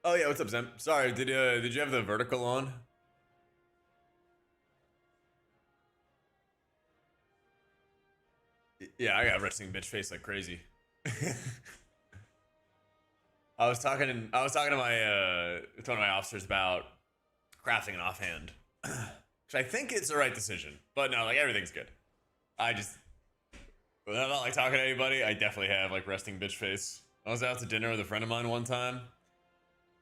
Oh yeah, what's up, Zem? Sorry, did you have the vertical on? Yeah, I got resting bitch face like crazy. I was talking to one of my officers about crafting an offhand, which I think it's the right decision. But no, like everything's good. I just when I'm not like talking to anybody, I definitely have like resting bitch face. I was out to dinner with a friend of mine one time,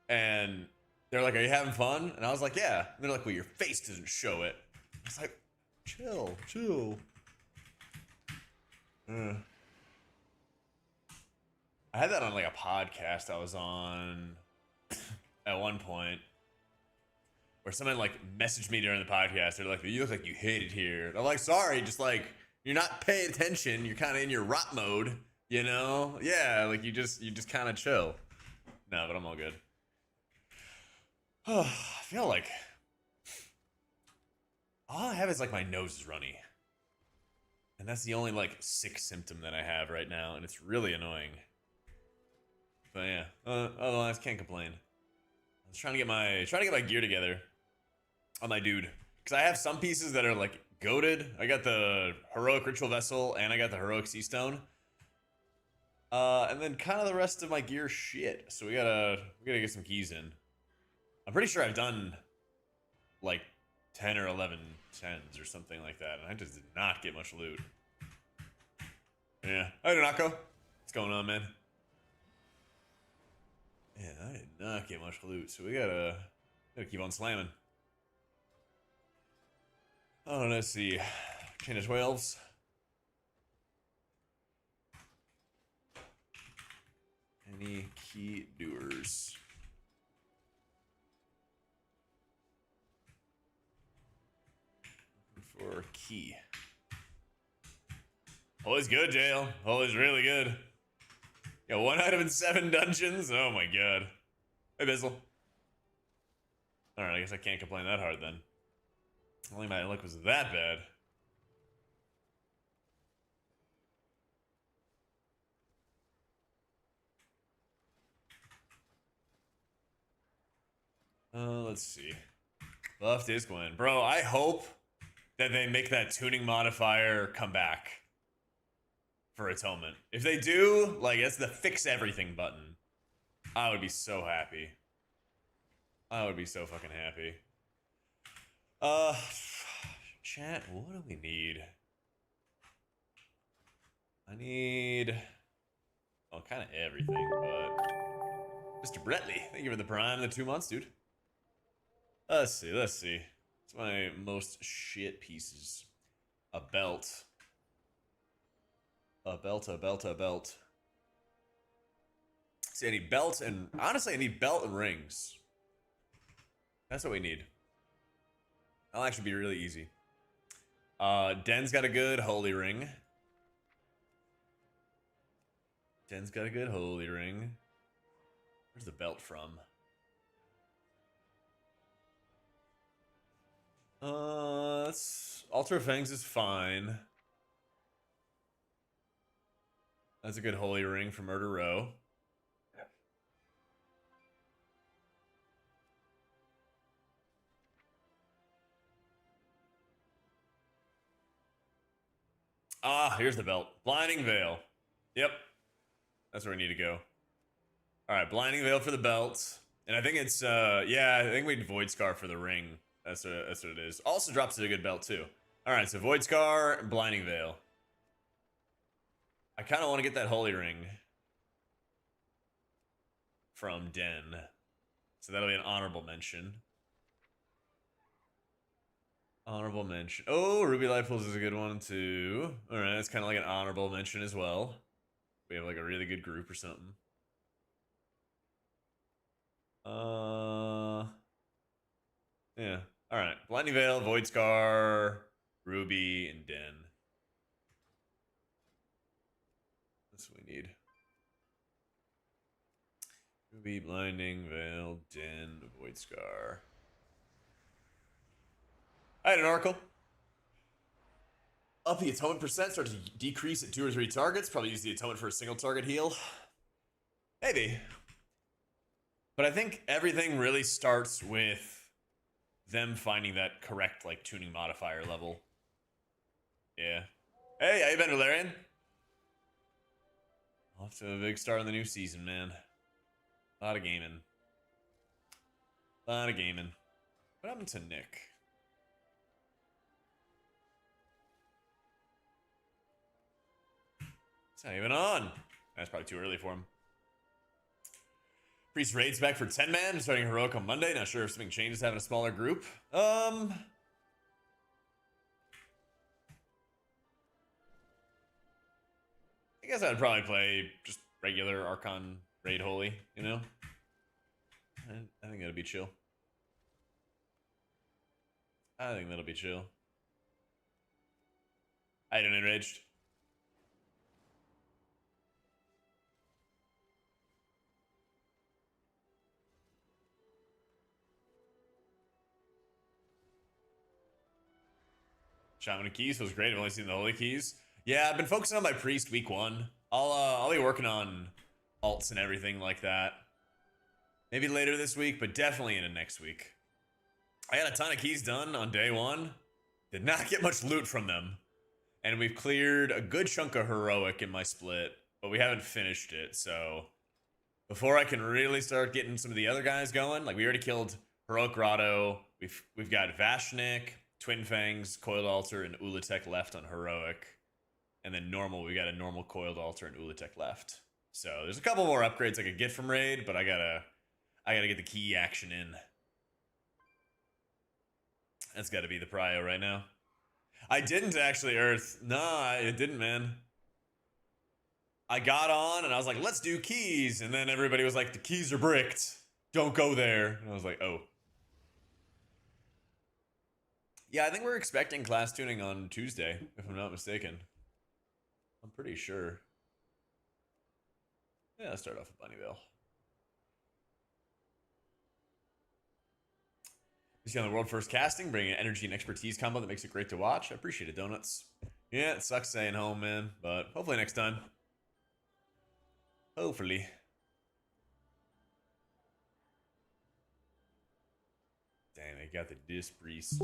and they're like, "Are you having fun?" And I was like, "Yeah." And they're like, "Well, your face doesn't show it." I was like, "Chill, chill." Uh, I had that on like a podcast I was on at one point, where someone like messaged me during the podcast. They're like, "You look like you hate it here." And I'm like, "Sorry, just like you're not paying attention. You're kind of in your rot mode, you know? Yeah, like you just kind of chill." No, but I'm all good. I feel like all I have is like my nose is runny, and that's the only like sick symptom that I have right now, and it's really annoying. But yeah, otherwise can't complain. I was trying to get my gear together on my dude, because I have some pieces that are like goated. I got the heroic ritual vessel and I got the heroic sea stone. And then kind of the rest of my gear shit. So we gotta get some keys in. I'm pretty sure I've done like 10 or 11 tens or something like that, and I just did not get much loot. Yeah. Hi, Donako. What's going on, man? Yeah, I did not get much loot, so we gotta keep on slamming. Oh, let's see. Chain of 12s. Any key doers? For key. Always good, Jail. Always really good. Yeah, 1 item in 7 dungeons? Oh my god. Hey, Bizzle. Alright, I guess I can't complain that hard then. Only my luck was that bad. Let's see. Buffed is Gwen. Bro, I hope that they make that tuning modifier come back for Atonement. If they do, like, it's the fix everything button. I would be so happy. I would be so fucking happy. Chat, what do we need? I need... well, kind of everything, but... Mr. Bretley, thank you for the prime, the 2 months, dude. Let's see. It's my most shit pieces. A belt. A belt. See, I need belt and... honestly, I need belt and rings. That's what we need. That'll actually be really easy. Den's got a good holy ring. Where's the belt from? Altar of Fangs is fine. That's a good holy ring for Murder Row. Ah, here's the belt. Blinding Veil. Yep. That's where we need to go. Alright, Blinding Veil for the belt. And I think it's, yeah, I think we need Void Scar for the ring. That's what it is. Also drops a good belt, too. Alright, so Void Scar and Blinding Veil. I kind of want to get that holy ring from Den. So that'll be an honorable mention. Honorable mention. Oh, Ruby Life Pools is a good one, too. Alright, it's kind of like an honorable mention as well. We have like a really good group or something. Yeah. Alright. Blinding Veil, Void Scar, Ruby, and Den. That's what we need. Ruby, Blinding Veil, Den, Void Scar. I had an oracle. Up the atonement percent starts to decrease at 2 or 3 targets. Probably use the atonement for a single target heal. Maybe. But I think everything really starts with them finding that correct, like, tuning modifier level. Yeah. Hey, how you been, Valerian? Off to a big start in the new season, man. A lot of gaming. A lot of gaming. What happened to Nick? It's not even on. That's probably too early for him. Priest raids back for 10 man, starting heroic on Monday. Not sure if something changes having a smaller group. I guess I'd probably play just regular Archon raid holy, you know? I think that'll be chill. I think that'll be chill. I don't enraged. Shaman of Keys was great. I've only seen the Holy Keys. Yeah, I've been focusing on my Priest week 1. I'll be working on alts and everything like that. Maybe later this week, but definitely into next week. I got a ton of keys done on day 1. Did not get much loot from them. And we've cleared a good chunk of heroic in my split, but we haven't finished it, so before I can really start getting some of the other guys going, like we already killed Heroic Grotto, we've got Vashnik, Twin Fangs, Coiled Altar, and Ulatek left on Heroic. And then normal, we got a normal Coiled Altar and Ulatek left. So there's a couple more upgrades I could get from Raid, but I gotta get the key action in. That's gotta be the prio right now. I didn't actually Earth. Nah, it didn't, man. I got on and I was like, let's do keys. And then everybody was like, the keys are bricked. Don't go there. And I was like, oh. Yeah, I think we're expecting class tuning on Tuesday, if I'm not mistaken. I'm pretty sure. Yeah, let's start off with Bunnyville. You see on the world first casting, bringing an energy and expertise combo that makes it great to watch. I appreciate it, Donuts. Yeah, it sucks staying home, man, but hopefully next time. Hopefully. Damn, they got the Dis Priest.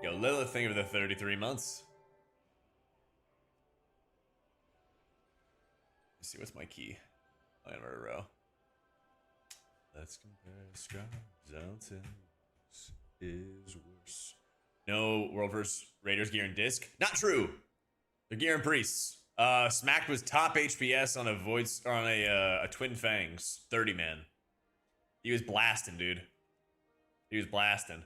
Yo, Lilith, think of the 33 months. Let's see, what's my key? I am a row. Let's compare scars. Is worse. No World vs. Raiders gear and disc. Not true. They're gear and priests. Smacked was top HPS on a voice or on a Twin Fangs 30 man. He was blasting, dude. He was blasting.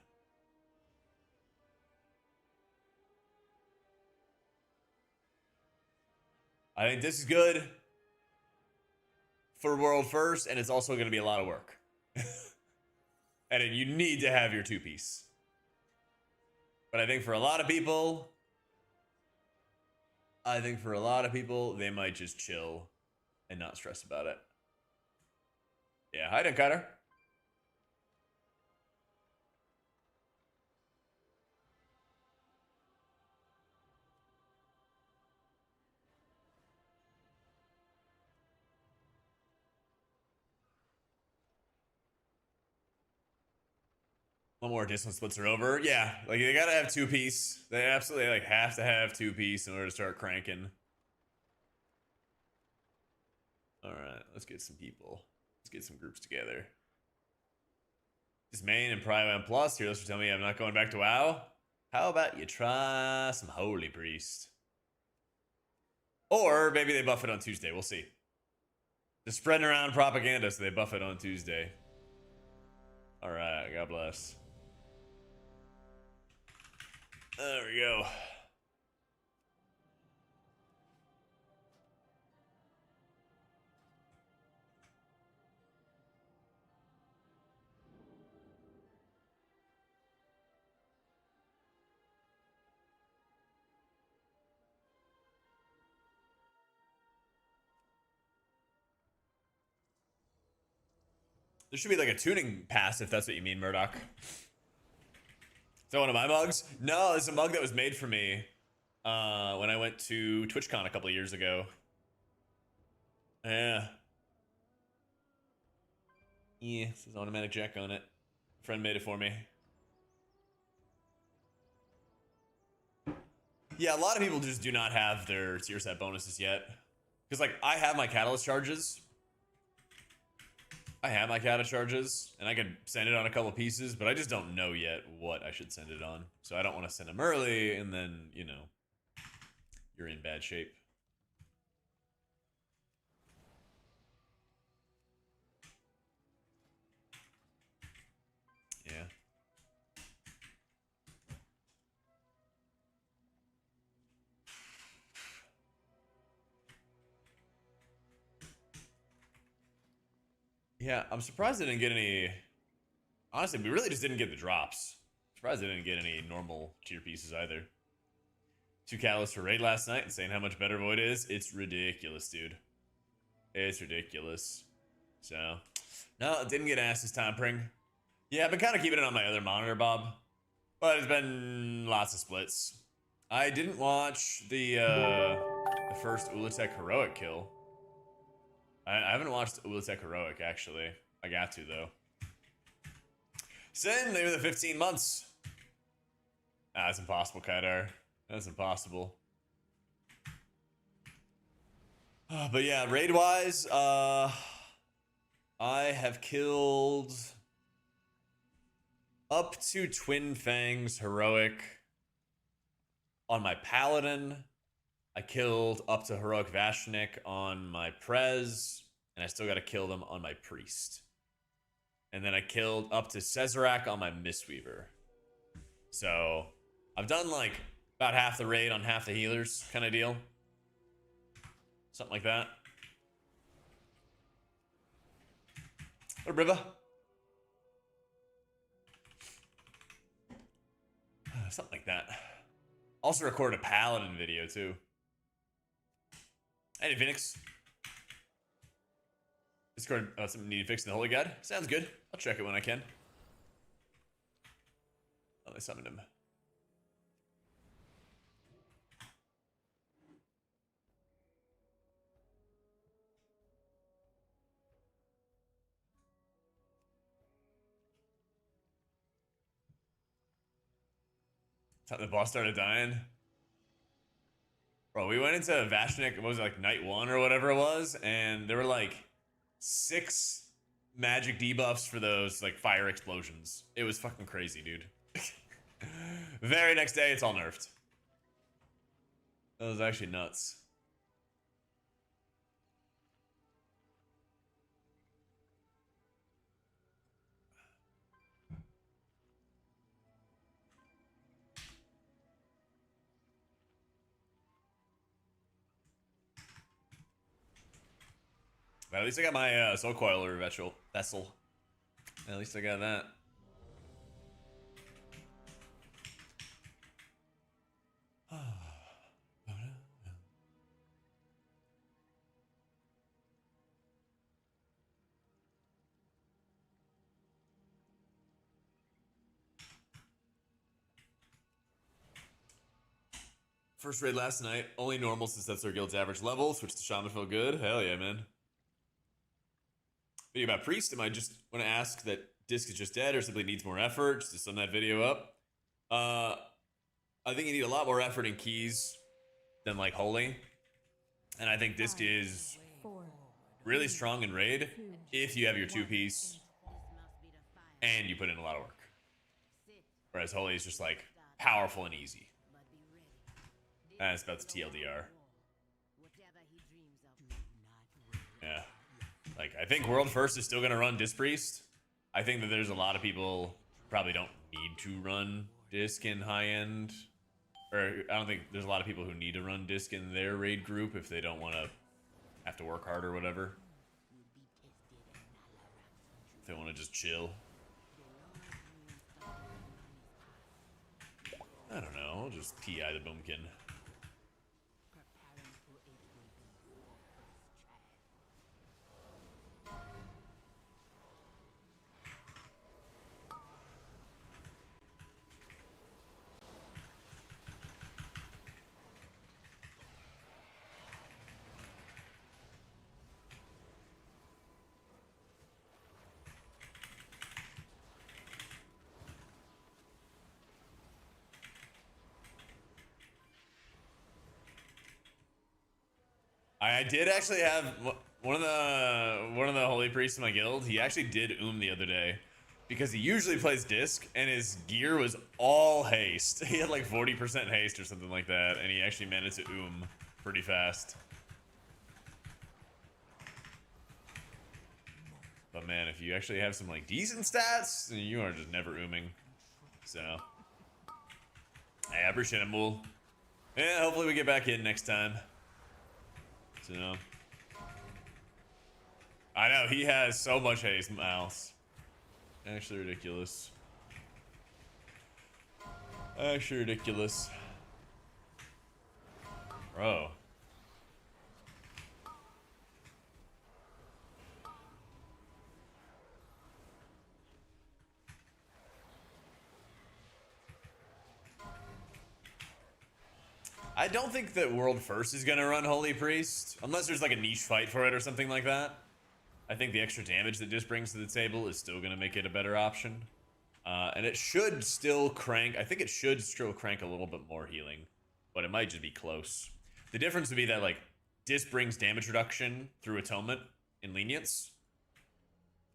I think this is good for world first, and it's also going to be a lot of work. And you need to have your 2-piece. But I think for a lot of people, they might just chill and not stress about it. Yeah, hi, Duncutter. One more distance splits are over. Yeah, like they gotta have 2-piece. They absolutely like have to have 2-piece in order to start cranking. All right, let's get some people. Let's get some groups together. This main and Prime Plus here. Let's tell me I'm not going back to WoW. How about you try some Holy Priest? Or maybe they buff it on Tuesday. We'll see. They're spreading around propaganda, so they buff it on Tuesday. All right, God bless. There we go. There should be like a tuning pass if that's what you mean, Murdoch. Is that one of my mugs? No, it's a mug that was made for me when I went to TwitchCon a couple of years ago. Yeah. Yeah, it says AutomaticJak on it. Friend made it for me. Yeah, a lot of people just do not have their tier set bonuses yet. Because, like, I have my catalyst charges. And I could send it on a couple pieces, but I just don't know yet what I should send it on. So I don't want to send them early, and then, you know, you're in bad shape. Yeah. Yeah, I'm surprised I didn't get any... Honestly, we really just didn't get the drops. Surprised I didn't get any normal tier pieces either. 2 catalysts for raid last night and saying how much better Void is. It's ridiculous, dude. It's ridiculous. So, no, didn't get asked this time, Pring. Yeah, I've been kind of keeping it on my other monitor, Bob. But it's been lots of splits. I didn't watch the first Ulatek Heroic kill. I haven't watched Ulatek Heroic, actually. I got to, though. Sin, they were the 15 months. Ah, that's impossible, Kaidar. That's impossible. But yeah, raid-wise, I have killed up to Twin Fangs Heroic on my Paladin. I killed up to Heroic Vashnik on my Prez, and I still got to kill them on my Priest. And then I killed up to Cesarak on my Mistweaver. So I've done like about half the raid on half the healers kind of deal. Something like that. Or Riva. Something like that. Also recorded a Paladin video too. Hey, Phoenix. Discord, something needed fixing the Holy God. Sounds good. I'll check it when I can. Oh, they summoned him. That's how the boss started dying. Bro, we went into Vashnik, what was it, like night 1 or whatever it was, and there were like 6 magic debuffs for those like fire explosions. It was fucking crazy, dude. Very next day, it's all nerfed. That was actually nuts. But at least I got my Soul Coiler vessel. At least I got that. First raid last night, only normal since that's our guild's average level. Switched to Shaman, feel good. Hell yeah, man. Video about Priest, am I just want to ask that Disc is just dead or simply needs more effort? Just to sum that video up. I think you need a lot more effort in keys than like Holy. And I think Disc is really strong in raid if you have your 2-piece and you put in a lot of work. Whereas Holy is just like powerful and easy. That's about the TLDR. Yeah. Like, I think World First is still going to run Disc Priest. I think that there's a lot of people probably don't need to run Disc in high-end. Or, I don't think there's a lot of people who need to run Disc in their raid group if they don't want to have to work hard or whatever. If they want to just chill. I don't know, I'll just PI the Boomkin. I did actually have one of the holy priests in my guild. He actually did the other day because he usually plays disc and his gear was all haste. He had like 40% haste or something like that, and he actually managed to pretty fast. But man, if you actually have some like decent stats, you are just never ooming. So, hey, I appreciate it, Mool. Yeah, hopefully we get back in next time. So, I know he has so much haste, Mouse. Actually ridiculous. Actually ridiculous. Bro. I don't think that World First is gonna run Holy Priest, unless there's like a niche fight for it or something like that. I think the extra damage that Disc brings to the table is still gonna make it a better option. And it should still crank, I think it should still crank a little bit more healing, but it might just be close. The difference would be that like Disc brings damage reduction through Atonement in Lenience,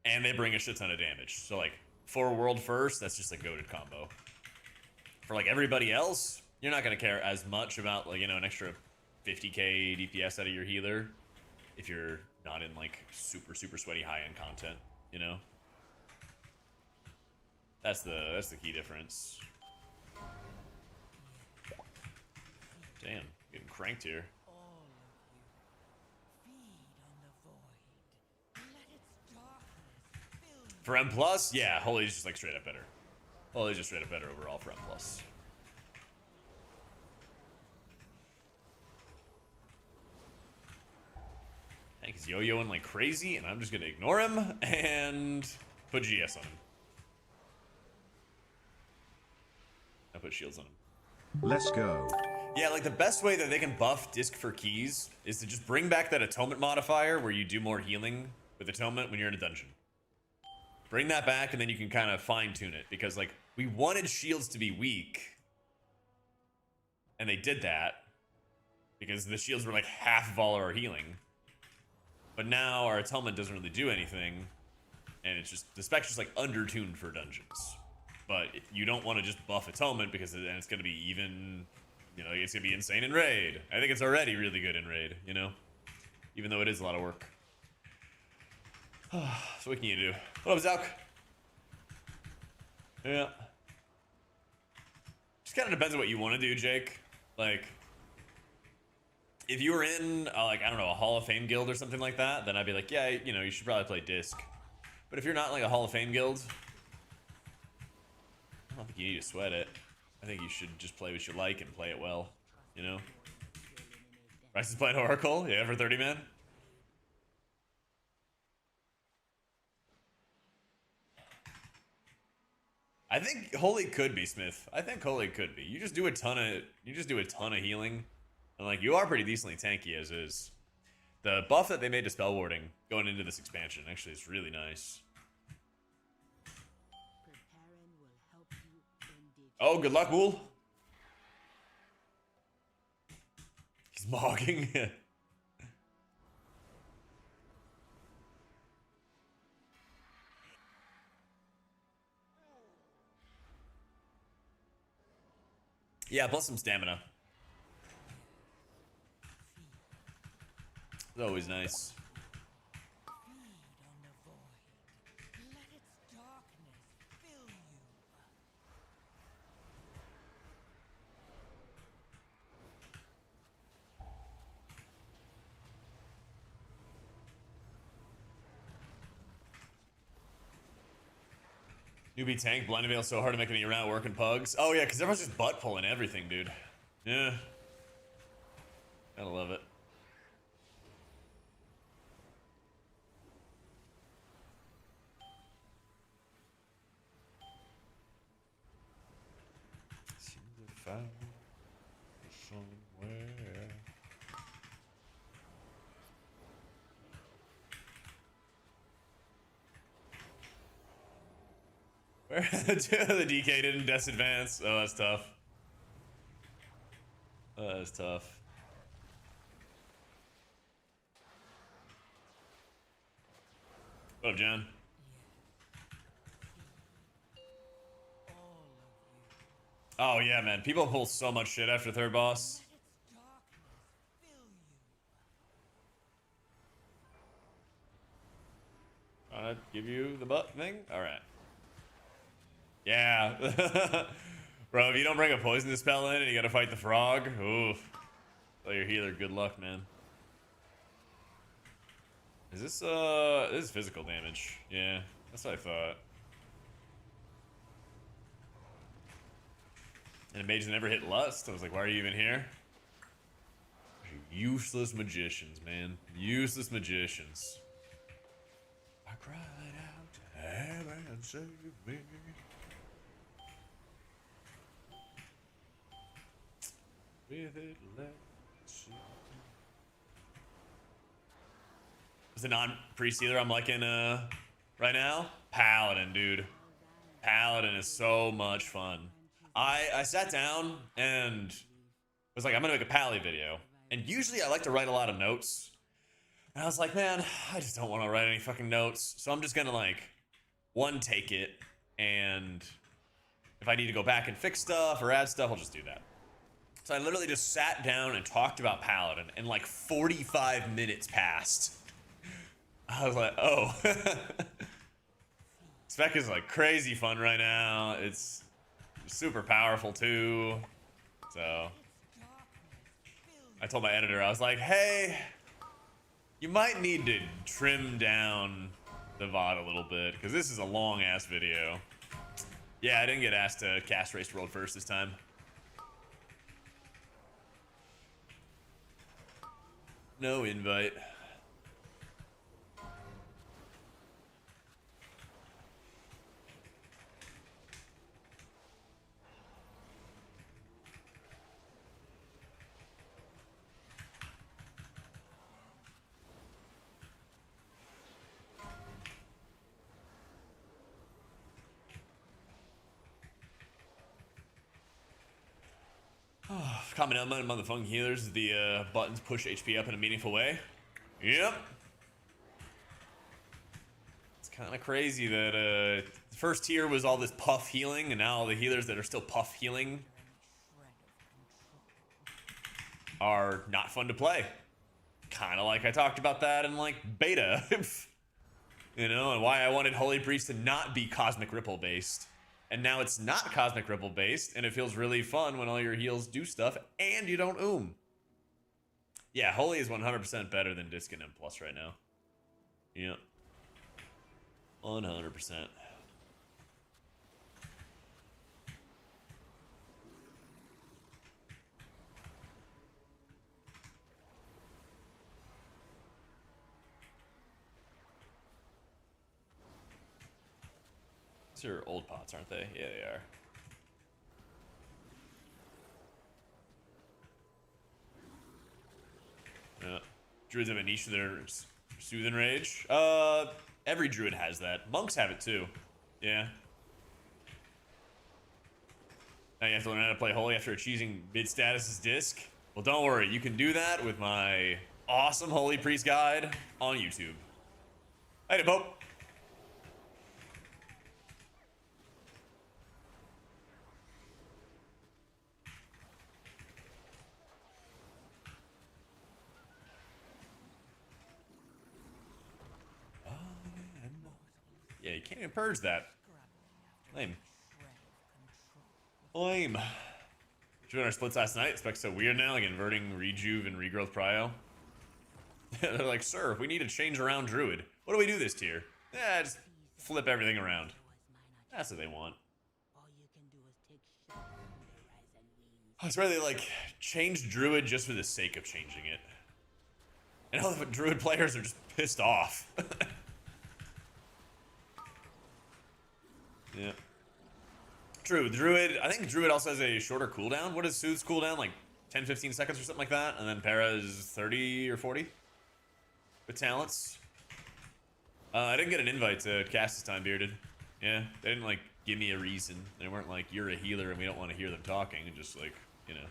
and they bring a shit ton of damage. So like for World First, that's just a goated combo. For like everybody else, you're not going to care as much about, like, you know, an extra 50k DPS out of your healer if you're not in like super sweaty high-end content, you know. That's the key difference. Damn, getting cranked here. For M+, yeah, Holy's just like straight up better. Holy's just straight up better overall for M+. He's yo-yoing like crazy, and I'm just gonna ignore him and put GS on him. I put shields on him. Let's go. Yeah, like the best way that they can buff Disc for keys is to just bring back that Atonement modifier where you do more healing with Atonement when you're in a dungeon. Bring that back, and then you can kind of fine-tune it, because like we wanted shields to be weak, and they did that because the shields were like half of all our healing. But now our Atonement doesn't really do anything, and it's just, the spec's just like under-tuned for dungeons. But you don't want to just buff Atonement, because then it's going to be even, you know, it's going to be insane in Raid. I think it's already really good in Raid, you know? Even though it is a lot of work. So what can you do? What up, Zauk? Yeah. Just kind of depends on what you want to do, Jake. Like, if you were in, like, I don't know, a Hall of Fame guild or something like that, then I'd be like, yeah, you know, you should probably play Disc. But if you're not like a Hall of Fame guild, I don't think you need to sweat it. I think you should just play what you like and play it well, you know? Rice is playing Oracle? Yeah, for 30 man? I think Holy could be, Smith. I think Holy could be. You just do a ton of healing. And like, you are pretty decently tanky as is. The buff that they made to spell warding going into this expansion actually is really nice. Oh, good luck, Wool. He's mogging. Yeah, plus some stamina. It's always nice. Newbie tank, blind veil so hard to make any around working pugs. Oh yeah, because everyone's just butt pulling everything, dude. Yeah. Gotta love it. Seem to find somewhere. Where the DK didn't Death Advance? Oh, that's tough. Oh, that's tough. What up, John? Oh yeah, man. People pull so much shit after third boss. Trying to give you the butt thing? Alright. Yeah. Bro, if you don't bring a poison spell in and you gotta fight the frog, oof. Tell your healer, good luck, man. Is this is physical damage. Yeah, that's what I thought. And a mage that never hit lust. I was like, why are you even here? Useless magicians, man. Useless magicians. I cried out to heaven and save me. With it, let's see. Is the non-priest healer I'm liking right now? Paladin, dude. Paladin is so much fun. I sat down and was like, I'm gonna make a Pally video. And usually I like to write a lot of notes. And I was like, man, I just don't want to write any fucking notes. So I'm just gonna like, one, take it. And if I need to go back and fix stuff or add stuff, I'll just do that. So I literally just sat down and talked about Paladin, and like 45 minutes passed. I was like, oh. Spec is like crazy fun right now. It's super powerful too. So I told my editor, I was like, hey, you might need to trim down the VOD a little bit, because this is a long ass video. Yeah, I didn't get asked to cast Race World first this time. No invite. Common element among the fun healers is the buttons push HP up in a meaningful way. Yep. It's kind of crazy that the first tier was all this puff healing, and now all the healers that are still puff healing are not fun to play. Kind of like I talked about that in like beta. You know, and why I wanted Holy Priest to not be Cosmic Ripple based. And now it's not Cosmic Ripple based, and it feels really fun when all your heals do stuff and you don't. Yeah, Holy is 100% better than Disc and M Plus right now. Yep. 100%. These are old pots, aren't they? Yeah, they are. Yeah. Druids have a niche for their Soothing Rage. Every druid has that. Monks have it too. Yeah. Now you have to learn how to play Holy after achieving mid status as Disc. Well, don't worry. You can do that with my awesome Holy Priest guide on YouTube. Hey, Pope. Yeah, you can't even purge that. Lame. Lame. Doing our splits last night. Spec's so weird now, like inverting rejuve and regrowth prio. They're like, sir, we need to change around druid. What do we do this tier? Yeah, just flip everything around. That's what they want. I swear they like changed druid just for the sake of changing it. And all the druid players are just pissed off. Yeah. True. Druid, I think Druid also has a shorter cooldown. What is Soothe's cooldown? Like 10-15 seconds or something like that? And then Para is 30 or 40 with talents. I didn't get an invite to cast this time, Bearded. Yeah, they didn't like give me a reason. They weren't like, you're a healer and we don't want to hear them talking. And just like, you know,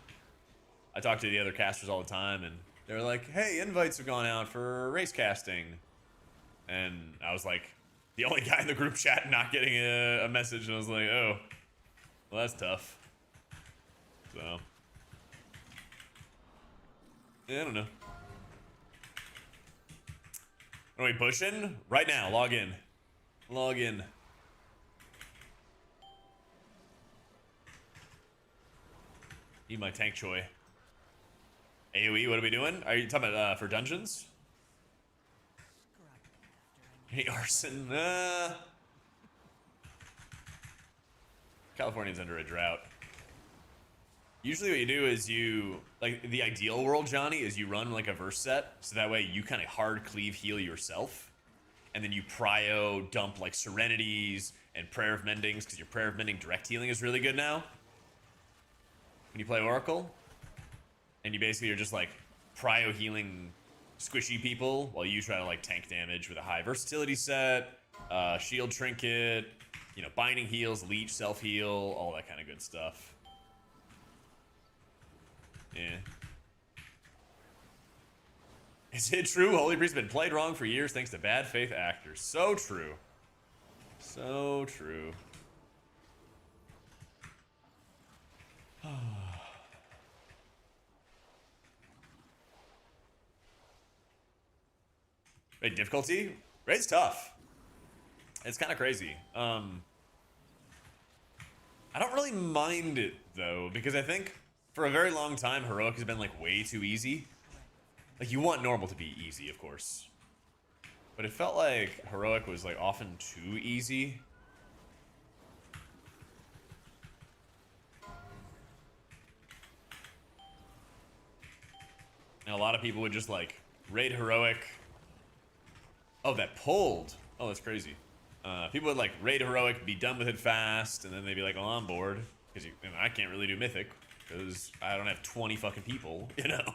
I talk to the other casters all the time and they're like, hey, invites have gone out for race casting. And I was like, the only guy in the group chat not getting a message, and I was like, oh, well, that's tough. So, yeah, I don't know. Are we pushing? Right now, log in. Log in. Eat my tank choy. AoE, what are we doing? Are you talking about for dungeons? Hey, arson. California's under a drought. Usually what you do is you, like, the ideal world, Johnny, is you run like a verse set, so that way you kind of hard cleave heal yourself, and then you prio dump like Serenities and Prayer of Mendings, because your Prayer of Mending direct healing is really good now. When you play Oracle, and you basically are just like prio healing squishy people while you try to like tank damage with a high versatility set, shield trinket, you know, binding heals, leech, self heal, all that kind of good stuff. Yeah. Is it true? Holy Priest has been played wrong for years thanks to bad faith actors. So true. So true. Wait, difficulty? Raid's tough. It's kind of crazy. I don't really mind it, though, because I think for a very long time, Heroic has been, like, way too easy. Like, you want normal to be easy, of course. But it felt like Heroic was, like, often too easy. And a lot of people would just, like, raid Heroic. Oh, that pulled. Oh, that's crazy. People would like raid Heroic, be done with it fast, and then they'd be like, "Oh, I'm bored because I can't really do Mythic because I don't have 20 fucking people, you know."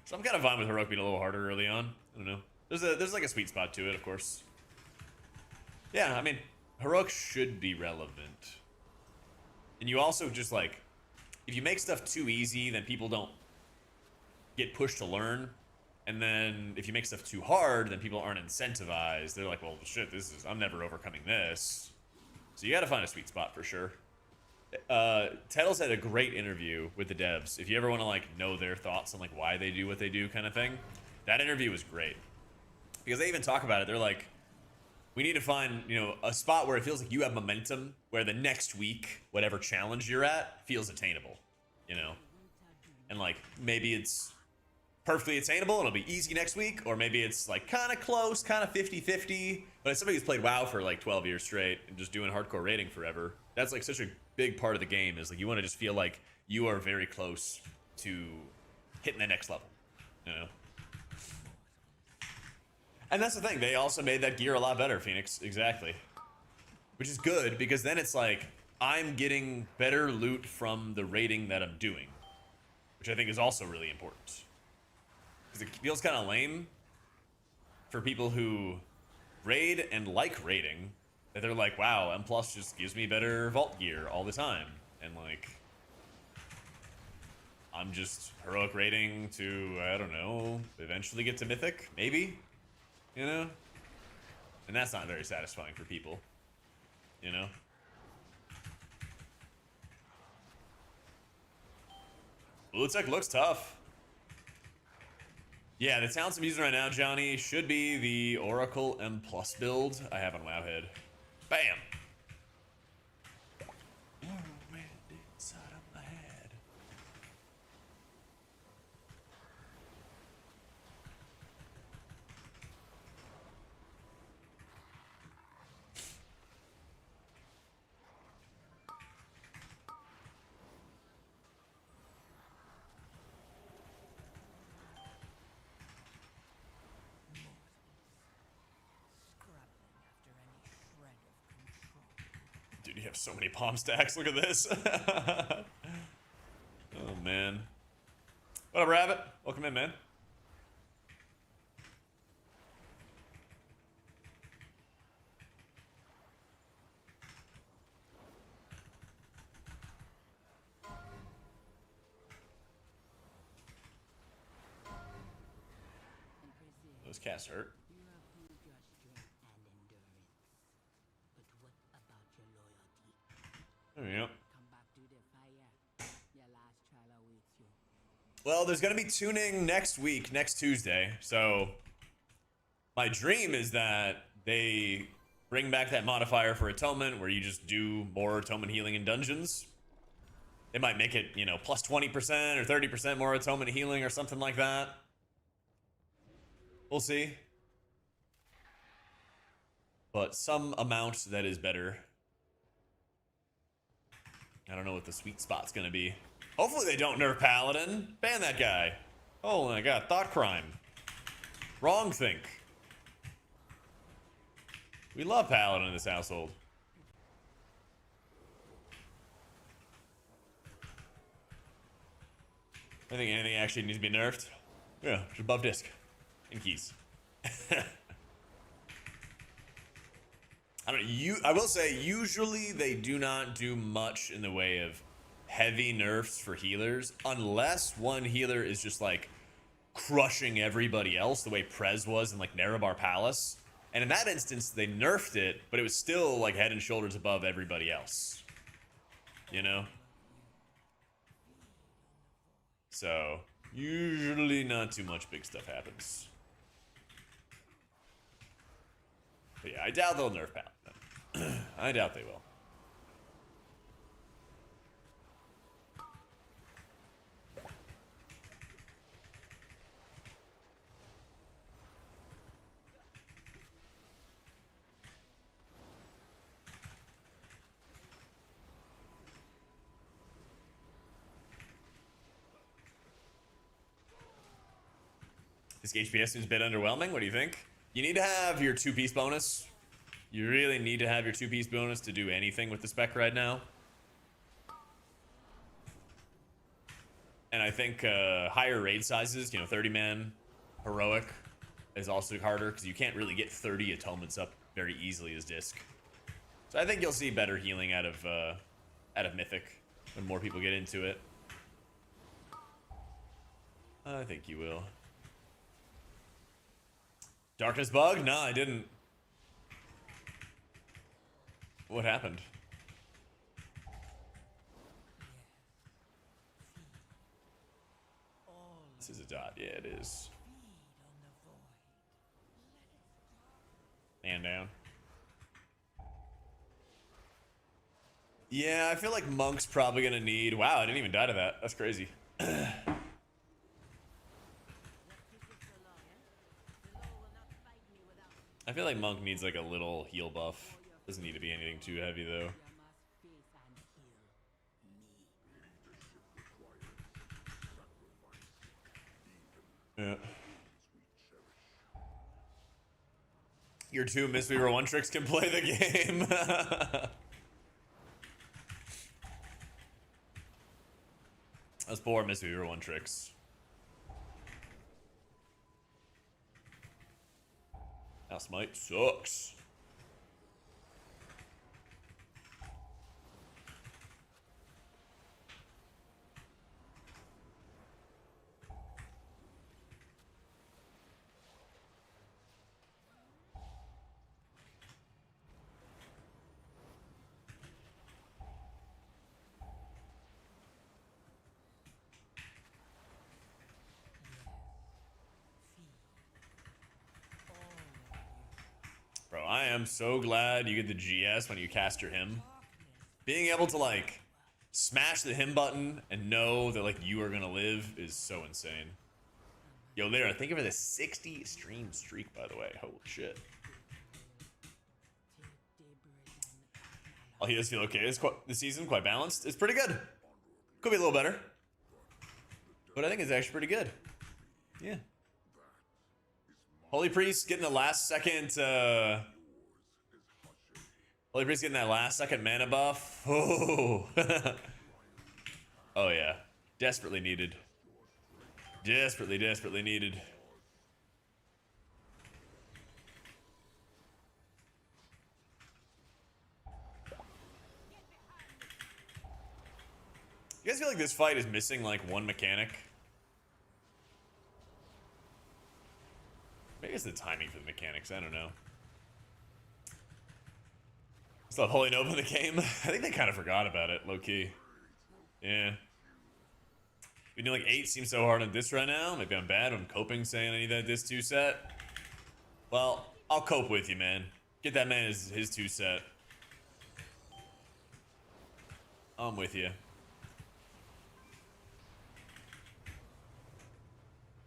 So I'm kind of fine with Heroic being a little harder early on. I don't know. There's like a sweet spot to it, of course. Yeah, I mean, Heroic should be relevant, and you also just like, if you make stuff too easy, then people don't get pushed to learn. And then if you make stuff too hard, then people aren't incentivized. They're like, well, shit, I'm never overcoming this. So you got to find a sweet spot for sure. Tettles had a great interview with the devs. If you ever want to like know their thoughts on like why they do what they do kind of thing, that interview was great. Because they even talk about it. They're like, we need to find, you know, a spot where it feels like you have momentum, where the next week, whatever challenge you're at, feels attainable, you know? And like, maybe it's perfectly attainable, it'll be easy next week, or maybe it's like kind of close, kind of 50-50, but as somebody who's played WoW for like 12 years straight and just doing hardcore raiding forever, that's like such a big part of the game, is like you want to just feel like you are very close to hitting the next level, you know? And that's the thing, they also made that gear a lot better, Phoenix, exactly. Which is good, because then it's like, I'm getting better loot from the raiding that I'm doing, which I think is also really important. Because it feels kind of lame for people who raid and like raiding, that they're like, wow, M+ just gives me better vault gear all the time. And like, I'm just heroic raiding to, I don't know, eventually get to Mythic, maybe? You know? And that's not very satisfying for people. You know? Blue Tech looks tough. Yeah, the talents I'm using right now, Johnny, should be the Oracle M+ build I have on Wowhead. Bam! Inside of my head. Dude, you have so many palm stacks. Look at this. Oh, man. What up, Rabbit? Welcome in, man. Those casts hurt. Yep. Well, there's going to be tuning next week, next Tuesday. So my dream is that they bring back that modifier for atonement where you just do more atonement healing in dungeons. They might make it, you know, plus 20% or 30% more atonement healing or something like that. We'll see. But some amount that is better. I don't know what the sweet spot's gonna be. Hopefully they don't nerf Paladin. Ban that guy. Oh my god, thought crime. Wrong think. We love Paladin in this household. I think anything actually needs to be nerfed. Yeah, just above disc. And keys. I will say, usually they do not do much in the way of heavy nerfs for healers, unless one healer is just like crushing everybody else the way Prez was in like Nerebar Palace. And in that instance, they nerfed it, but it was still like head and shoulders above everybody else. You know? So, usually not too much big stuff happens. But yeah, I doubt they'll nerf Paladin. I doubt they will. This HPS is a bit underwhelming. What do you think? You need to have your 2-piece bonus. You really need to have your 2-piece bonus to do anything with the spec right now. And I think higher raid sizes, you know, 30-man heroic is also harder because you can't really get 30 atonements up very easily as disc. So I think you'll see better healing out of Mythic when more people get into it. I think you will. Darkness bug? No, I didn't. What happened? This is a dot. Yeah, it is. And down. Yeah, I feel like Monk's probably gonna need... Wow, I didn't even die to that. That's crazy. I feel like Monk needs like a little heal buff. Doesn't need to be anything too heavy though. Yeah. Your 2 Mistweaver 1 tricks can play the game. Those poor Mistweaver 1 tricks. Now Smite sucks. Bro, I am so glad you get the GS when you cast your him. Being able to like smash the him button and know that like you are gonna live is so insane. Yo, Lyra, thank you for the 60 stream streak, by the way. Holy shit. Oh, he does feel okay this season, quite balanced. It's pretty good. Could be a little better. But I think it's actually pretty good. Yeah. Holy Priest getting the last second, Holy Priest getting that last second mana buff. Oh. Oh yeah. Desperately needed. Desperately, desperately needed. You guys feel like this fight is missing like one mechanic? Maybe it's the timing for the mechanics, I don't know. Still holding open the game. I think they kind of forgot about it, low key. Yeah. We doing like 8 seems so hard on this right now. Maybe I'm bad. I'm coping saying I need that this 2 set. Well, I'll cope with you, man. Get that man his 2 set. I'm with you.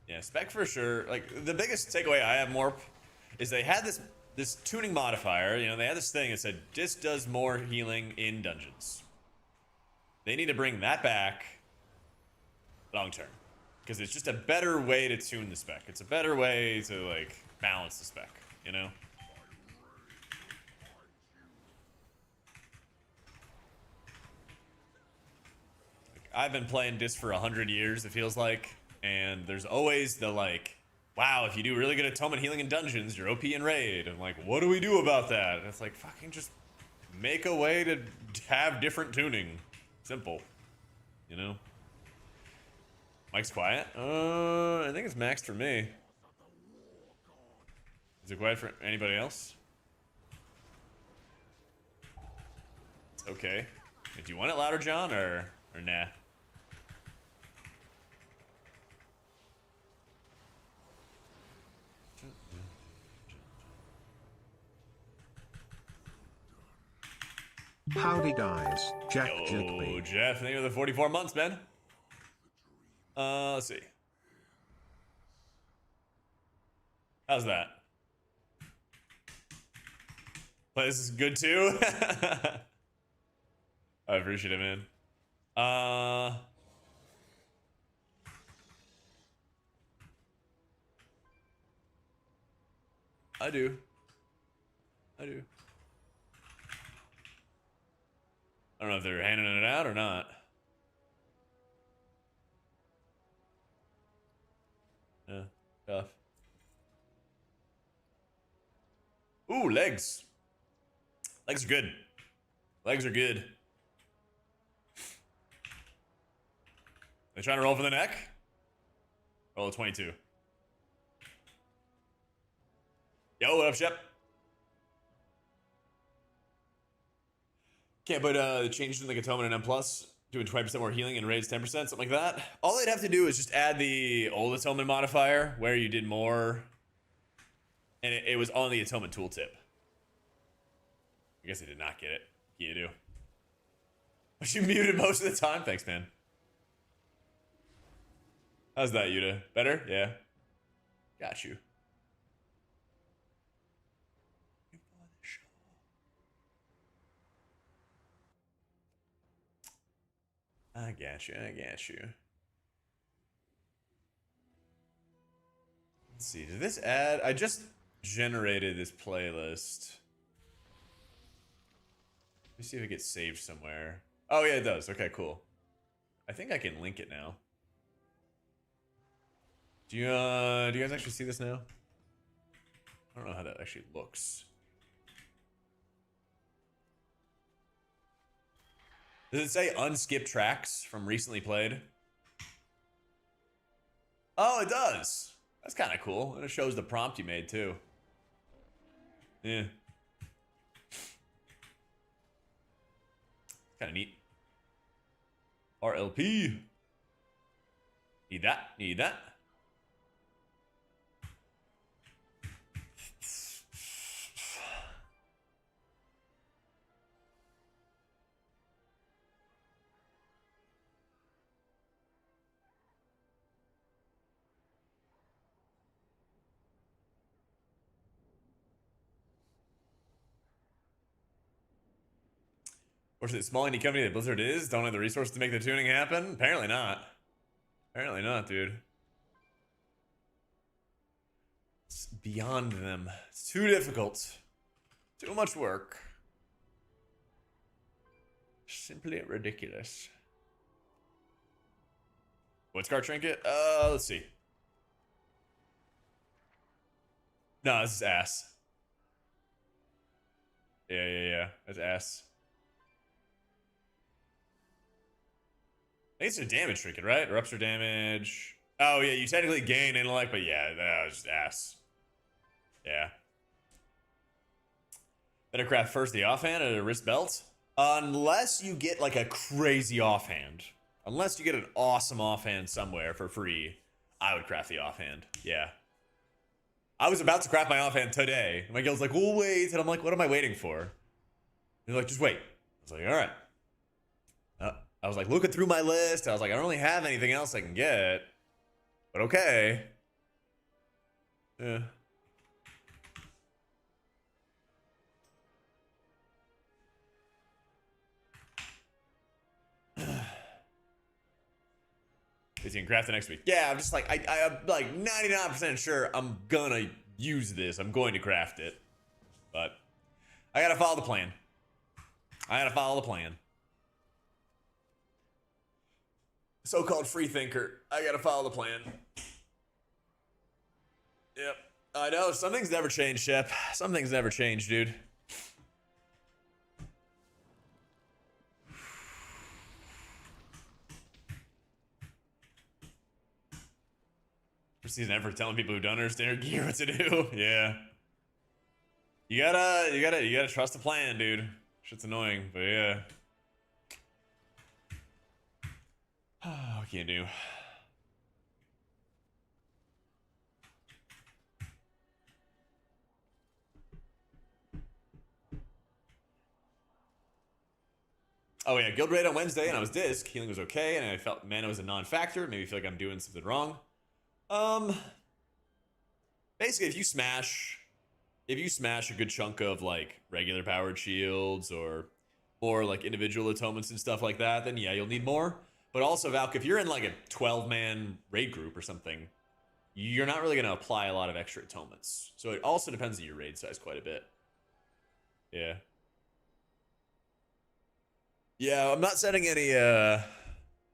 Yeah, spec for sure. Like, the biggest takeaway I have, Morp, is they had this tuning modifier. You know, they had this thing that said, this does more healing in dungeons. They need to bring that back long term. Because it's just a better way to tune the spec. It's a better way to, like, balance the spec, you know? Like, I've been playing Dis for 100 years, it feels like. And there's always the, like, wow, if you do really good atonement healing in dungeons, you're OP in raid. I'm like, what do we do about that? And it's like, fucking just make a way to have different tuning. Simple. You know? Mike's quiet? I think it's maxed for me. Is it quiet for anybody else? It's okay. Do you want it louder, John, or nah? Howdy guys, Jack Yo, Jiggly. Jeff, thank you for the 44 months, man. Let's see. How's that? Play this is good too. I appreciate it, man. I do. I don't know if they're handing it out or not. Yeah, tough. Ooh, legs. Legs are good. Legs are good. They trying to roll for the neck? Roll a 22. Yo, what up, Shep? Can't put the changes in the Atonement and M+, doing 20% more healing and raids 10%, something like that. All they'd have to do is just add the old Atonement modifier, where you did more, and it was on the Atonement tooltip. I guess I did not get it. You do. Was you muted most of the time? Thanks, man. How's that, Yuta? Better? Yeah. Got you. I got you. I got you. Let's see. Did this add? I just generated this playlist. Let me see if it gets saved somewhere. Oh yeah, it does. Okay, cool. I think I can link it now. Do you guys actually see this now? I don't know how that actually looks. Does it say unskipped tracks from recently played? Oh, it does. That's kind of cool. And it shows the prompt you made too. Yeah. Kind of neat. RLP. Need that. Need that. Or is it small indie company that Blizzard is? Don't have the resources to make the tuning happen? Apparently not. Apparently not, dude. It's beyond them. It's too difficult. Too much work. Simply ridiculous. What's Scar Trinket? Let's see. No, this is ass. Yeah. That's ass. I think it's a damage trinket, right? Or ups or damage. Oh, yeah, you technically gain intellect, but yeah, that was just ass. Yeah. Better craft first the offhand or the wrist belt. Unless you get like a crazy offhand. Unless you get an awesome offhand somewhere for free, I would craft the offhand. Yeah. I was about to craft my offhand today. And my guild's like, we'll wait. And I'm like, what am I waiting for? And they're like, just wait. I was like, all right. I was like looking through my list. I was like, I don't really have anything else I can get. But okay. Yeah. Is he gonna craft it next week? Yeah, I'm just like, I'm like 99% sure I'm gonna use this. I'm going to craft it. But I gotta follow the plan. I gotta follow the plan. So-called free thinker. I gotta follow the plan. Yep. I know, some things never change, Shep. Some things never change, dude. First season ever telling people who don't understand their gear what to do. Yeah. You gotta trust the plan, dude. Shit's annoying, but yeah. What can you do? Oh yeah, guild raid on Wednesday, and I was disc. Healing was okay, and I felt mana was a non-factor. Maybe feel like I'm doing something wrong. Basically, if you smash a good chunk of like regular powered shields or like individual atonements and stuff like that, then yeah, you'll need more. But also, Valk, if you're in like a 12-man raid group or something, you're not really going to apply a lot of extra atonements. So it also depends on your raid size quite a bit. Yeah. Yeah, I'm not setting any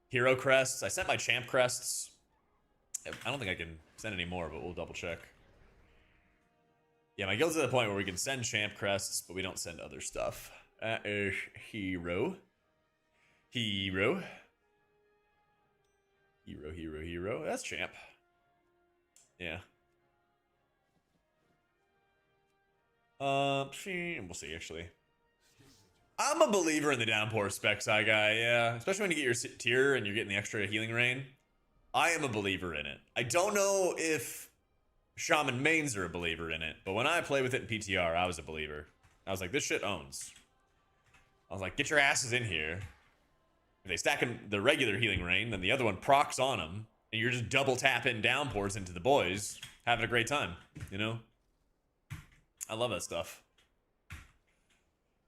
hero crests. I sent my champ crests. I don't think I can send any more, but we'll double check. Yeah, my guild's at the point where we can send champ crests, but we don't send other stuff. Hero. That's champ. Yeah. We'll see, actually. I'm a believer in the downpour spec side guy, yeah. Especially when you get your tier and you're getting the extra healing rain. I am a believer in it. I don't know if Shaman mains are a believer in it, but when I play with it in PTR, I was a believer. I was like, this shit owns. I was like, get your asses in here. If they stack in the regular healing rain, then the other one procs on them, and you're just double tapping downpours into the boys, having a great time, you know? I love that stuff.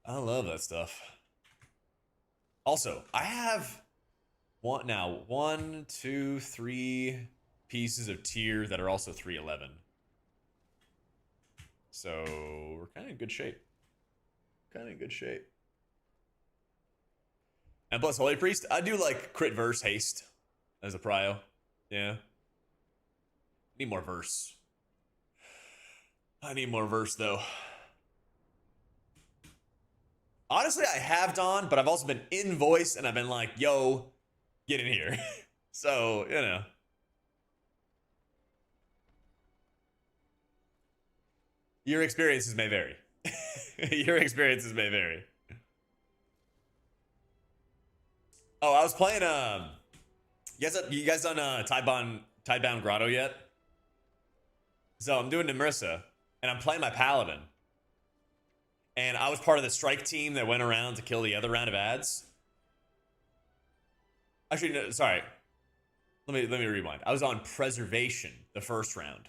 I love that stuff. Also, I have one, two, three pieces of tier that are also 311. So we're kind of in good shape. And plus Holy Priest, I do like crit verse haste as a prio. Yeah. Need more verse. I need more verse though. Honestly, I have done, but I've also been in voice and I've been like, yo, get in here. So, you know. Your experiences may vary. Your experiences may vary. Oh, I was playing, you guys done Tidebound Grotto yet? So I'm doing Nimrissa, and I'm playing my Paladin. And I was part of the strike team that went around to kill the other round of ads. Actually, no, sorry. Let me rewind. I was on Preservation the first round.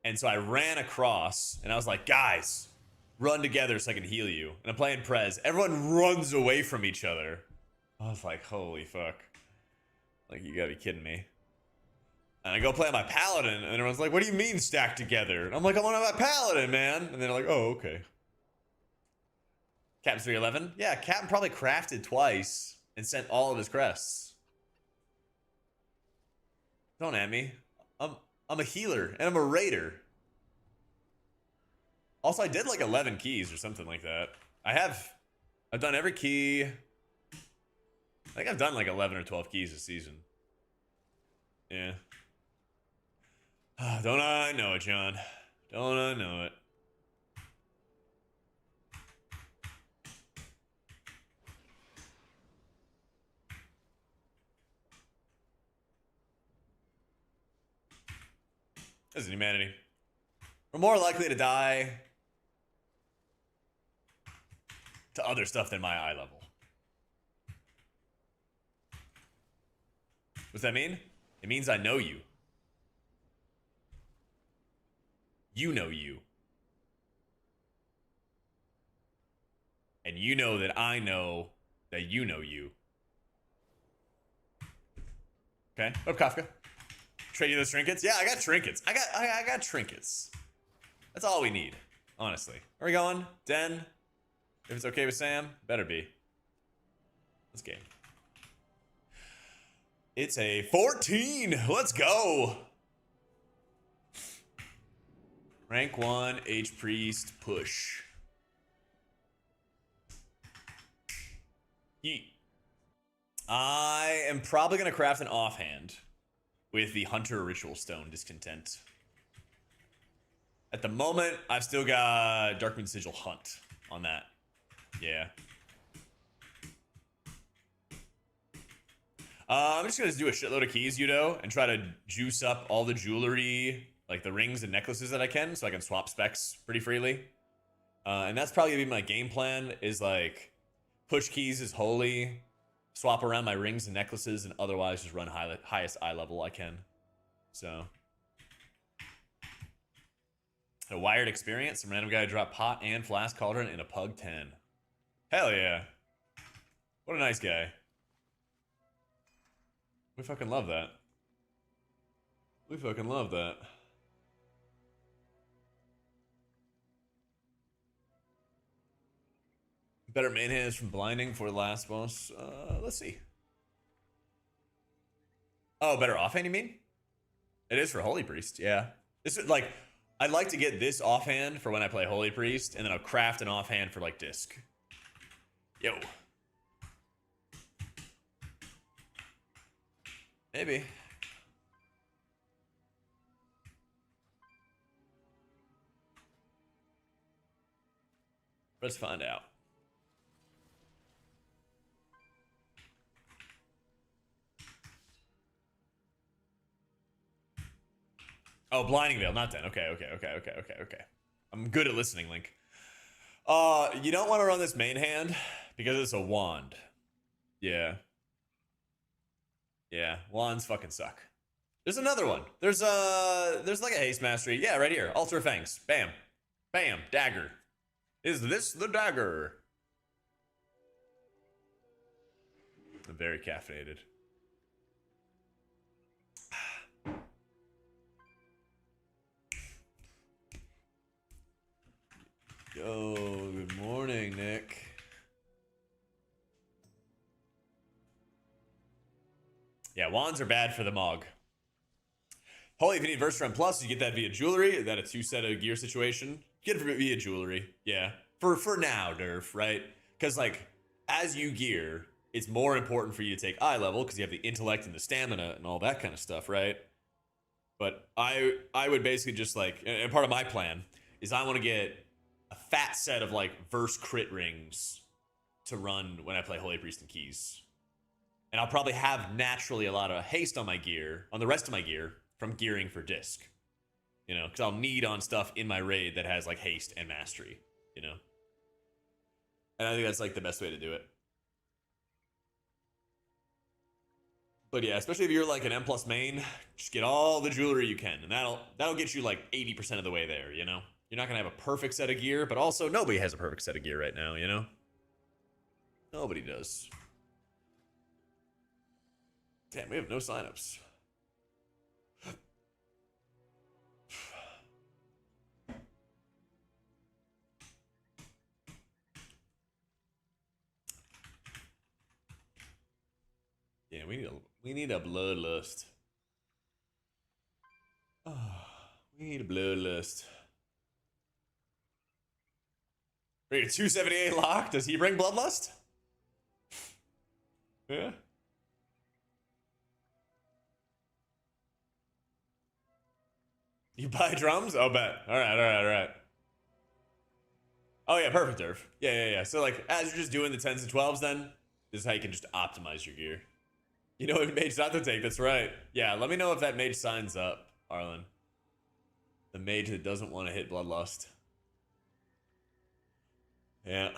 And so I ran across, and I was like, guys, run together so I can heal you. And I'm playing Prez. Everyone runs away from each other. I was like, holy fuck. Like, you gotta be kidding me. And I go play on my Paladin, and everyone's like, what do you mean stacked together? And I'm like, I'm on my Paladin, man. And they're like, oh, okay. Captain 311? Yeah, Captain probably crafted twice and sent all of his crests. Don't at me. I'm a healer, and I'm a raider. Also, I did like 11 keys or something like that. I've done every key. I think I've done like 11 or 12 keys this season. Yeah. Don't I know it, John? Don't I know it? as in humanity. We're more likely to die to other stuff than my eye level. What's that mean? It means I know you. You know you. And you know that I know that you know you. Okay, up Kafka. Trade you those trinkets? Yeah, I got trinkets. I got trinkets. That's all we need, honestly. Where are we going? Den? If it's okay with Sam, better be. Let's game. It's a 14. Let's go. Rank 1, H Priest, push. Yeet. I am probably going to craft an offhand with the Hunter Ritual Stone Discontent. At the moment, I've still got Darkmoon Sigil Hunt on that. Yeah. I'm just going to do a shitload of keys, Yudo, and try to juice up all the jewelry, like the rings and necklaces that I can, so I can swap specs pretty freely. And that's probably going to be my game plan, is like push keys as holy, swap around my rings and necklaces, and otherwise just run highest eye level I can. So a wired experience. Some random guy dropped pot and flask cauldron in a pug 10. Hell yeah. What a nice guy. We fucking love that. We fucking love that. Better main hands from blinding for the last boss. Let's see. Oh, better offhand, you mean? It is for Holy Priest, yeah. This is like, I'd like to get this offhand for when I play Holy Priest, and then I'll craft an offhand for like disc. Yo. Maybe. Let's find out. Oh, Blinding Veil, not 10. Okay. I'm good at listening, Link. You don't want to run this main hand because it's a wand. Yeah. Yeah, wands fucking suck. There's another one. There's like a haste mastery. Yeah, right here. Altar of Fangs. Bam. Bam. Dagger. Is this the dagger? I'm very caffeinated. Yo, good morning, Nick. Yeah, wands are bad for the Mog. Holy, if you need Verse Run Plus, you get that via jewelry. Is that a 2-set of gear situation? Get it via jewelry. Yeah. For now, Durf, right? Because, like, as you gear, it's more important for you to take eye level because you have the intellect and the stamina and all that kind of stuff, right? But I would basically just, like, and part of my plan is I want to get a fat set of, like, verse crit rings to run when I play Holy Priest and Keys. And I'll probably have naturally a lot of haste on my gear, on the rest of my gear, from gearing for disc. You know, because I'll need on stuff in my raid that has, like, haste and mastery, you know? And I think that's, like, the best way to do it. But yeah, especially if you're, like, an M+ main, just get all the jewelry you can, and that'll get you, like, 80% of the way there, you know? You're not going to have a perfect set of gear, but also nobody has a perfect set of gear right now, you know? Nobody does. Damn, we have no signups. Yeah, we need a bloodlust. Oh, we need a bloodlust. Wait, 278 lock? Does he bring bloodlust? Yeah. You buy drums? Oh, bet. All right. Oh, yeah, perfect, Durf. Yeah. So, like, as you're just doing the 10s and 12s, then, this is how you can just optimize your gear. You know what Mage not to take, that's right. Yeah, let me know if that Mage signs up, Arlen. The mage that doesn't want to hit Bloodlust. Yeah.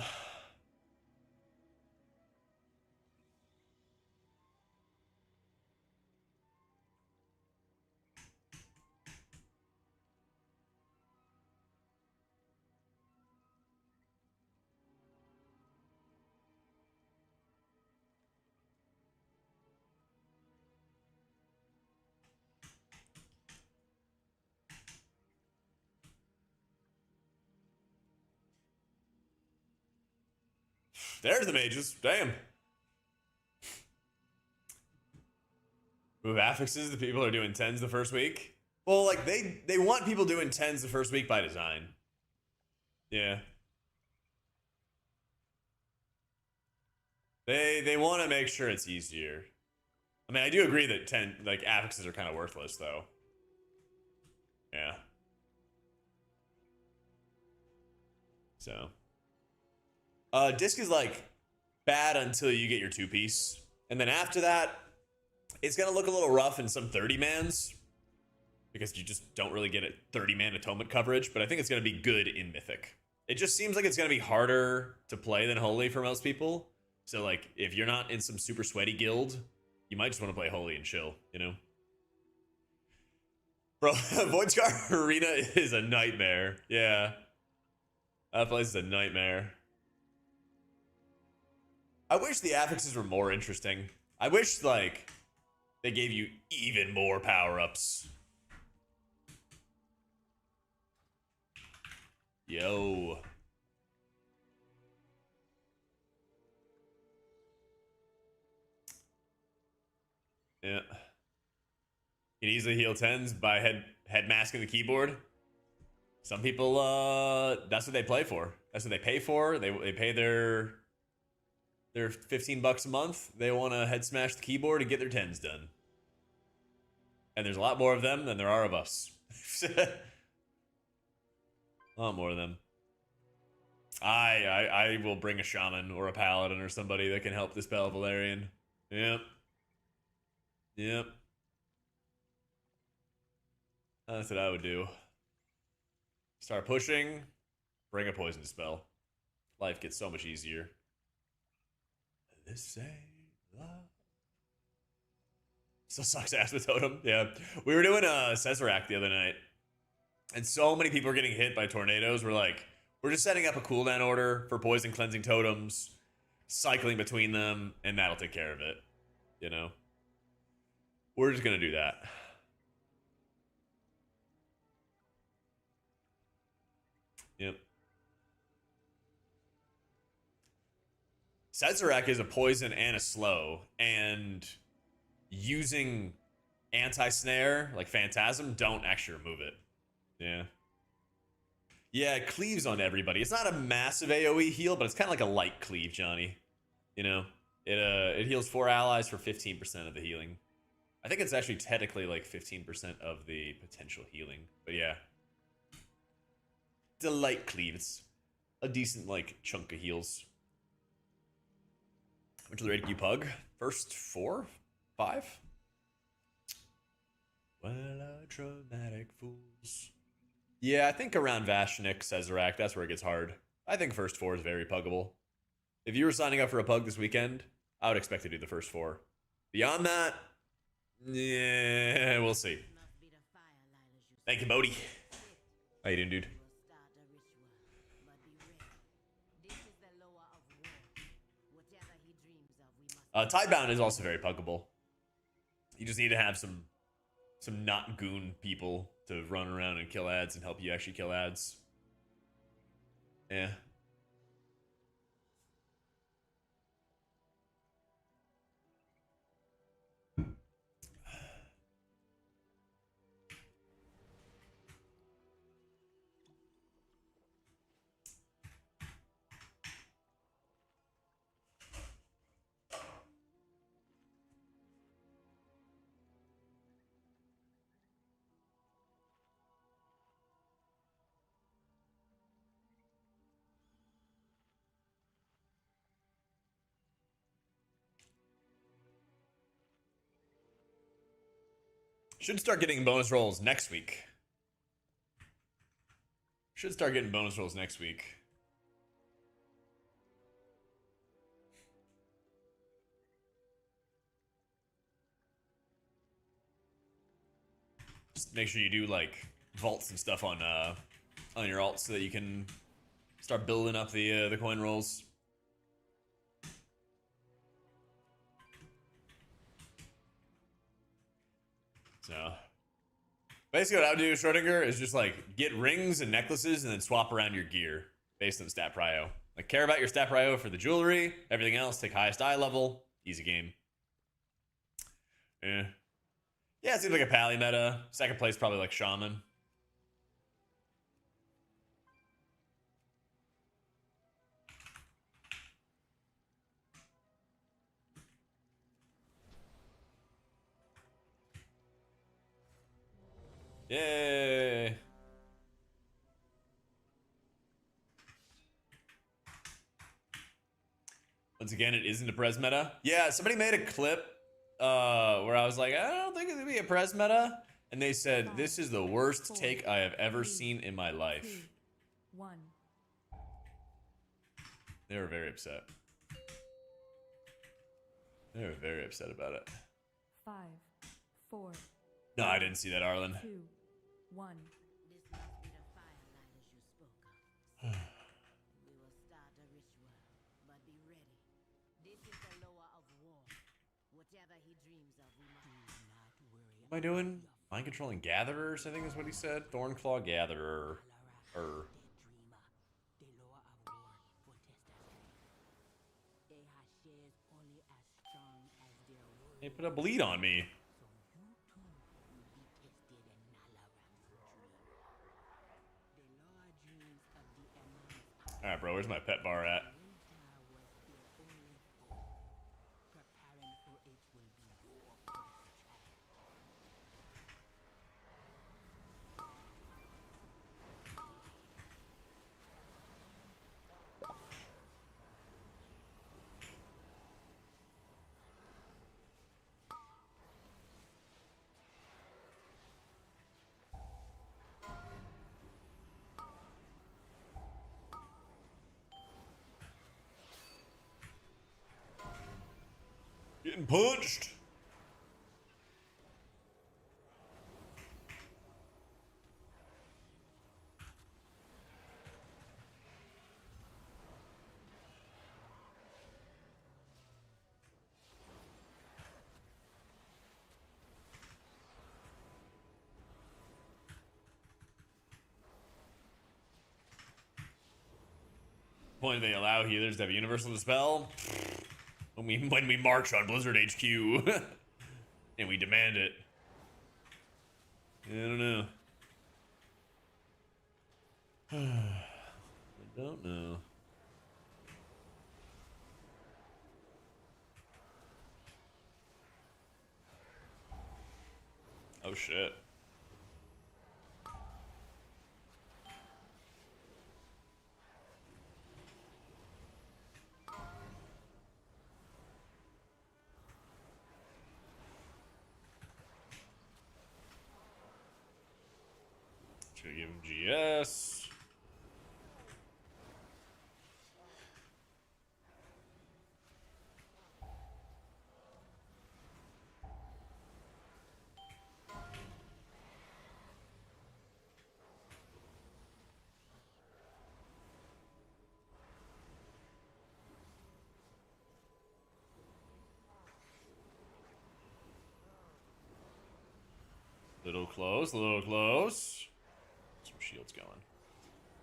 There's the mages. Damn. Move affixes. The people are doing 10s the first week. Well, like they want people doing 10s the first week by design. Yeah. They want to make sure it's easier. I mean, I do agree that 10 like affixes are kind of worthless though. Yeah. So, disc is like bad until you get your 2-piece, and then after that, it's gonna look a little rough in some 30 mans because you just don't really get a 30 man atonement coverage. But I think it's gonna be good in Mythic. It just seems like it's gonna be harder to play than Holy for most people. So like, if you're not in some super sweaty guild, you might just want to play Holy and chill, you know? Bro, Voidscar Arena is a nightmare. Yeah. That place is a nightmare. I wish the affixes were more interesting. I wish, like, they gave you even more power-ups. Yo. Yeah. You can easily heal 10s by head masking the keyboard. Some people, that's what they play for. That's what they pay for. They pay their $15 a month. They want to head smash the keyboard and get their 10s done. And there's a lot more of them than there are of us. A lot more of them. I will bring a shaman or a paladin or somebody that can help dispel Valerian. Yep. Yep. That's what I would do. Start pushing, bring a poison dispel. Life gets so much easier. This ain't love. Still sucks ass with Totem. Yeah. We were doing a Sezerac the other night, and so many people were getting hit by tornadoes. We're like, we're just setting up a cooldown order for poison cleansing totems, cycling between them, and that'll take care of it. You know? We're just gonna do that. Yep. Sezerac is a poison and a slow, and using anti-snare, like Phantasm, don't actually remove it. Yeah. Yeah, it cleaves on everybody. It's not a massive AoE heal, but it's kind of like a light cleave, Johnny. You know? It heals 4 allies for 15% of the healing. I think it's actually technically like 15% of the potential healing. But yeah. It's a light cleave. It's a decent, like, chunk of heals. Went to the raid queue pug. First 4? 5? Well, traumatic fools. Yeah, I think around Vashnik, Sezerac, that's where it gets hard. I think first 4 is very puggable. If you were signing up for a pug this weekend, I would expect to do the first 4. Beyond that, yeah, we'll see. Thank you, Bodhi. How you doing, dude? Tidebound is also very puggable. You just need to have some not goon people to run around and kill ads and help you actually kill ads. Yeah. Should start getting bonus rolls next week. Should start getting bonus rolls next week. Just make sure you do like vaults and stuff on your alts so that you can start building up the coin rolls. So basically what I would do, Schrodinger, is just like get rings and necklaces and then swap around your gear based on stat prio. Like care about your stat prio for the jewelry, everything else take highest eye level, easy game. Yeah, it seems like a pally meta. Second place probably like shaman. Yay! Once again, it isn't a Prez meta. Yeah, somebody made a clip where I was like, I don't think it's gonna be a Prez meta. And they said, this is the worst take I have ever seen in my life. They were very upset. They were very upset about it. 5, 4. No, I didn't see that, Arlen. 2, 1. This must be the firelighters you spoke of. We will start a ritual, but be ready. This is the lower of war. Whatever he dreams of, we must do not worry. What am I doing? Mind controlling gatherers, I think is what he said. Thornclaw gatherer. They put a bleed on me. Alright, bro, where's my pet bar at? Getting punched. Point they allow healers to have universal dispel. When we march on Blizzard HQ and we demand it. I don't know. I don't know. Oh shit. Should give him GS. Little close, little close. Some shields going.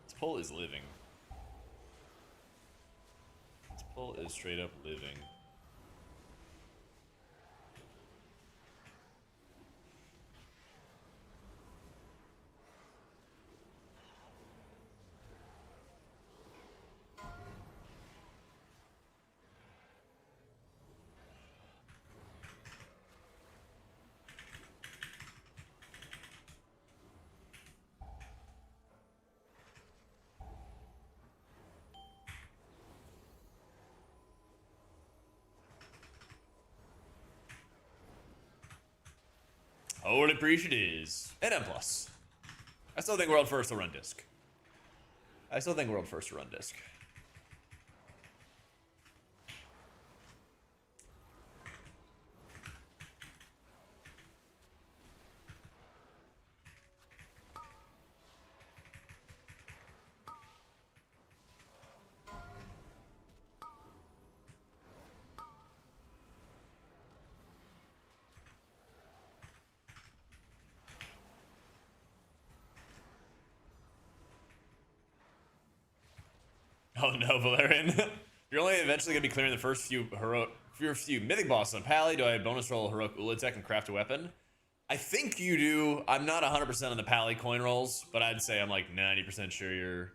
This pull is living. This pull is straight up living. Holy Appreciate is an M+. I still think World First will run disc. I still think world first run disc. Oh no, Valerian. You're only eventually gonna be clearing the first few mythic bosses on Pally. Do I bonus roll heroic Ulatech and craft a weapon? I think you do. I'm not 100% on the Pally coin rolls, but I'd say I'm like 90% sure you're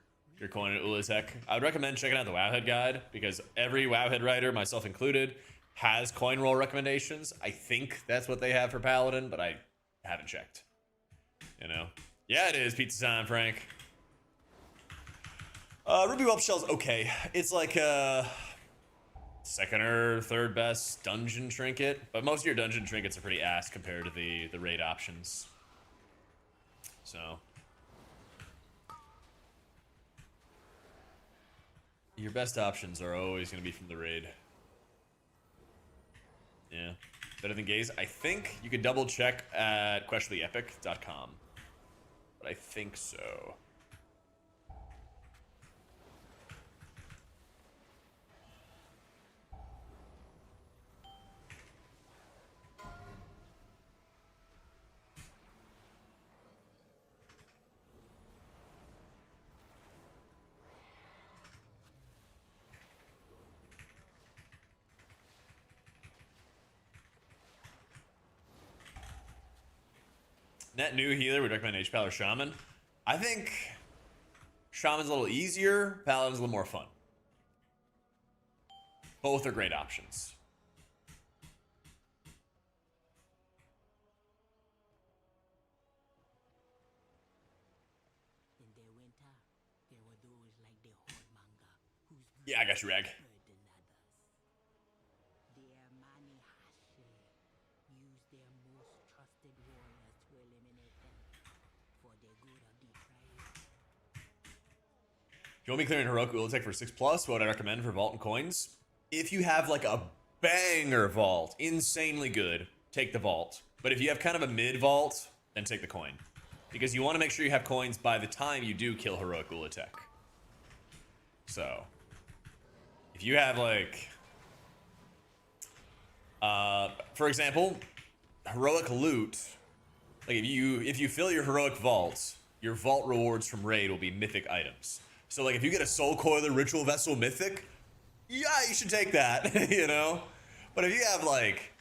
coining Ulatech. I would recommend checking out the Wowhead guide because every Wowhead writer, myself included, has coin roll recommendations. I think that's what they have for Paladin, but I haven't checked. You know? Yeah, it is pizza time, Frank. Ruby Whelp Shell's okay. It's like second or third best dungeon trinket, but most of your dungeon trinkets are pretty ass compared to the raid options. So your best options are always going to be from the raid. Yeah, better than Gaze. I think you could double check at questionableepic.com, but I think so. Net new healer would recommend H-Pal or Shaman. I think Shaman's a little easier, Paladin's a little more fun. Both are great options. In the winter, there were those like the Hordmanga whose Yeah, I got you, Rag. burden others. Their Mani Hashe used their most trusted warriors to eliminate them for the good of the tribe. If you want me clearing Heroic Ulatech for 6+, what would I recommend for Vault and Coins? If you have like a banger Vault, insanely good, take the Vault. But if you have kind of a mid Vault, then take the coin. Because you want to make sure you have coins by the time you do kill Heroic Ulatech. So, if you have like, for example, Heroic Loot, like if you fill your Heroic Vault, your Vault rewards from Raid will be Mythic items. So like if you get a Soul Coiler Ritual Vessel Mythic, yeah, you should take that, you know? But if you have like,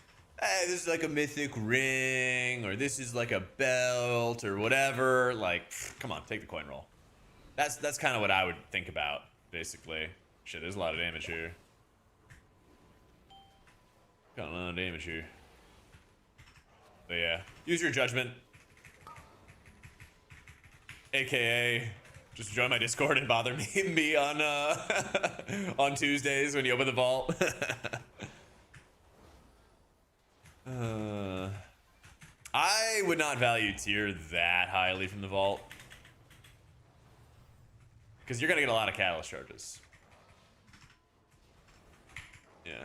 hey, this is like a Mythic ring, or this is like a belt, or whatever, like, come on, take the coin roll. That's kind of what I would think about, basically. Shit, there's a lot of damage here. Got a lot of damage here. But yeah, use your judgment. AKA, just join my Discord and bother me on on Tuesdays when you open the vault. I would not value tier that highly from the vault, because you're gonna get a lot of catalyst charges. Yeah.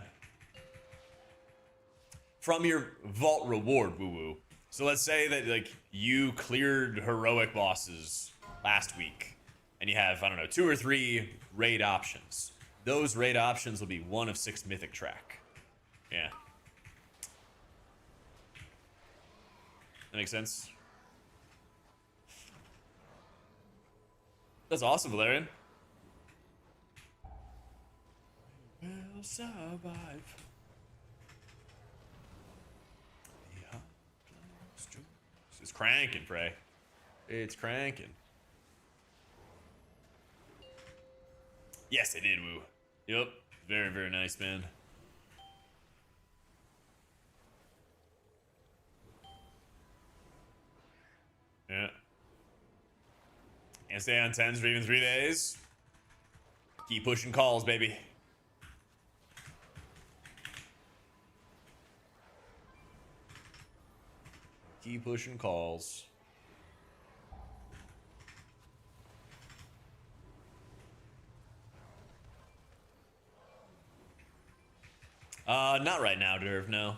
From your vault reward, woo-woo. So let's say that like you cleared heroic bosses last week, and you have, I don't know, 2 or 3 raid options. Those raid options will be 1 of 6 mythic track. Yeah. That makes sense. That's awesome, Valerian. We'll survive. It's cranking, Frey. It's cranking. Yes, I did, woo. Yep. Very, very nice, man. Yeah. Can't stay on 10s for even 3 days. Keep pushing calls, baby. Keep pushing calls. Not right now, Derv, no.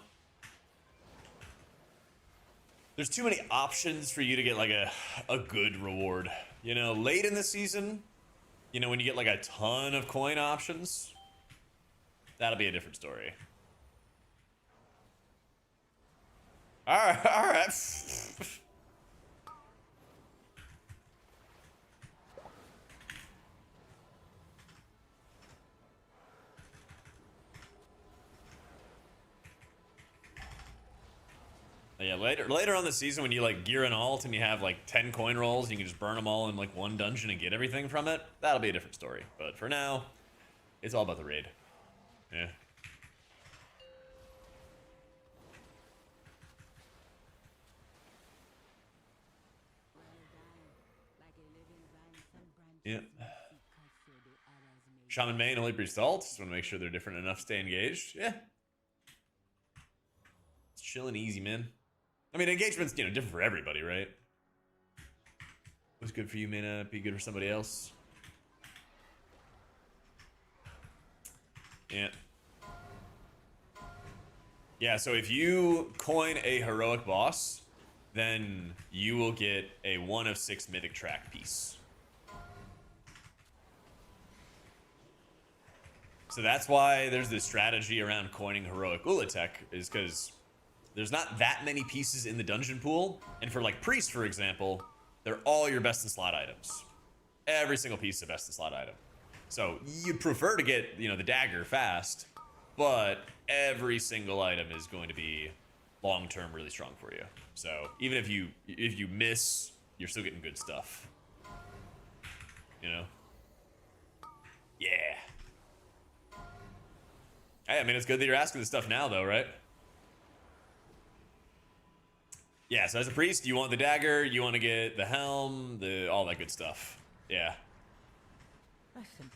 There's too many options for you to get like a good reward. You know, late in the season, you know, when you get like a ton of coin options, that'll be a different story. Alright, alright. Yeah, later on the season when you like gear an alt and you have like 10 coin rolls, you can just burn them all in like one dungeon and get everything from it. That'll be a different story. But for now, it's all about the raid. Yeah. Yeah. Shaman main only breeds alt. Just want to make sure they're different enough to stay engaged. Yeah. It's chill and easy, man. I mean, engagement's, you know, different for everybody, right? What's good for you may not be good for somebody else. Yeah. Yeah, so if you coin a heroic boss, then you will get a 1 of 6 mythic track piece. So that's why there's this strategy around coining heroic Ulatek, is because there's not that many pieces in the dungeon pool, and for like priest, for example, they're all your best in slot items. Every single piece is a best in slot item. So you'd prefer to get, you know, the dagger fast, but every single item is going to be long-term really strong for you. So even if you miss, you're still getting good stuff. You know? Yeah. Hey, I mean, it's good that you're asking this stuff now, though, right? Yeah, so as a priest, you want the dagger, you want to get the helm, all that good stuff. Yeah.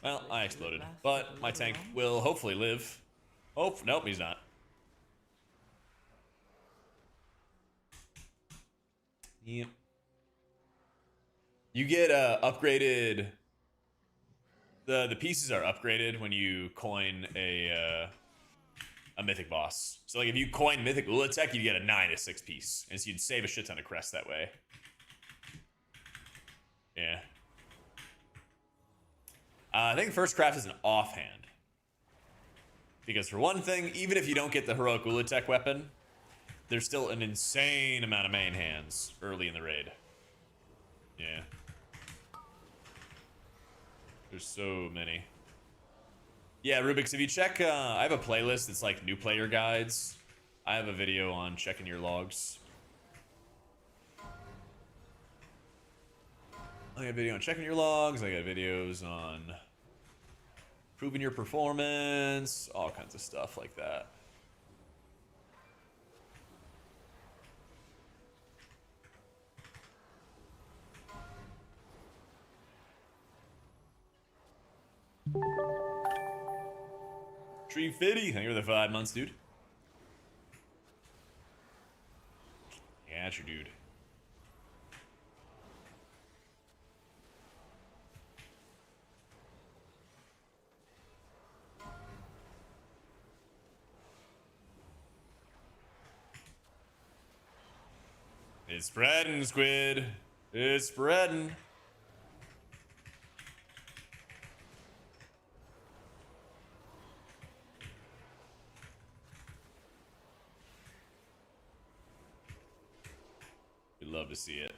Well, I exploded, but my tank will hopefully live. Oh, nope, he's not. Yep. You get upgraded. The pieces are upgraded when you coin a mythic boss. So like if you coin mythic Ulatek, you get a 9 of 6 piece, and so you'd save a shit ton of crest that way. Yeah. I think first craft is an offhand. Because for one thing, even if you don't get the heroic Ulatek weapon, there's still an insane amount of main hands early in the raid. Yeah. There's so many. Yeah, Rubik's, if you check, I have a playlist that's like new player guides. I have a video on checking your logs. I got a video on checking your logs. I got videos on improving your performance, all kinds of stuff like that. Tree Fitty, thank you for the 5 months, dude. Yeah, that's your dude. It's spreading, Squid. It's spreading. We'd love to see it.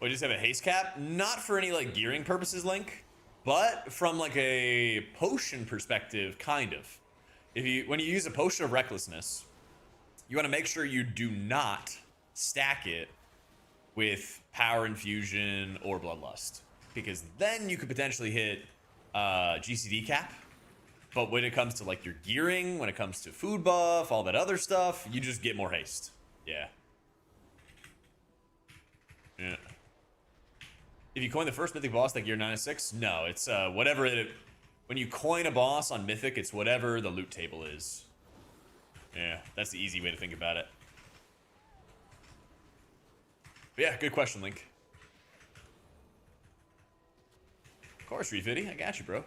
We just have a haste cap, not for any like gearing purposes, Link, but from like a potion perspective, kind of. When you use a potion of recklessness, you want to make sure you do not stack it with power infusion or bloodlust, because then you could potentially hit GCD cap. But when it comes to like your gearing, when it comes to food buff, all that other stuff, you just get more haste. Yeah. Yeah. If you coin the first mythic boss like gear 9 of 6, no, it's whatever it. When you coin a boss on mythic, it's whatever the loot table is. Yeah, that's the easy way to think about it. But yeah, good question, Link. Of course, Refitty, I got you, bro.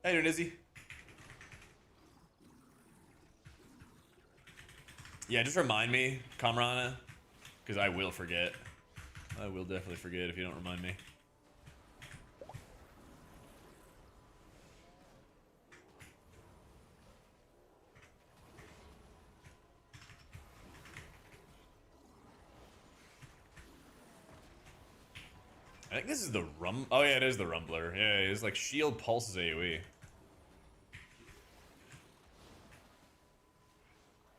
How you doing, Izzy? Yeah, just remind me, Kamrana, because I will forget. I will definitely forget if you don't remind me. I think this is the Oh yeah, it is the Rumbler. Yeah, it's like shield pulses AoE.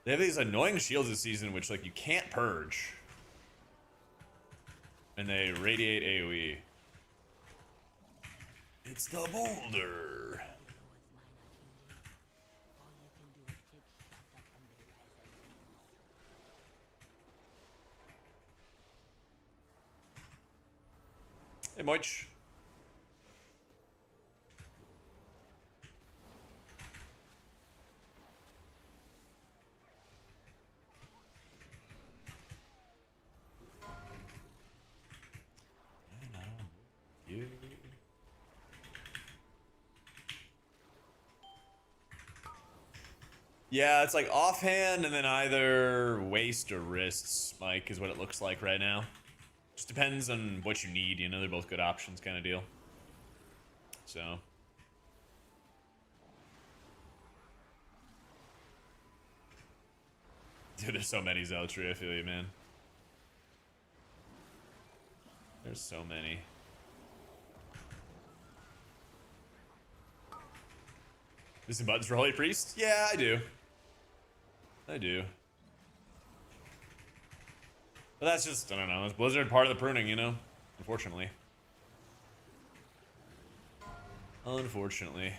They have these annoying shields this season, which like you can't purge, and they radiate AoE. It's the boulder. Hey, Moich. You. Yeah, it's like offhand and then either waist or wrists, Mike, is what it looks like right now. Just depends on what you need, you know, they're both good options kind of deal. So. Dude, there's so many Zealotry, I feel you, man. There's so many. Missing buttons for Holy Priest? Yeah, I do. I do. But that's just, I don't know, it's Blizzard part of the pruning, you know? Unfortunately. Unfortunately.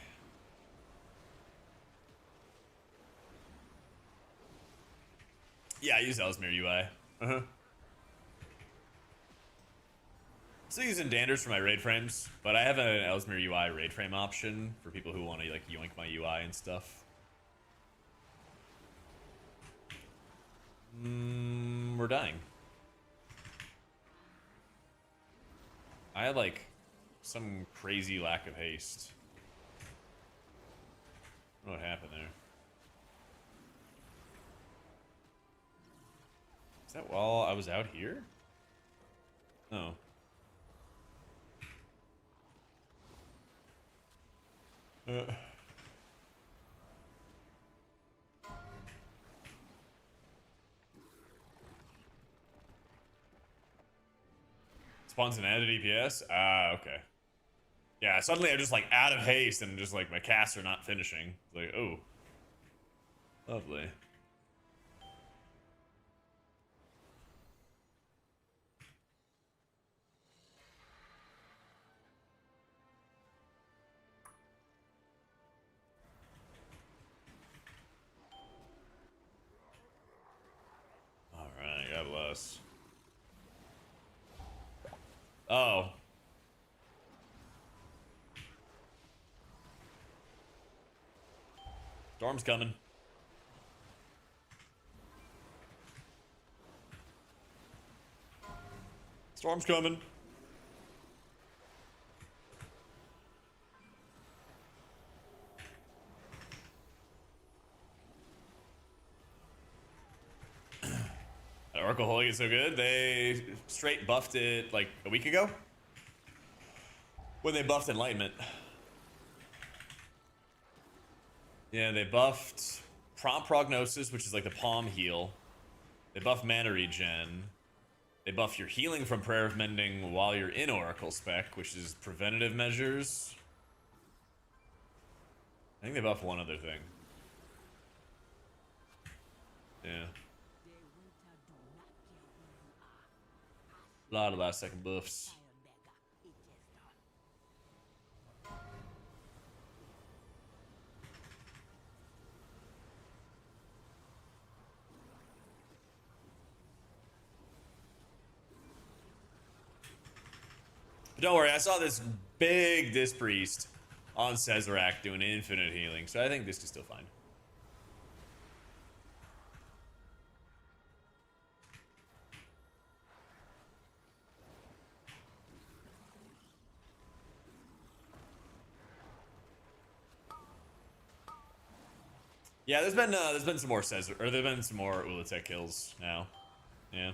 Yeah, I use Ellesmere UI. Uh-huh. Still using Danders for my raid frames, but I have an Ellesmere UI raid frame option for people who want to like yoink my UI and stuff. We're dying. I had like some crazy lack of haste. I don't know what happened there. Is that while I was out here? Oh. Spawns an added DPS? Ah, okay. Yeah, suddenly I'm just like out of haste and just like my casts are not finishing. Like, oh. Lovely. Alright, God bless. Oh. Storm's coming. Storm's coming. Oracle Holy is so good. They straight buffed it like a week ago when they buffed Enlightenment. Yeah, they buffed Prompt Prognosis, which is like the palm heal. They buff mana regen. They buff your healing from Prayer of Mending while you're in Oracle spec, which is preventative measures. I think they buff one other thing. Yeah. A lot of last second buffs. But don't worry, I saw this big Disc Priest on Cesarac doing infinite healing, so I think this is still fine. Yeah, there's been some more Cesar, or there's been some more Ulatek kills now. Yeah.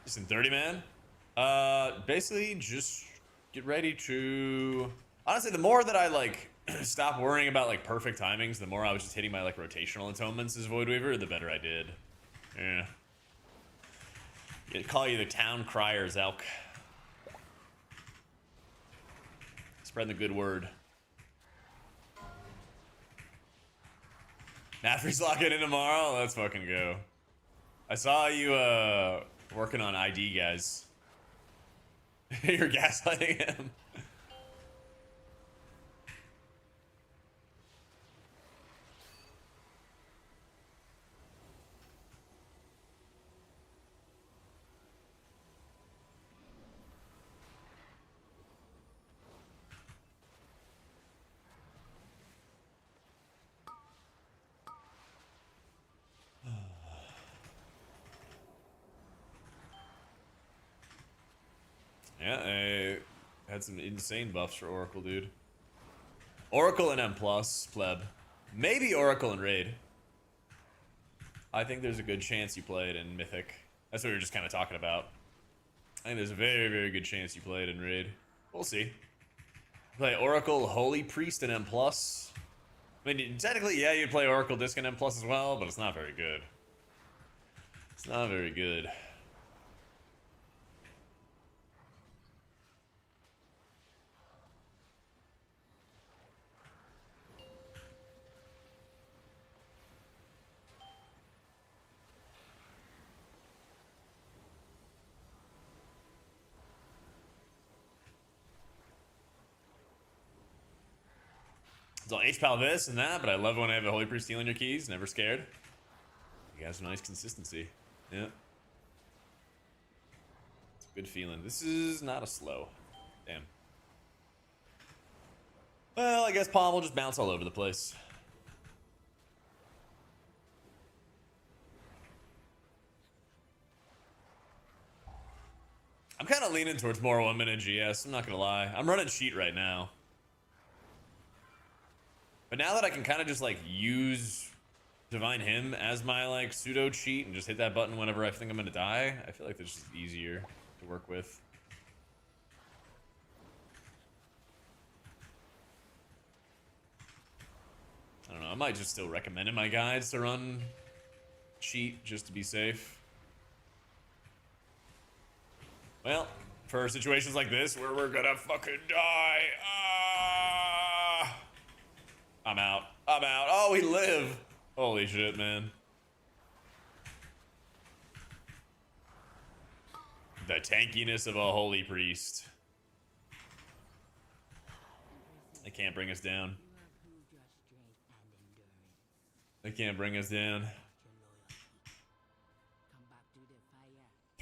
Just in 30 man. Basically just get ready to. Honestly, the more that I like stop worrying about like perfect timings, the more I was just hitting my like rotational atonements as Void Weaver, the better I did. Yeah. I'd call you the town crier, Zelk. Spread the good word. Nafri's locking in tomorrow? Let's fucking go. I saw you working on ID, guys. You're gaslighting him. Yeah, I had some insane buffs for Oracle, dude. Oracle and M+, pleb. Maybe Oracle and Raid. I think there's a good chance you play it in Mythic. That's what we were just kind of talking about. I think there's a very, very good chance you play it in Raid. We'll see. Play Oracle, Holy Priest, and M+. I mean, technically, yeah, you'd play Oracle Disc and M+ as well, but it's not very good. It's not very good. It's all H-Pal this and that, but I love when I have a Holy Priest stealing your keys. Never scared. You guys have nice consistency. Yeah. It's a good feeling. This is not a slow. Damn. Well, I guess Palm will just bounce all over the place. I'm kind of leaning towards more 1 minute GS. I'm not going to lie. I'm running Sheet right now. But now that I can kind of just like use Divine Hymn as my like pseudo cheat and just hit that button whenever I think I'm gonna die, I feel like this is easier to work with. I don't know, I might just still recommend in my guides to run cheat just to be safe. Well, for situations like this where we're gonna fucking die. I'm out. I'm out. Oh, we live. Holy shit, man. The tankiness of a Holy Priest. They can't bring us down. They can't bring us down.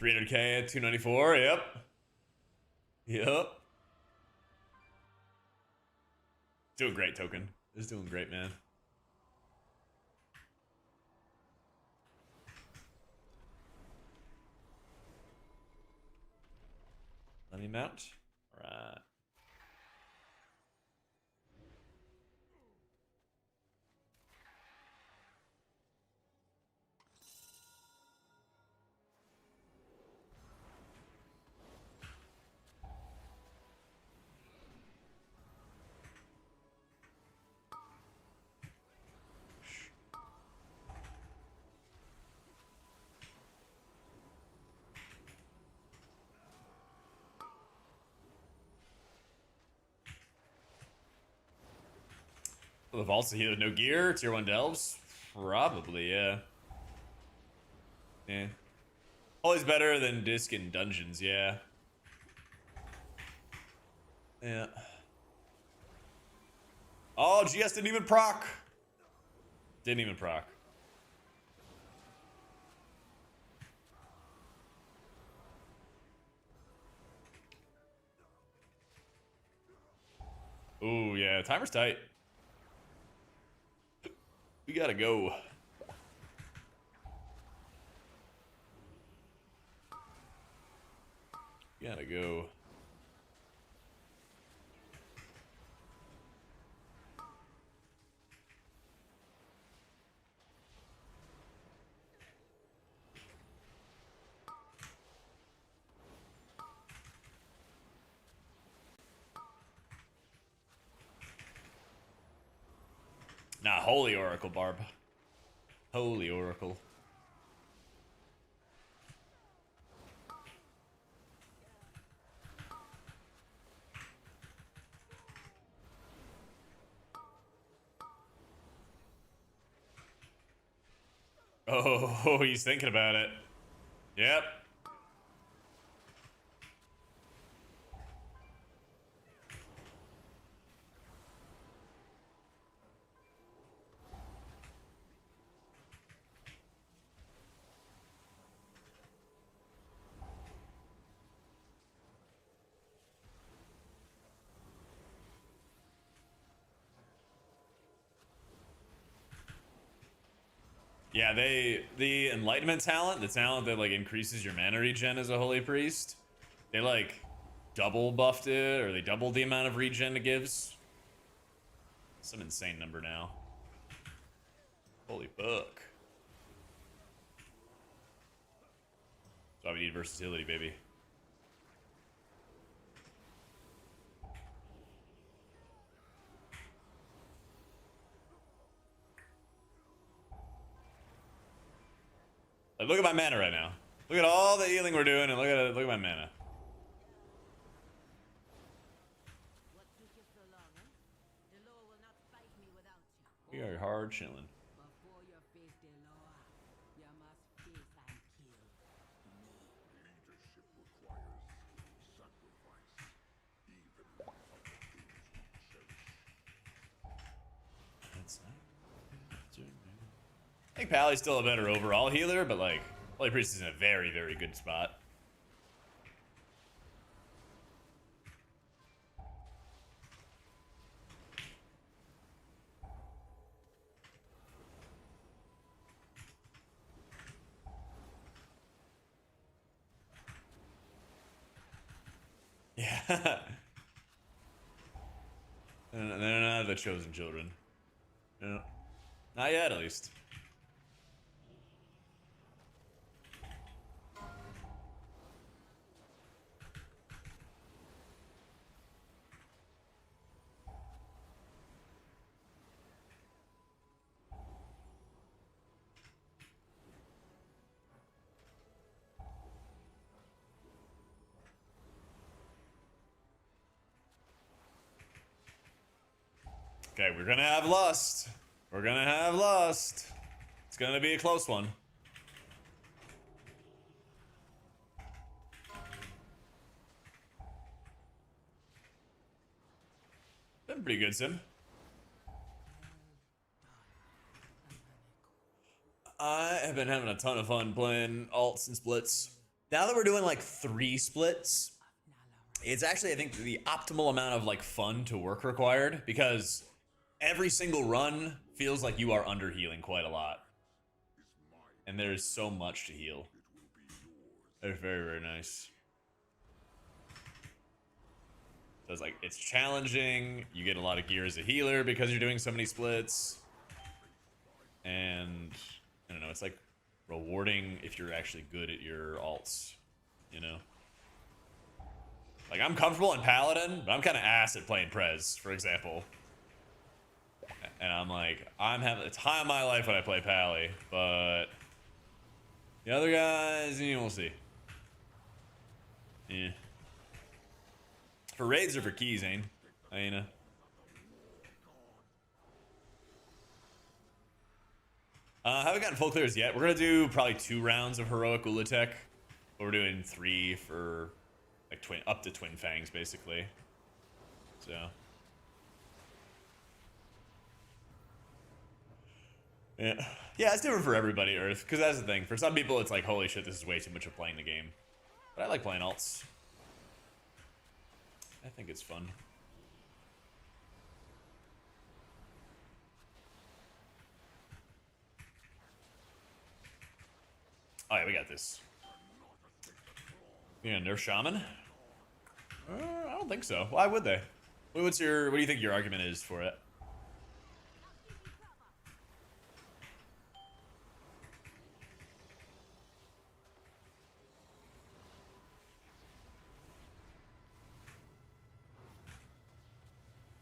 300k at 294. Yep. Yep. Doing great, Token. It's doing great, man. Let me mount. All right. The vaults here with no gear, tier 1 delves? Probably, yeah. Yeah. Always better than disc in dungeons, yeah. Yeah. Oh, GS didn't even proc. Didn't even proc. Oh, yeah. Timer's tight. We gotta go. Gotta go. Nah, Holy Oracle, Barb. Holy Oracle. Oh, he's thinking about it. Yep. Yeah, the enlightenment talent, the talent that like increases your mana regen as a holy priest, they like double buffed it, or they doubled the amount of regen it gives. Some insane number now. Holy fuck. That's why we need versatility, baby. Like, look at my mana right now. Look at all the healing we're doing, and look at my mana. What took you so long, huh? The law will not fight me without you. We are hard chilling. Before you face the law, you must face and kill. Leadership requires sacrifice, even of the things we cherish. That's not. I think Pally's still a better overall healer, but like, Holy Priest is in a very, very good spot. Yeah. They're not the chosen children. No. Not yet, at least. Okay, we're gonna have lust. We're gonna have lust. It's gonna be a close one. Been pretty good, Sim. I have been having a ton of fun playing alts and splits. Now that we're doing like 3 splits, it's actually, I think, the optimal amount of like fun to work required, because every single run feels like you are under healing quite a lot. And there's so much to heal. They're very, very nice. So it's like, it's challenging. You get a lot of gear as a healer because you're doing so many splits. And I don't know, it's like rewarding if you're actually good at your alts, you know? Like, I'm comfortable in Paladin, but I'm kind of ass at playing Prez, for example. And I'm like, it's high on my life when I play Pally, but the other guys, we'll see. Yeah. For raids or for keys, Ain? Aina. Haven't gotten full clears yet. We're gonna do probably 2 rounds of heroic Ulatek, but we're doing 3 for like up to Twin Fangs, basically. So. Yeah, it's different for everybody, Earth, because that's the thing. For some people, it's like, holy shit, this is way too much of playing the game. But I like playing alts. I think it's fun. Oh yeah, we got this. Yeah, nerf shaman? I don't think so. Why would they? What do you think your argument is for it?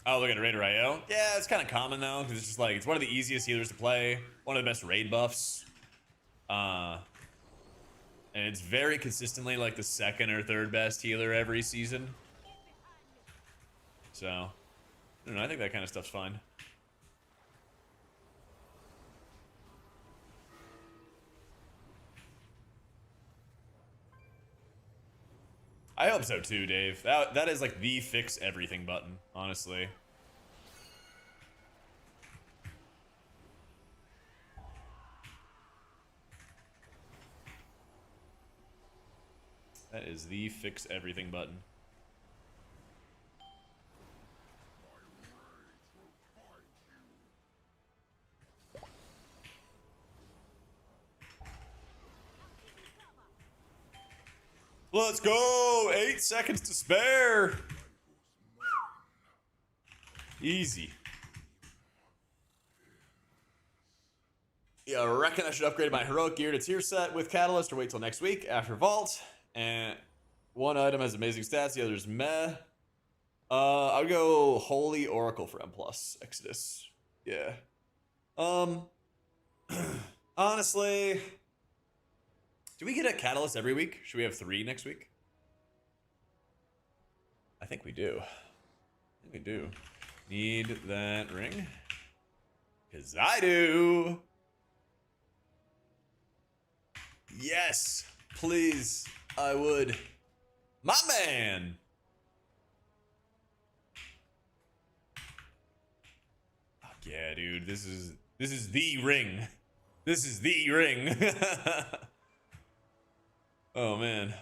Oh, look at Raider IO. Yeah, it's kind of common though, because it's just like, it's one of the easiest healers to play, one of the best raid buffs. And it's very consistently like the second or third best healer every season. So, I don't know, I think that kind of stuff's fine. I hope so too, Dave. That is like the fix everything button, honestly. That is the fix everything button. Let's go! 8 seconds to spare! Easy. Yeah, I reckon I should upgrade my heroic gear to tier set with Catalyst or wait till next week after Vault. And one item has amazing stats, the other's meh. I would go Holy Oracle for M+, Exodus. Yeah. Honestly, do we get a Catalyst every week? Should we have 3 next week? I think we do. I think we do. Need that ring? Because I do. Yes, please. I would. My man. Oh, yeah, dude. This is the ring. This is the ring. Oh man.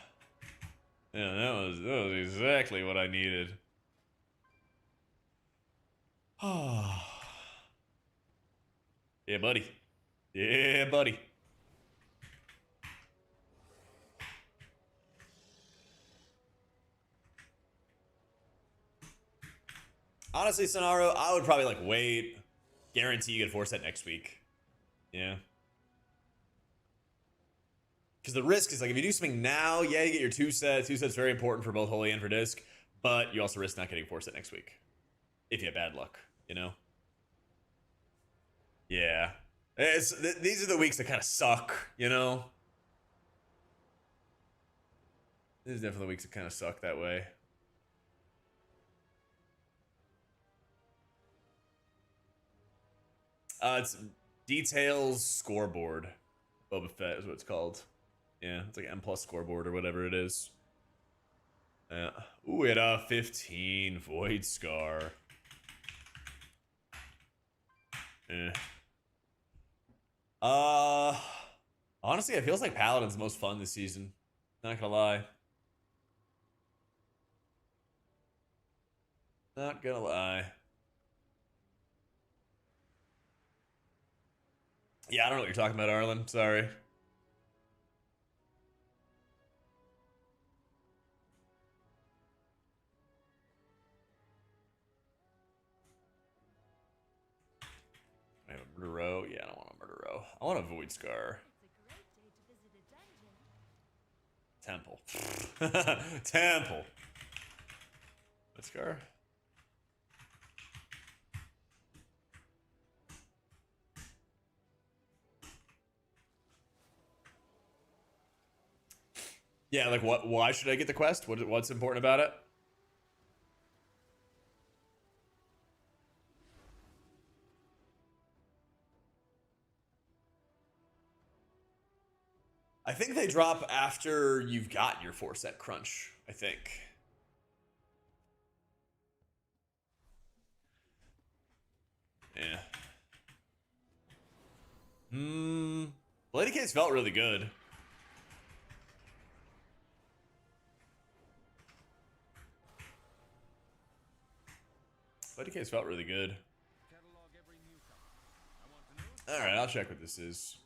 Yeah, that was exactly what I needed. Yeah, buddy. Yeah, buddy. Honestly, Sonaro, I would probably like wait. Guarantee you get a 4-set next week. Yeah. Because the risk is like if you do something now, yeah, you get your 2-set. 2-set's very important for both Holy and for Disc, but you also risk not getting 4-set next week. If you have bad luck, you know? Yeah. These are the weeks that kind of suck, you know? These are definitely the weeks that kind of suck that way. It's Details Scoreboard. Boba Fett is what it's called. Yeah, it's like M+ scoreboard or whatever it is. Yeah. Ooh, we had a 15 Void Scar. Eh. Honestly, it feels like Paladin's the most fun this season. Not gonna lie. Not gonna lie. Yeah, I don't know what you're talking about, Arlen. Sorry. I have a murder row. Yeah, I don't want a murder row. I want a Void Scar. Temple. Temple. Void Scar. Yeah, like what? Why should I get the quest? What's important about it? I think they drop after you've got your 4-set crunch. I think. Yeah. Blade Case felt really good. Blade Case felt really good. All right, I'll check what this is.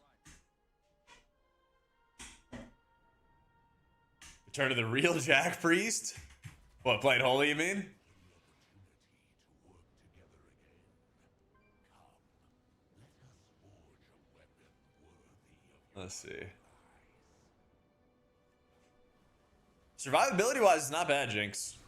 Turn to the real Jack Priest? What, playing holy, you mean? Let's see. Survivability wise, it's not bad, Jinx.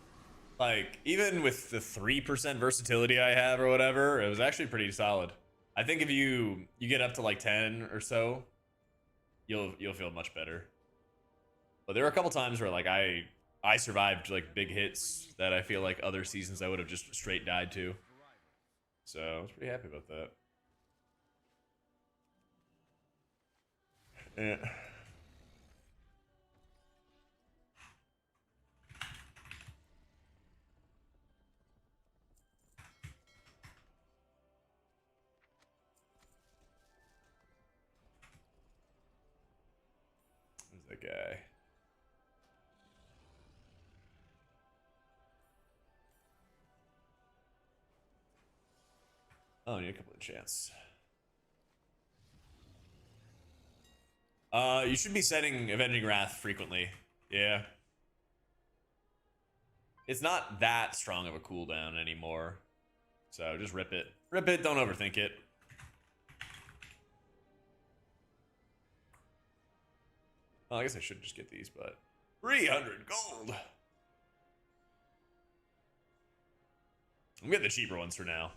Like, even with the 3% versatility I have or whatever, it was actually pretty solid. I think if you get up to like 10 or so, you'll feel much better. But there were a couple times where like I survived like big hits that I feel like other seasons I would have just straight died to. So I was pretty happy about that. Yeah. Who's that guy? Oh, I need a couple of chance. You should be setting Avenging Wrath frequently. Yeah. It's not that strong of a cooldown anymore. So just rip it. Rip it, don't overthink it. Well, I guess I should just get these, but 300 gold. I'm getting the cheaper ones for now.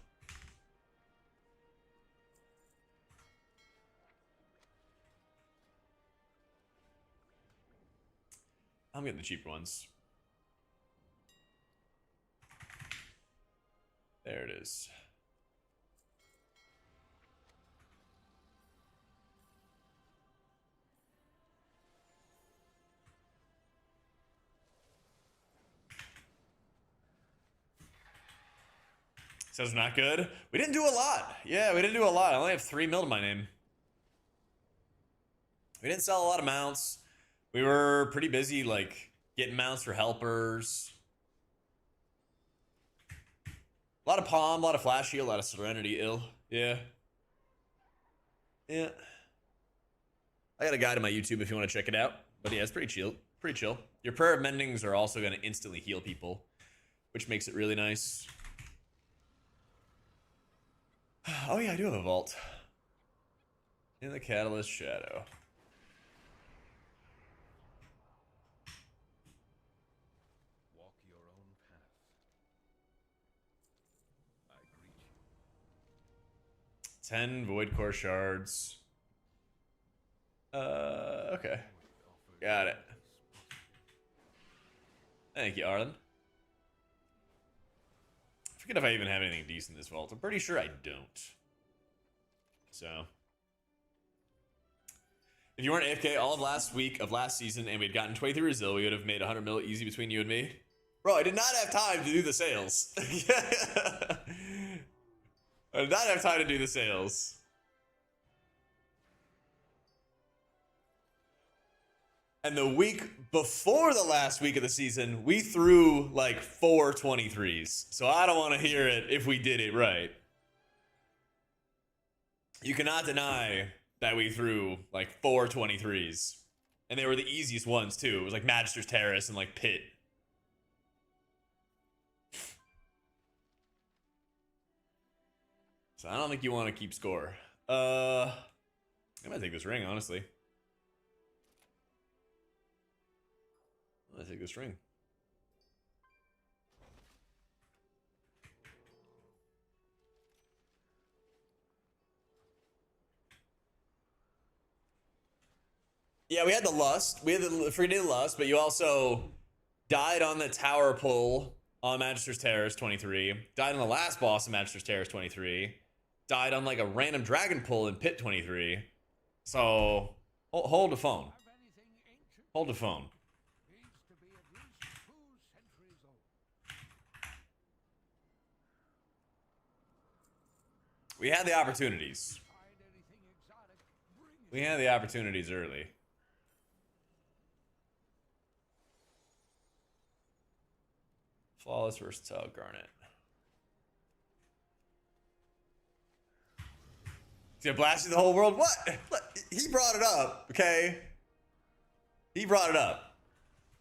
I'm getting the cheaper ones. There it is. Says not good. We didn't do a lot. Yeah, we didn't do a lot. I only have 3 mil to my name. We didn't sell a lot of mounts. We were pretty busy, like, getting mounts for helpers. A lot of Palm, a lot of Flash Shield, a lot of Serenity Ill. Yeah. Yeah. I got a guide on my YouTube if you want to check it out. But yeah, it's pretty chill. Pretty chill. Your Prayer of Mendings are also going to instantly heal people, which makes it really nice. Oh yeah, I do have a vault. In the Catalyst Shadow. Walk your own path. I greet you. 10 Void Core Shards. Okay. Got it. Thank you, Arlen. I forget if I even have anything decent in this vault. I'm pretty sure I don't. So. If you weren't AFK all of last week of last season and we'd gotten 23 Brazil, we would have made 100 mil easy between you and me. Bro, I did not have time to do the sales. I did not have time to do the sales. And the week before the last week of the season, we threw like 4 23s. So I don't want to hear it if we did it right. You cannot deny that we threw like 4 23s. And they were the easiest ones too. It was like Magister's Terrace and like Pit. So I don't think you want to keep score. I might take this ring, honestly. I'm gonna take this ring. Yeah, we had the lust. We had the free day lust, but you also died on the tower pull on Magister's Terrace 23. Died on the last boss of Magister's Terrace 23. Died on like a random dragon pull in Pit 23. So hold the phone. Hold the phone. We had the opportunities. We had the opportunities early. Flawless versatile Garnet. He's gonna blast you the whole world? What? He brought it up, okay? He brought it up.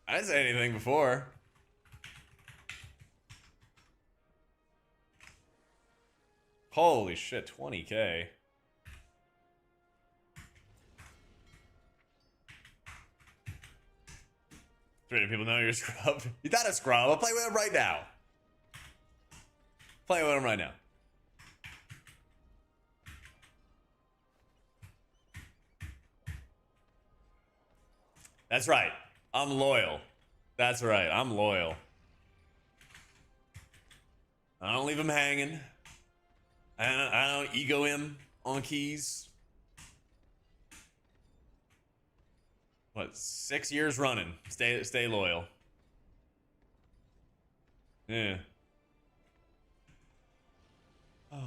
I I didn't say anything before. Holy shit, 20K. Three people know you're a scrub. You're not a scrub. I'll play with him right now. Play with him right now. That's right. I'm loyal. That's right. I'm loyal. I don't leave him hanging. I don't ego him on keys. What, 6 years running? Stay loyal. Yeah. Oh.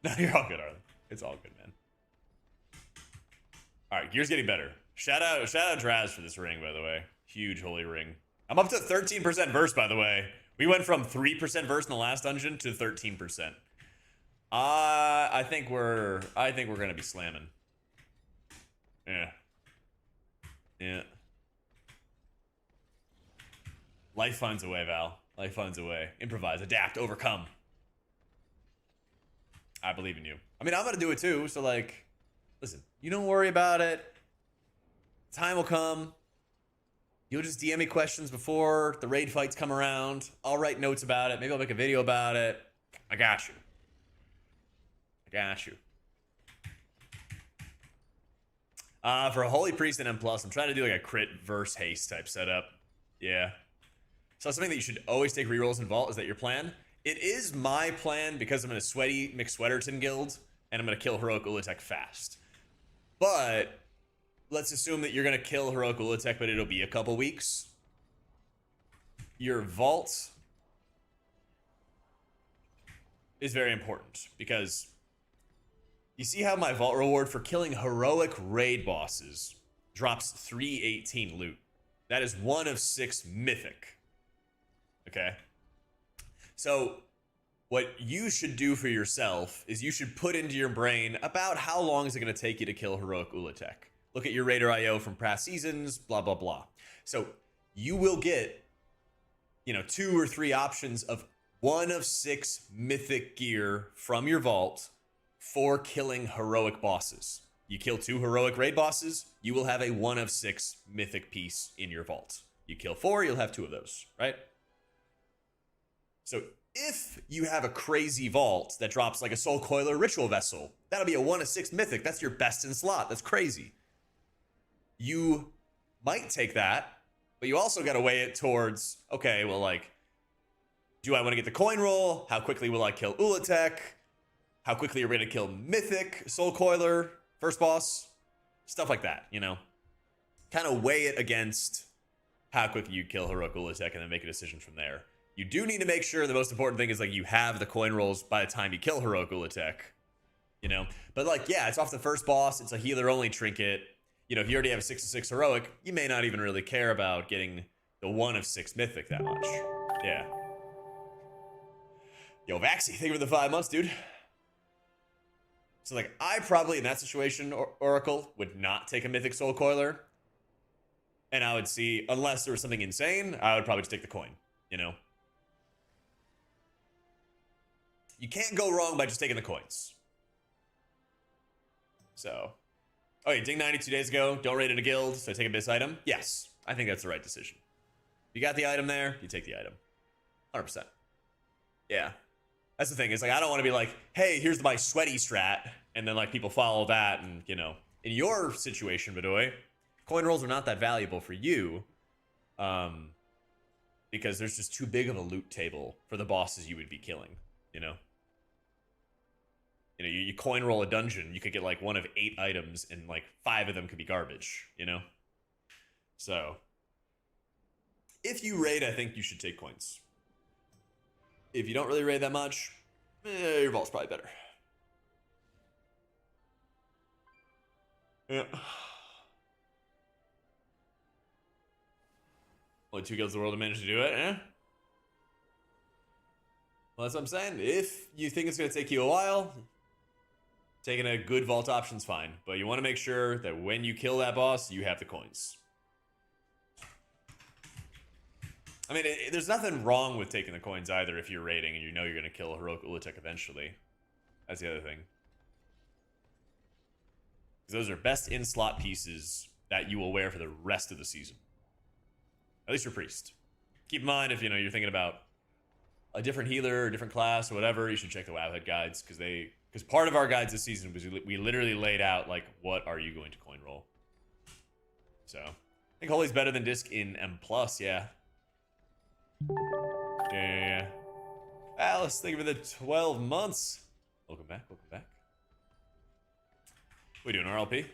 No, you're all good, Arlen. It's all good, man. All right, gear's getting better. Shout out Draz for this ring, by the way. Huge holy ring. I'm up to 13% verse, by the way. We went from 3% verse in the last dungeon to 13%. I think we're gonna be slamming. Yeah. Yeah. Life finds a way, Val. Life finds a way. Improvise, adapt, overcome. I believe in you. I mean, I'm gonna do it too, so like, listen, you don't worry about it. Time will come. You'll just DM me questions before the raid fights come around. I'll write notes about it. Maybe I'll make a video about it. I got you. I got you. For a Holy Priest and M+, I'm trying to do like a crit verse haste type setup. Yeah. So something that you should always take rerolls in Vault. Is that your plan? It is my plan because I'm in a sweaty McSweaterton guild and I'm going to kill Heroic Ulatek fast. But let's assume that you're going to kill Heroic Ulatek, but it'll be a couple weeks. Your Vault is very important because you see how my Vault reward for killing heroic raid bosses drops 318 loot. That is 1 of 6 mythic. Okay? So what you should do for yourself is you should put into your brain about how long is it going to take you to kill Heroic Ulatek. Look at your Raider IO from past seasons, blah, blah, blah. So you will get, 2 or 3 options of 1 of 6 mythic gear from your Vault for killing heroic bosses. You kill 2 heroic raid bosses, you will have a 1 of 6 mythic piece in your Vault. You kill 4, you'll have 2 of those, right? So if you have a crazy Vault that drops like a Soul Coiler Ritual Vessel, that'll be a 1 of 6 mythic. That's your best in slot. That's crazy. You might take that, but you also got to weigh it towards, okay, well, like, do I want to get the coin roll? How quickly will I kill Ulatek? How quickly are we going to kill Mythic, Soul Coiler, first boss? Stuff like that, Kind of weigh it against how quickly you kill Heroic Ulatek and then make a decision from there. You do need to make sure the most important thing is, like, you have the coin rolls by the time you kill Heroic Ulatek, But, like, yeah, it's off the first boss. It's a healer-only trinket. If you already have a 6 of 6 heroic, you may not even really care about getting the 1 of 6 mythic that much. Yeah. Yo, Vaxi, thank you for the 5 months, dude. So, like, I probably, in that situation, Oracle, would not take a mythic Soul Coiler. And I would see, unless there was something insane, I would probably just take the coin, You can't go wrong by just taking the coins. So... Oh, yeah, ding 92 days ago. Don't raid in a guild, so take a Abyss item. Yes, I think that's the right decision. You got the item there, you take the item. 100%. Yeah. That's the thing, is like, I don't want to be like, hey, here's my sweaty strat, and then like people follow that, and in your situation, Bedoy, coin rolls are not that valuable for you, because there's just too big of a loot table for the bosses you would be killing, you coin roll a dungeon, you could get like 1 of 8 items and like 5 of them could be garbage, So, if you raid, I think you should take coins. If you don't really raid that much, your Vault's probably better. Yeah. Only 2 guilds in the world have managed to do it, eh? Well, that's what I'm saying. If you think it's going to take you a while... Taking a good Vault option's fine, but you want to make sure that when you kill that boss, you have the coins. I mean, there's nothing wrong with taking the coins either if you're raiding and you know you're going to kill a heroic Ulatek eventually. That's the other thing. Because those are best in-slot pieces that you will wear for the rest of the season. At least for Priest. Keep in mind, if you're thinking about a different healer or different class or whatever, you should check the Wowhead guides, because part of our guides this season was we literally laid out, like, what are you going to coin roll. So, I think Holy's better than Disc in M+, yeah. Yeah. Alice, thank you for the 12 months. Welcome back, welcome back. What are we doing, RLP?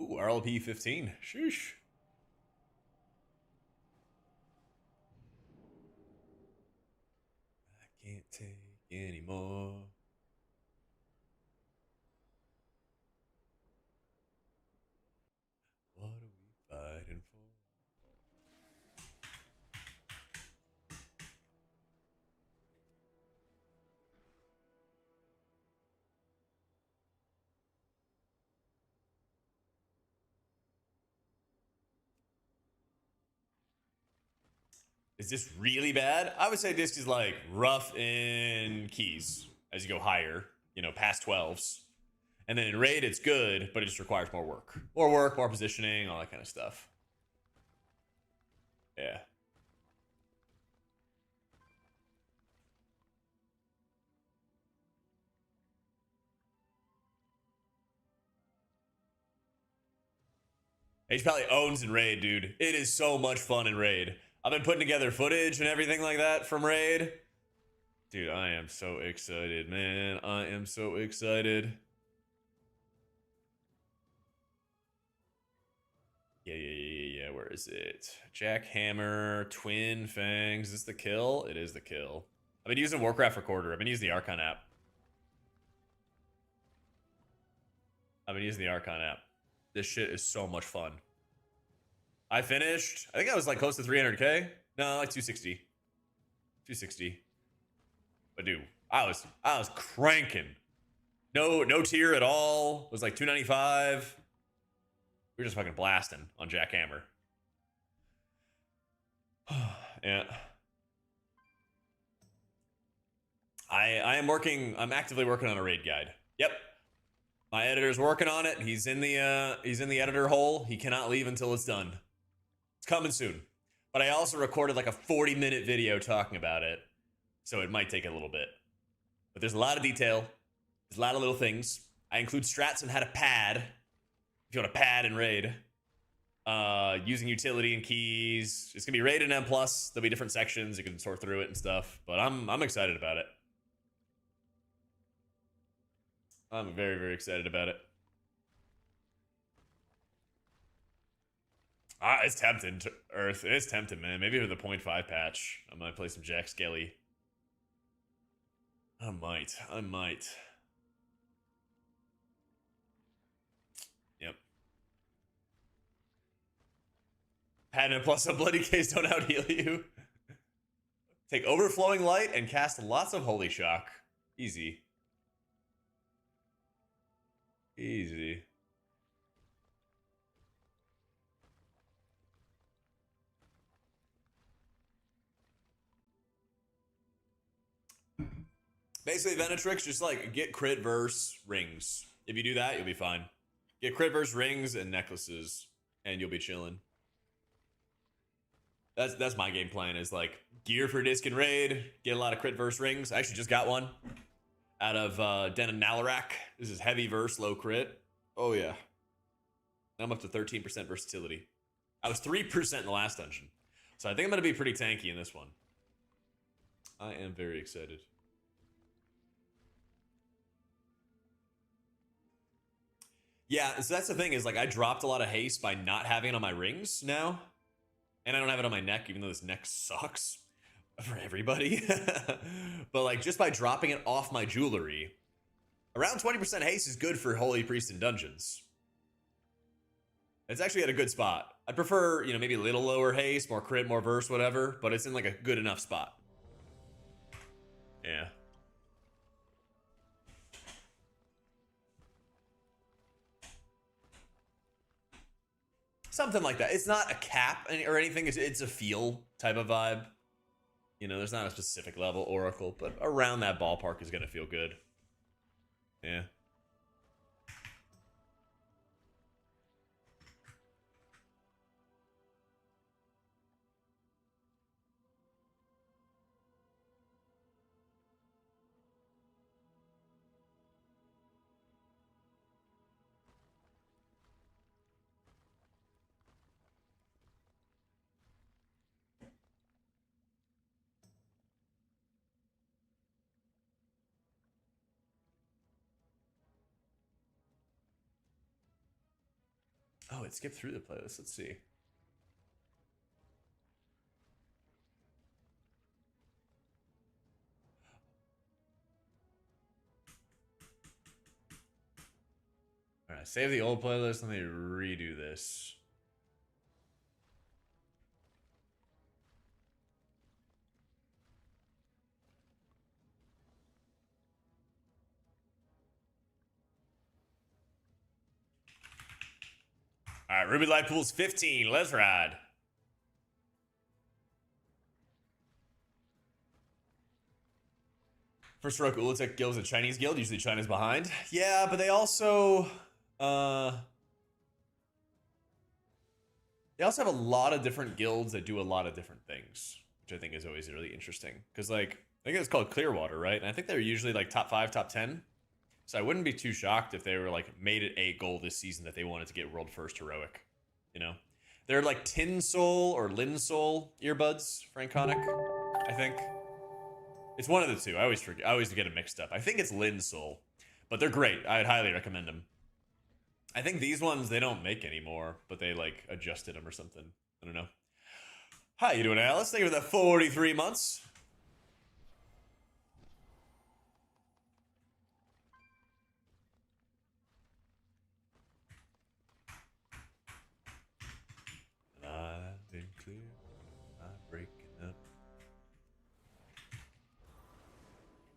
Ooh, RLP 15. Sheesh. I can't take anymore. What are we fighting for? Is this really bad? I would say Disc is like rough in keys as you go higher, past 12s. And then in raid, it's good, but it just requires more work. More work, more positioning, all that kind of stuff. Yeah. He probably owns in raid, dude. It is so much fun in raid. I've been putting together footage and everything like that from raid. Dude, I am so excited, man. I am so excited. Yeah. Where is it? Jackhammer, Twin Fangs. Is this the kill? It is the kill. I've been using Warcraft Recorder. I've been using the Archon app. This shit is so much fun. I finished. I think I was like close to 300k. No, like 260. 260. But dude, I was cranking. No tier at all. It was like 295. We were just fucking blasting on Jackhammer. Yeah. I'm actively working on a raid guide. Yep. My editor's working on it. He's in the editor hole. He cannot leave until it's done. It's coming soon. But I also recorded like a 40-minute video talking about it. So it might take a little bit. But there's a lot of detail. There's a lot of little things. I include strats on how to pad. If you want to pad and raid. Using utility and keys. It's gonna be raid and M+. There'll be different sections. You can sort through it and stuff. But I'm excited about it. I'm very, very excited about it. It's tempting, Earth. It's tempting, man. Maybe with the 0.5 patch, I might play some Jack Skelly. I might. Yep. Patent plus a bloody case don't out heal you. Take overflowing light and cast lots of holy shock. Easy. Basically, Venetrix, just like get crit verse rings. If you do that, you'll be fine. Get crit verse rings and necklaces, and you'll be chilling. That's my game plan, is like gear for disc and raid, get a lot of crit verse rings. I actually just got one out of Den of Nalarak. This is heavy verse, low crit. Oh yeah. I'm up to 13% versatility. I was 3% in the last dungeon. So I think I'm going to be pretty tanky in this one. I am very excited. Yeah, so that's the thing, is like I dropped a lot of haste by not having it on my rings now. And I don't have it on my neck, even though this neck sucks for everybody. But like just by dropping it off my jewelry, around 20% haste is good for Holy Priest in dungeons. It's actually at a good spot. I prefer, you know, maybe a little lower haste, more crit, more verse, whatever, but it's in like a good enough spot. Yeah. Something like that. It's not a cap or anything. It's a feel type of vibe. You know, there's not a specific level Oracle, but around that ballpark is going to feel good. Yeah. Oh, it skipped through the playlist. Let's see. All right, save the old playlist. Let me redo this. All right, Ruby Light Pool's 15. Let's ride. First Rogue Ulatech Guild is a Chinese guild. Usually China's behind. Yeah, but they also have a lot of different guilds that do a lot of different things, which I think is always really interesting. Because like I think it's called Clearwater, right? And I think they're usually like top 5, top 10. So I wouldn't be too shocked if they were like made it a goal this season that they wanted to get world first heroic. You know, they're like Tin Soul or Lin Soul earbuds, Franconic, I think. It's one of the two. I always forget. I always get them mixed up. I think it's Lin Soul, but they're great. I'd highly recommend them. I think these ones they don't make anymore, but they like adjusted them or something. I don't know. How you doing, Alice? Thank you for the 43 months. I've been clear. I'm breaking up.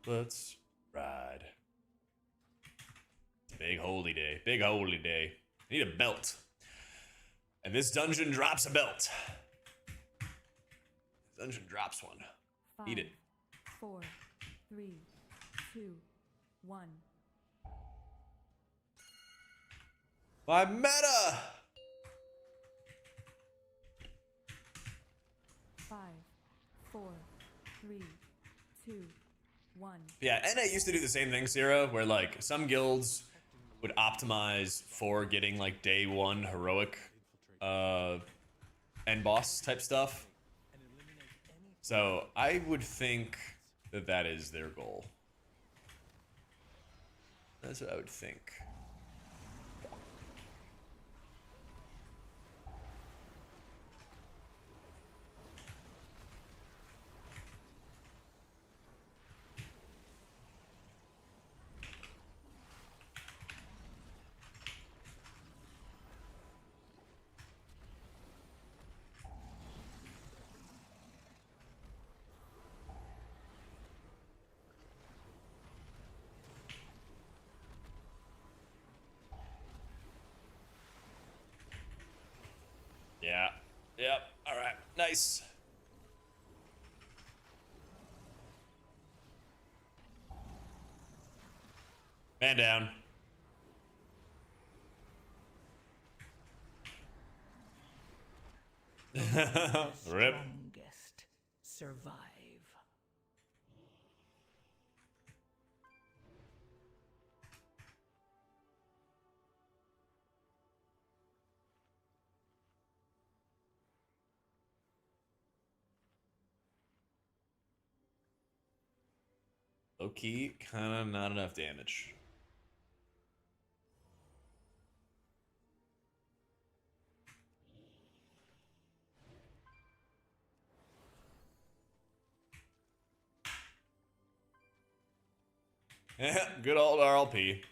Let's ride. Big holy day. Big holy day. I need a belt. And this dungeon drops a belt. This dungeon drops one. Eat it. 4, 3, 2, 1. My meta! 5, 4, 3, 2, 1. Yeah, NA used to do the same thing, Sierra, where like some guilds would optimize for getting like day 1 heroic end boss type stuff. So I would think that that is their goal. That's what I would think. Yeah. Yep. All right. Nice. Man down. Rip. Strongest survive. Low key, kind of not enough damage. Yeah, good old RLP.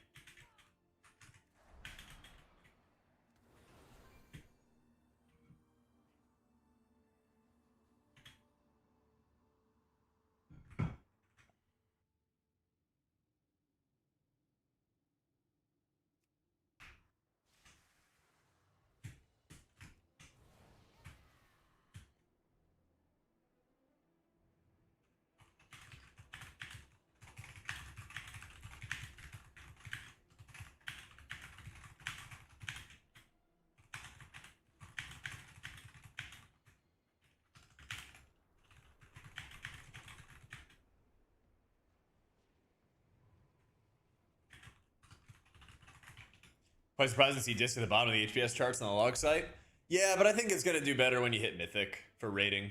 Quite surprised to see Disc at the bottom of the HPS charts on the log site. Yeah, but I think it's gonna do better when you hit Mythic for rating.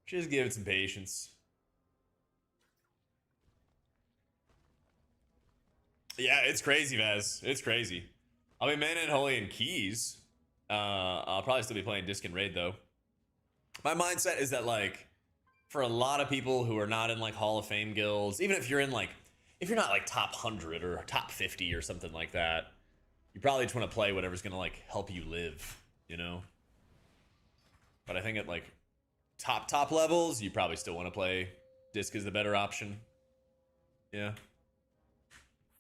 Just give it some patience. Yeah, it's crazy, Vaz. It's crazy. I'll be Mana and Holy and Keys. I'll probably still be playing Disc and Raid though. My mindset is that like, for a lot of people who are not in like Hall of Fame guilds, even if you're in like, if you're not like top 100 or top 50 or something like that, you probably just want to play whatever's gonna like help you live, you know? But I think at like top levels, you probably still want to play Disc is the better option. Yeah.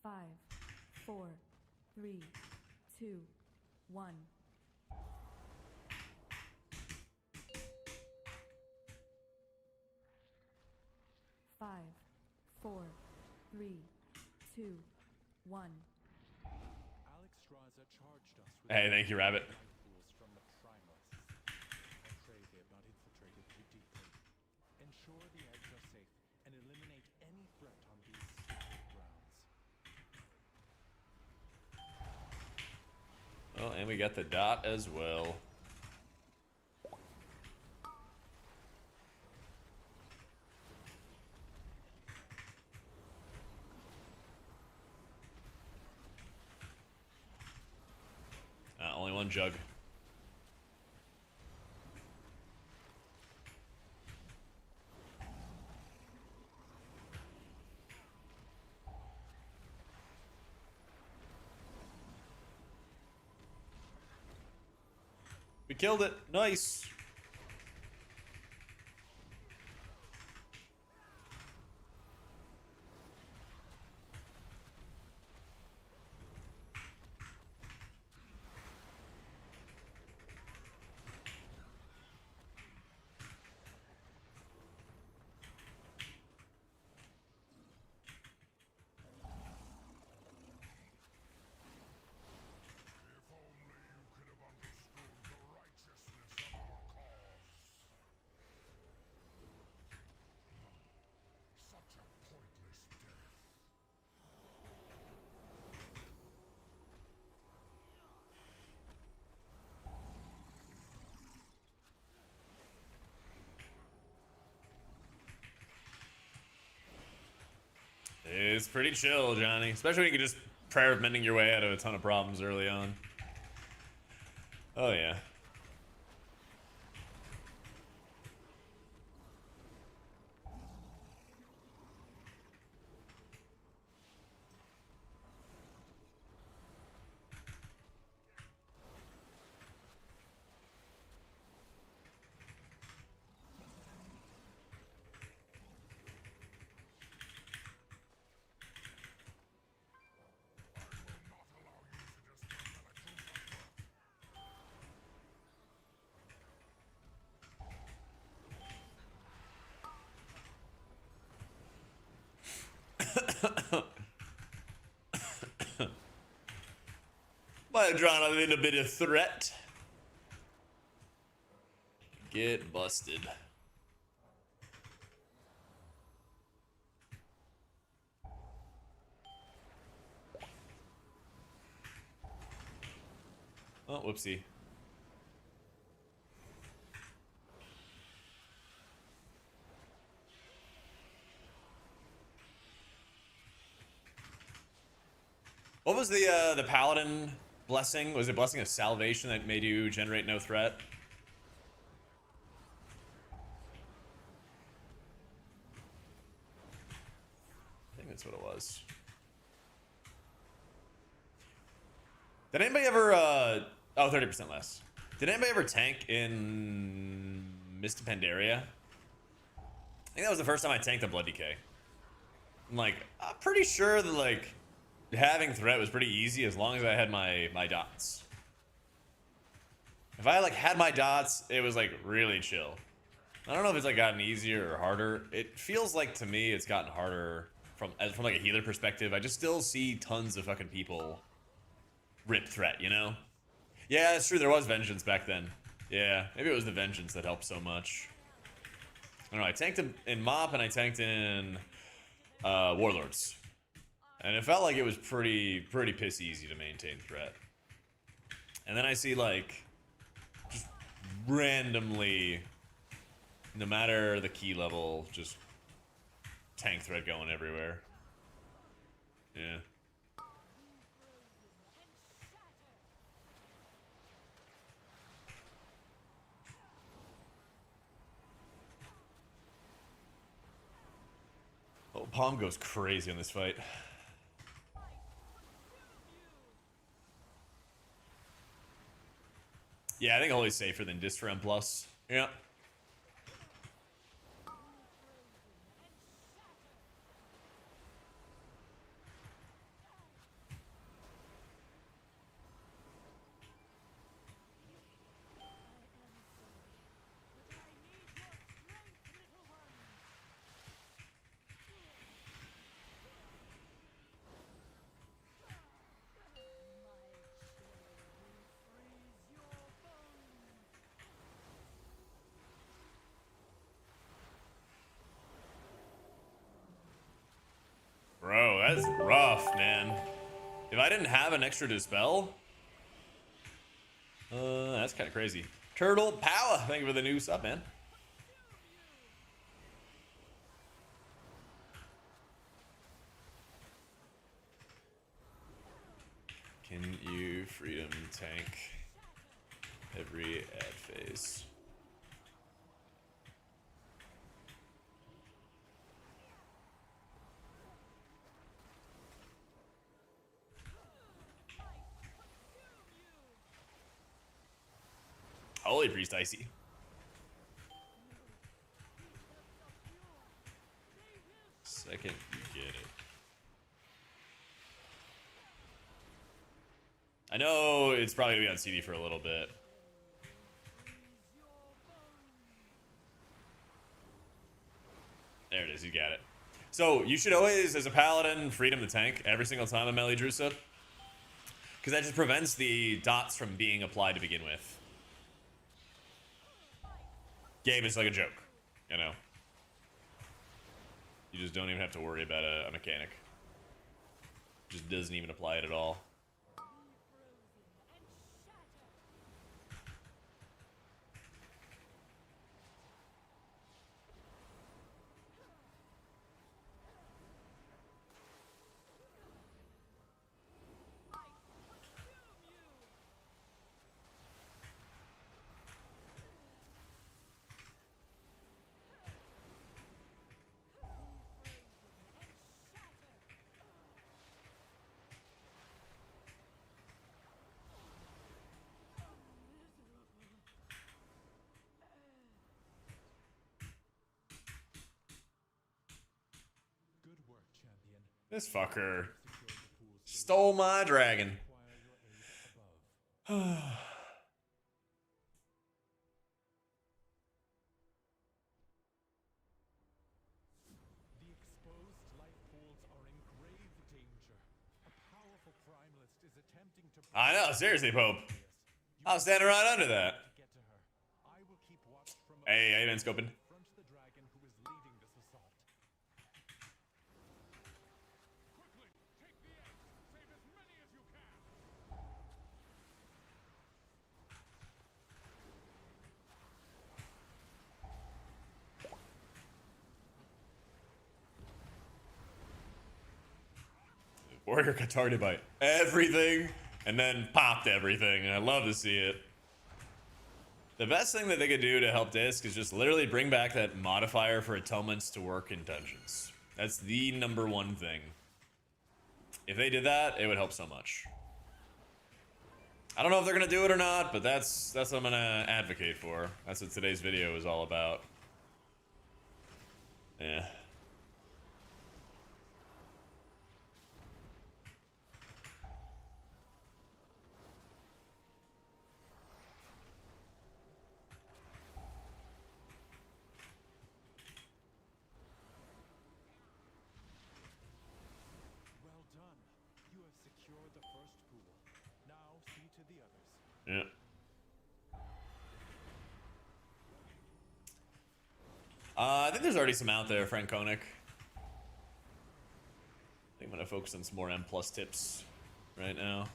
5, 4, 3, 2, 1. 5, 4, 3, 2, 1. Alex Straza charged us with Hey, thank you, Rabbit. pools from the primalists. I pray they have not infiltrated too deeply. Ensure the eggs are safe and eliminate any threat on these sacred grounds. Oh, and we got the dot as well. Only one jug. We killed it. Nice. If only you could have understood the righteousness of our cause. Such a pointless death. It's pretty chill, Johnny. Especially when you can just prayer of mending your way out of a ton of problems early on. Oh, yeah. Might have drawn a little bit of threat. Get busted. Oh, whoopsie. What was the paladin blessing? Was it blessing of salvation that made you generate no threat? I think that's what it was. Did anybody ever oh, 30% less. Did anybody ever tank in Mist of Pandaria? I think that was the first time I tanked a Blood Decay. I'm like, I'm pretty sure that like having threat was pretty easy as long as I had my dots. If I like had my dots, it was like really chill. I don't know if it's like gotten easier or harder. It feels like to me it's gotten harder from like a healer perspective. I just still see tons of fucking people rip threat, you know? Yeah, that's true. There was Vengeance back then. Yeah, maybe it was the Vengeance that helped so much. I don't know. I tanked in Mop and I tanked in Warlords. And it felt like it was pretty piss easy to maintain threat. And then I see like just randomly, no matter the key level, just tank threat going everywhere. Yeah. Oh, Palm goes crazy in this fight. Yeah, I think Holy's safer than Dis for M+. Yeah. Bro, that's rough, man. If I didn't have an extra dispel, that's kind of crazy. Turtle Power, thank you for the new sub, man. Can you freedom tank every ad phase? Holy Priest Icy. Second, you get it. I know it's probably gonna be on CD for a little bit. There it is, you got it. So you should always, as a paladin, freedom the tank every single time on melee Drusa, because that just prevents the dots from being applied to begin with. Game is like a joke, you know. You just don't even have to worry about a mechanic. Just doesn't even apply it at all. Good work, champion. This fucker Secure the pool's stole my dragon. require your aid above. The exposed life pools are in grave danger. A powerful primalist is attempting to I know, seriously, Pope. You I was standing right under that. to get to her. I will keep watch from Hey, hey, man, scoping. front the dragon who is leading this assault. Quickly, take the eggs. Save as many as you can. Warrior got targeted by everything and then popped everything, and I love to see it. The best thing that they could do to help Disc is just literally bring back that modifier for atonements to work in dungeons. That's the #1 thing. If they did that, it would help so much. I don't know if they're gonna do it or not, but that's what I'm gonna advocate for. That's what today's video is all about. Yeah. Well done. You have secured the first pool. Now see to the others. Yeah. I think there's already some out there, Frank Koenig. I think I'm gonna focus on some more M plus tips right now.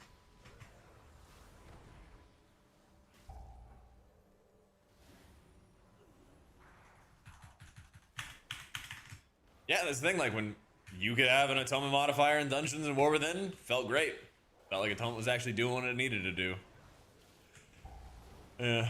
Yeah, that's the thing. Like when you could have an Atonement modifier in Dungeons and War Within, felt great. Felt like Atonement was actually doing what it needed to do. Yeah.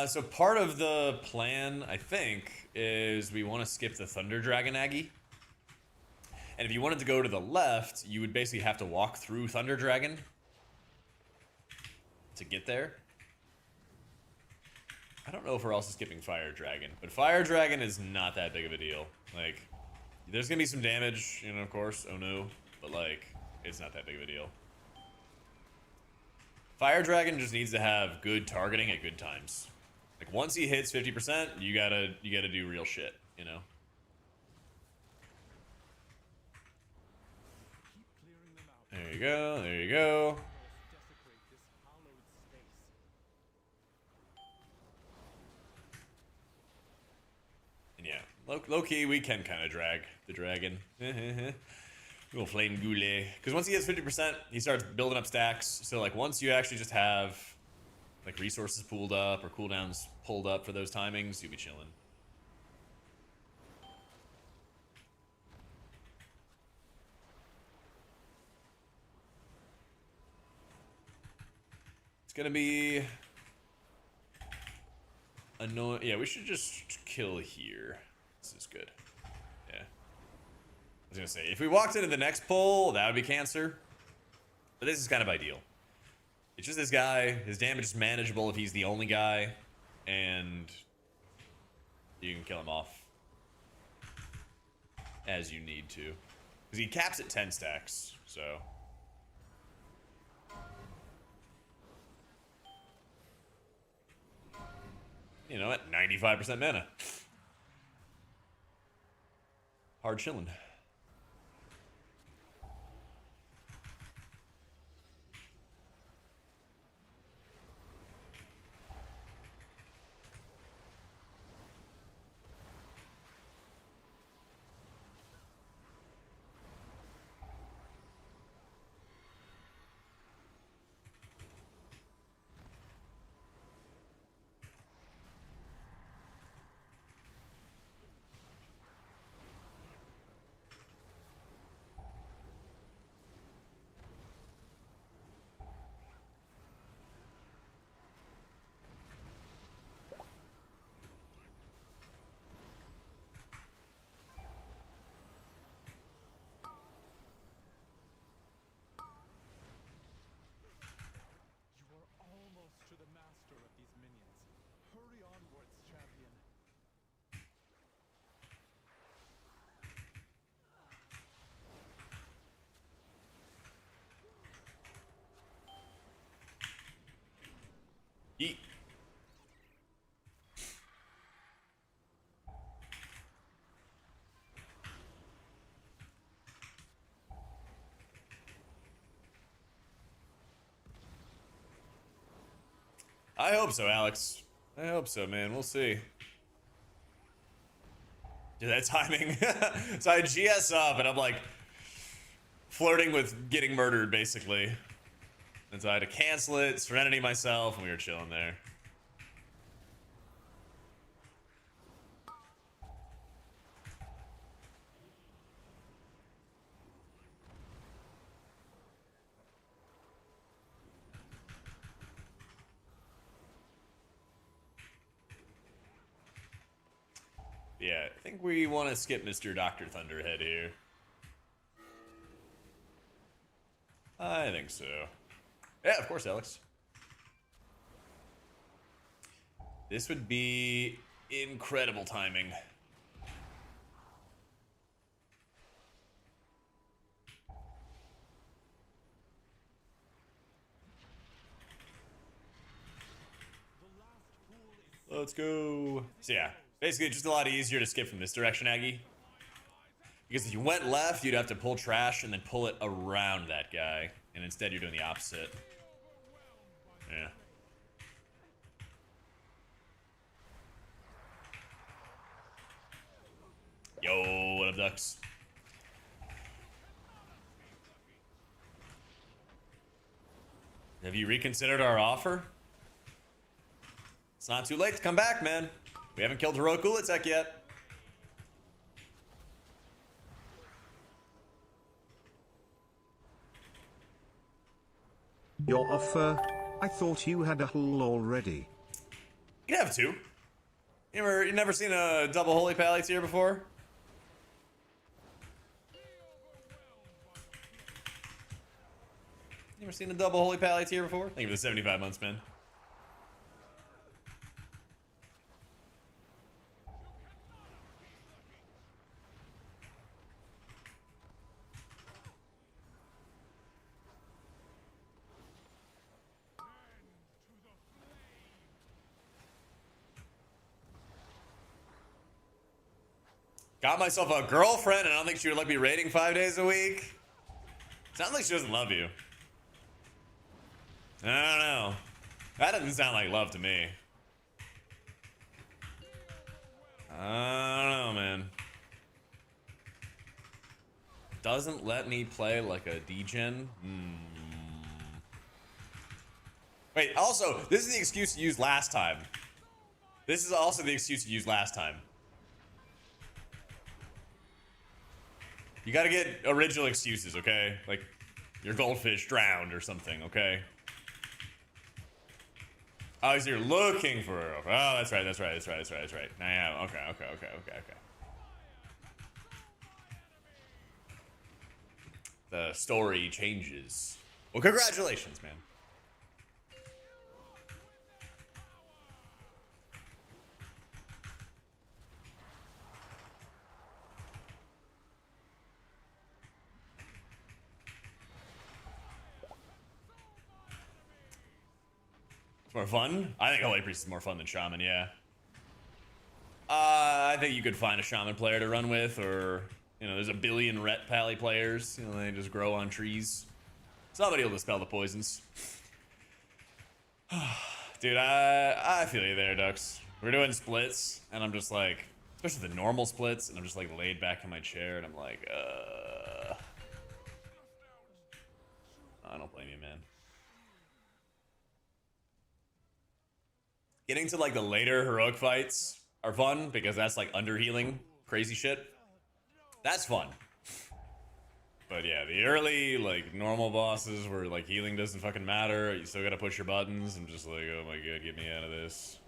So part of the plan, I think, is we want to skip the Thunder Dragon Aggie. And if you wanted to go to the left, you would basically have to walk through Thunder Dragon to get there. I don't know if we're also skipping Fire Dragon, but Fire Dragon is not that big of a deal. Like, there's gonna be some damage, you know, of course, oh no, but like, it's not that big of a deal. Fire Dragon just needs to have good targeting at good times. Like, once he hits 50%, you gotta do real shit, you know? There you go, there you go. And yeah, low-key, we can kind of drag the dragon. Little flame goulet. Because once he hits 50%, he starts building up stacks. So, like, once you actually just have, like, resources pooled up or cooldowns pulled up for those timings, you'll be chilling. It's gonna be annoying. Yeah, we should just kill here. This is good. Yeah. I was gonna say, if we walked into the next pull, that would be cancer. But this is kind of ideal. It's just this guy. His damage is manageable if he's the only guy. And you can kill him off as you need to. Because he caps at 10 stacks, so... You know, at 95% mana. Hard chillin'. Yeet. I hope so, Alex. I hope so, man. We'll see. Dude, that timing. So I GS up and I'm like flirting with getting murdered, basically. And so I had to cancel it, Serenity myself, and we were chilling there. Yeah, I think we want to skip Mr. Dr. Thunderhead here. I think so. Yeah, of course, Alex. This would be incredible timing. Let's go. So yeah, basically just a lot easier to skip from this direction, Aggie. Because if you went left, you'd have to pull trash and then pull it around that guy. And instead you're doing the opposite. Yeah. live, Ducks. Have you reconsidered our offer? It's not too late to come back, man. We haven't killed Heroic Ulitek yet. Your offer? I thought you had a hull already. You can have two. You never seen a double Holy Pally tier before? You ever seen a double Holy Pally tier before? Thank you for the 75 months, man. Got myself a girlfriend, and I don't think she would like me raiding 5 days a week. Sounds like she doesn't love you. I don't know. That doesn't sound like love to me. I don't know, man. Doesn't let me play like a degen? Wait, also, this is the excuse you used last time. This is also the excuse you used last time. You gotta get original excuses, okay? Like, your goldfish drowned or something, okay? Oh, so you're looking for it. Oh, that's right. Yeah, okay. The story changes. Well, congratulations, man. More fun? I think Holy Priest is more fun than Shaman, yeah. I think you could find a Shaman player to run with, or, you know, there's a billion Ret Pally players. You know, they just grow on trees. Somebody will dispel the poisons. Dude, I feel you there, Ducks. We're doing splits, and I'm just like, especially the normal splits, and I'm just like laid back in my chair, and I'm like, I don't blame you, man. Getting to like the later heroic fights are fun because that's like under healing crazy shit. That's fun. But yeah, the early like normal bosses where like healing doesn't fucking matter, you still gotta push your buttons. I'm just like, oh my god, get me out of this.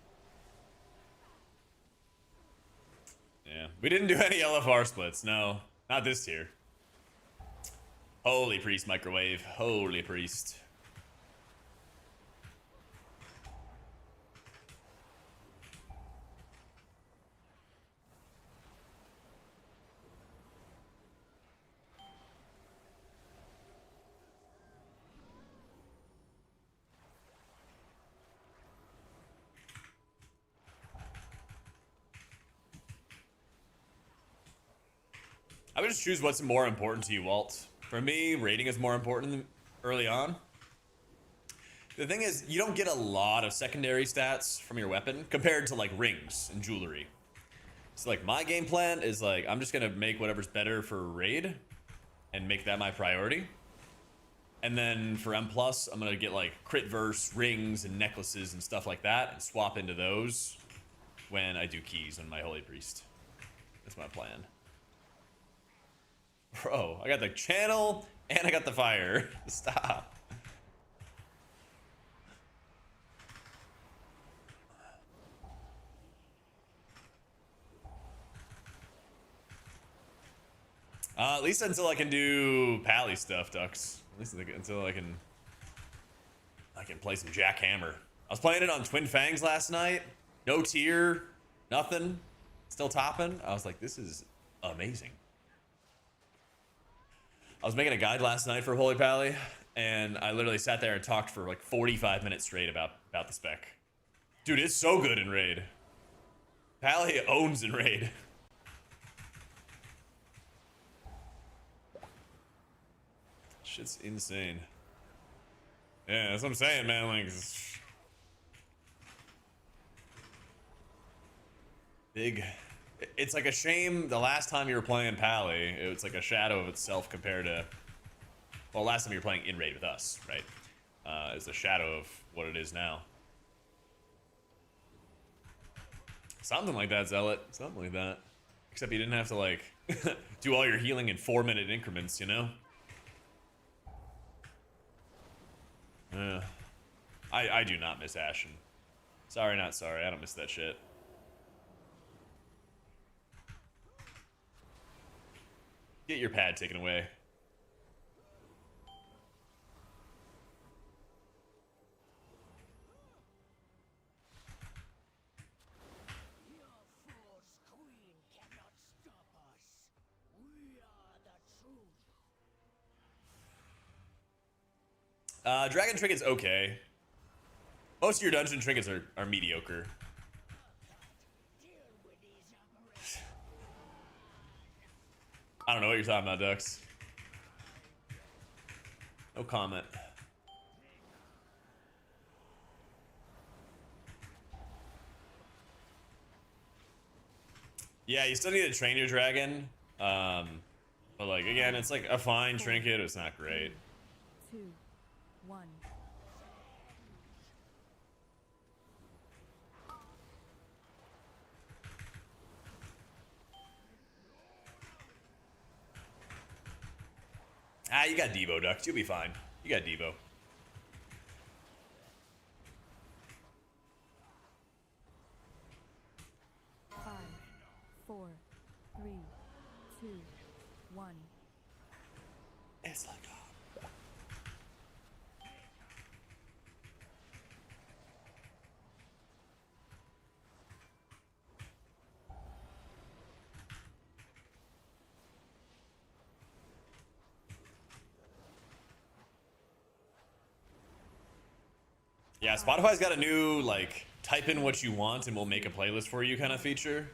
Yeah, we didn't do any LFR splits. No, not this tier. Holy Priest microwave. Holy Priest. I would just choose what's more important to you, Walt. For me, rating is more important than early on. The thing is, you don't get a lot of secondary stats from your weapon compared to like rings and jewelry. So like my game plan is like, I'm just gonna make whatever's better for raid and make that my priority. And then for M+, I'm gonna get like crit verse, rings, and necklaces and stuff like that and swap into those when I do keys on my Holy Priest. That's my plan. Bro, I got the channel and I got the fire. Stop. At least until I can do Pally stuff, Ducks. At least until I can play some Jackhammer. I was playing it on Twin Fangs last night. No tier, nothing. Still topping. I was like, this is amazing. I was making a guide last night for Holy Pally, and I literally sat there and talked for like 45 minutes straight about the spec. Dude, it's so good in Raid. Pally owns in Raid. Shit's insane. Yeah, that's what I'm saying, man. Like, big It's like a shame the last time you were playing Pally, it was like a shadow of itself compared to, well, last time you were playing in raid with us, right? It's a shadow of what it is now. Something like that, Zealot. Something like that. Except you didn't have to, like, do all your healing in 4-minute increments, you know? Yeah. I do not miss Ashen. Sorry, not sorry. I don't miss that shit. Get your pad taken away. Your false queen cannot stop us. We are the truth. Dragon Trinket's okay. Most of your dungeon trinkets are mediocre. Deal with these operations. I don't know what you're talking about, Dux. No comment. Yeah, you still need to train your dragon. But like again, it's like a fine trinket. It's not great. 2, 1. Ah, you got Devo, Dux. You'll be fine. You got Devo. Five, 4, 3, 2, 1. It's like yeah, Spotify's got a new like type in what you want and we'll make a playlist for you kind of feature.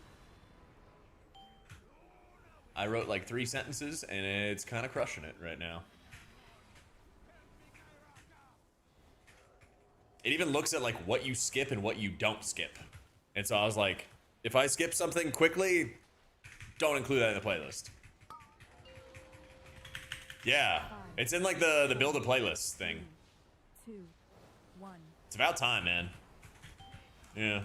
I wrote like 3 sentences and it's kind of crushing it right now. It even looks at like what you skip and what you don't skip. And so I was like, if I skip something quickly, don't include that in the playlist. Yeah, it's in like the build a playlist thing. 2, 1. It's about time, man. Yeah.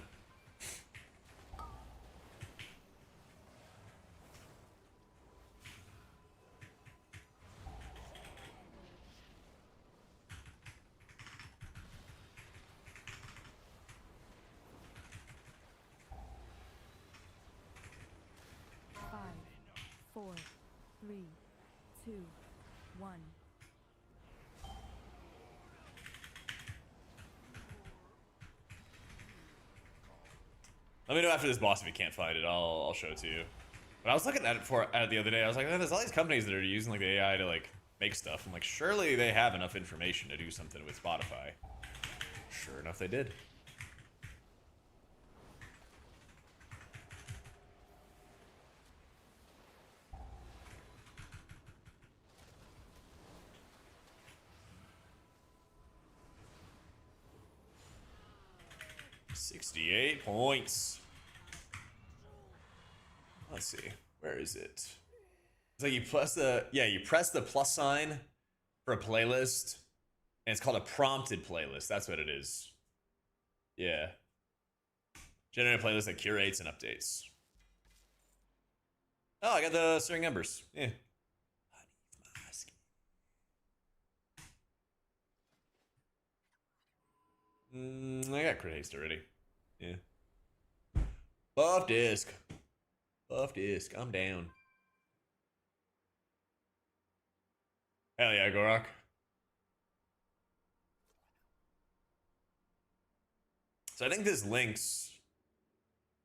Five, 4, 3, 2, 1. Let me know after this boss if you can't find it. I'll show it to you. But I was looking at it the other day. I was like, man, there's all these companies that are using like the AI to like make stuff. I'm like, surely they have enough information to do something with Spotify. Sure enough, they did. $68 points. Let's see. Where is it? It's like you press the plus sign for a playlist, and it's called a prompted playlist. That's what it is. Yeah. Generate a playlist that curates and updates. Oh, I got the Stirring Embers. Yeah. I got crit haste already. Yeah. Buff disc. Buff disc. I'm down. Hell yeah, Gorok. So I think this links.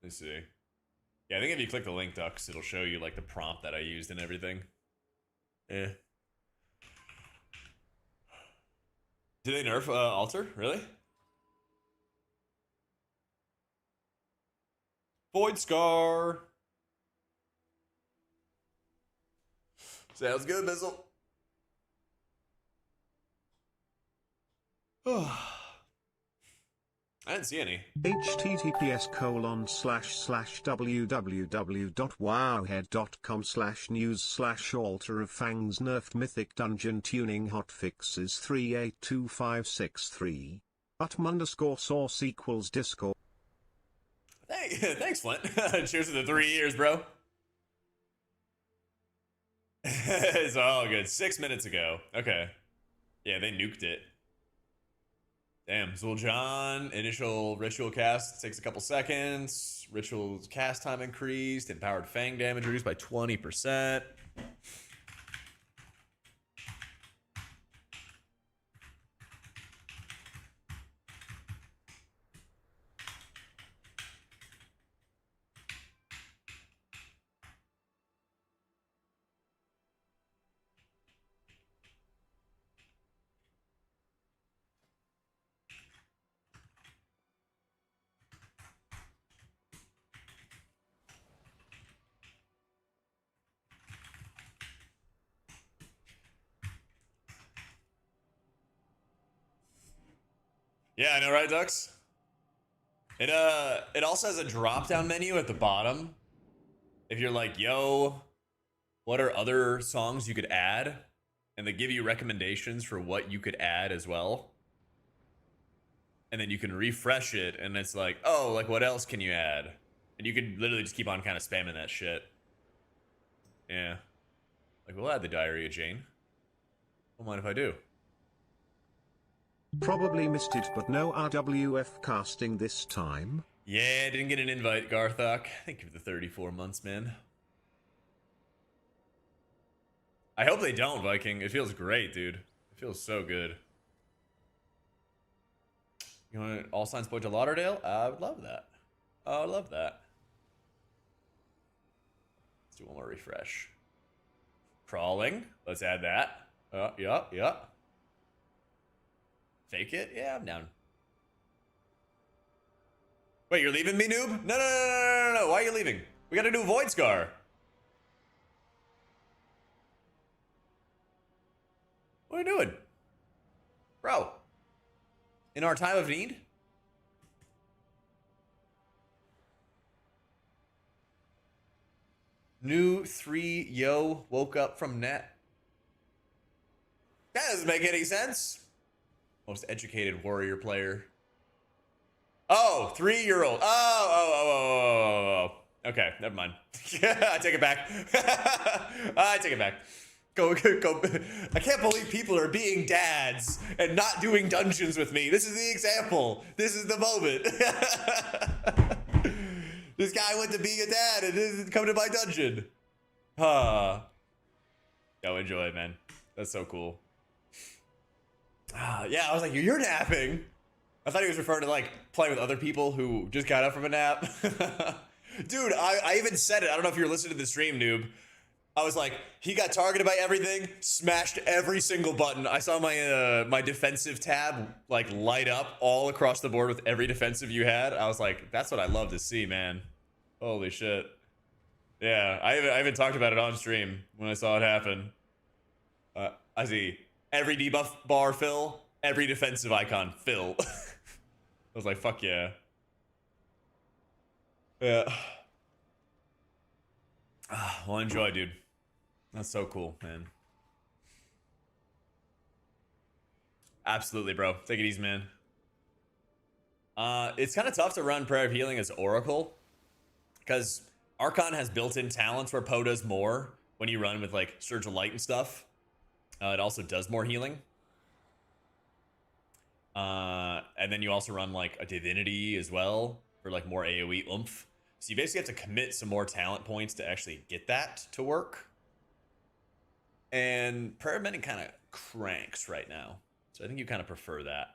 Let's see. Yeah, I think if you click the link, Dux, it'll show you like the prompt that I used and everything. Yeah. Did they nerf Alter? Really? Void Scar. Sounds good, Bizzle. I didn't see any. https://www.wowhead.com/news/altar of fangs nerfed mythic dungeon tuning hotfixes 382563 @_source equals discord. Thanks, Flint. Cheers to the 3 years, bro. It's all good. 6 minutes ago. Okay. Yeah, they nuked it. Damn. Zul'Jan, initial ritual cast takes a couple seconds. Ritual cast time increased. Empowered fang damage reduced by 20%. Yeah, I know, right, Ducks? It also has a drop-down menu at the bottom. If you're like, yo, what are other songs you could add? And they give you recommendations for what you could add as well. And then you can refresh it, and it's like, oh, like, what else can you add? And you could literally just keep on kind of spamming that shit. Yeah. Like, we'll add the Diary of Jane. Don't mind if I do. Probably missed it, but no RWF casting this time. Yeah, didn't get an invite, Garthok. Thank you for the 34 months, man. I hope they don't, Viking. It feels great, dude. It feels so good. You want all signs point to Lauderdale? I would love that. I would love that. Let's do one more refresh. Crawling. Let's add that. Yup. Fake it? Yeah, I'm down. Wait, you're leaving me, noob? No. Why are you leaving? We gotta do Void Scar. What are you doing? Bro. In our time of need? New 3 yo woke up from net. That doesn't make any sense. Most educated warrior player. Oh, 3-year-old. Oh. Okay, never mind. I take it back. I take it back. Go. I can't believe people are being dads and not doing dungeons with me. This is the example. This is the moment. This guy went to being a dad and didn't come to my dungeon. Yo, enjoy it, man. That's so cool. Yeah, I was like, you're napping. I thought he was referring to like playing with other people who just got up from a nap. Dude, I even said it. I don't know if you're listening to the stream, noob. I was like, he got targeted by everything, smashed every single button. I saw my my defensive tab like light up all across the board with every defensive you had. I was like, that's what I love to see, man. Holy shit. Yeah, I even talked about it on stream when I saw it happen. I see every debuff bar fill, every defensive icon fill. I was like, fuck yeah. Yeah. Well, enjoy, dude. That's so cool, man. Absolutely, bro. Take it easy, man. It's kind of tough to run Prayer of Healing as Oracle, because Archon has built-in talents where Poe does more when you run with, like, Surge of Light and stuff. It also does more healing. And then you also run, like, a Divinity as well for, like, more AoE oomph. So you basically have to commit some more talent points to actually get that to work. And Prayer of Mending kind of cranks right now. So I think you kind of prefer that.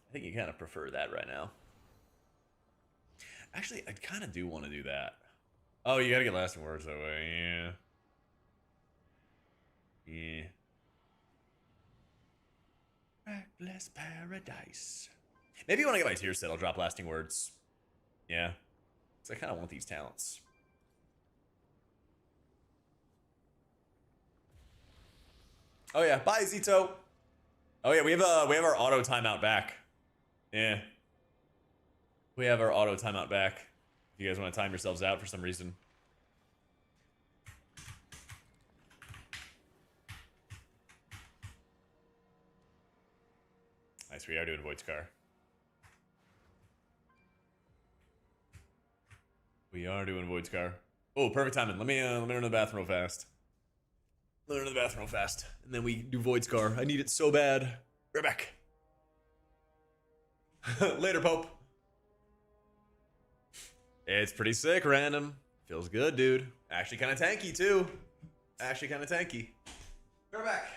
I think you kind of prefer that right now. Actually, I kind of do want to do that. Oh, you gotta get lasting words that way. Yeah. Reckless Paradise. Maybe when I get my tier set, I'll drop lasting words. Yeah. So I kind of want these talents. Oh yeah, bye Zito. Oh yeah, we have our auto timeout back. Yeah. We have our auto timeout back. If you guys want to time yourselves out for some reason. Nice, we are doing Void Scar. We are doing Void Scar. Oh, perfect timing. Let me run to the bathroom real fast. Let me run to the bathroom real fast. And then we do Void Scar. I need it so bad. Right back. Later, Pope. It's pretty sick, random. Feels good, dude. Actually kind of tanky, too. Actually kind of tanky. Right back.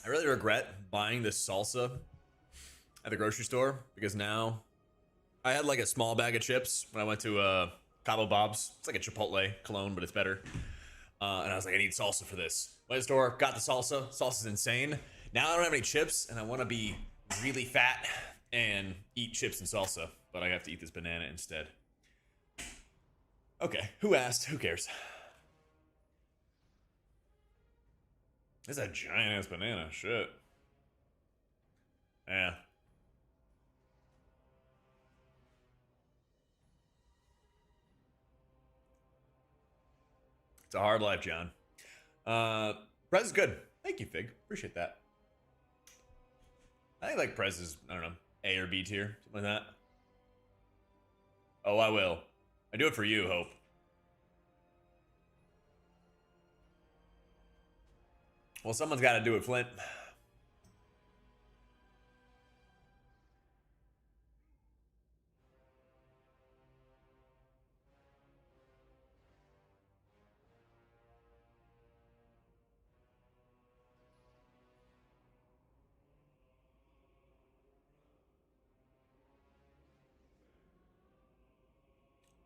I really regret buying this salsa at the grocery store because now I had like a small bag of chips when I went to Cabo Bob's. It's like a Chipotle clone, but it's better. And I was like, I need salsa for this. Went to the store, got the salsa. Salsa's insane. Now I don't have any chips, and I want to be really fat and eat chips and salsa, but I have to eat this banana instead. Okay, who asked? Who cares? This is a giant ass banana. Shit. Yeah. It's a hard life, John. Prez is good. Thank you, Fig. Appreciate that. I think like Prez is, I don't know, A or B tier, something like that. Oh, I will. I do it for you, Hope. Well, someone's got to do it, Flint.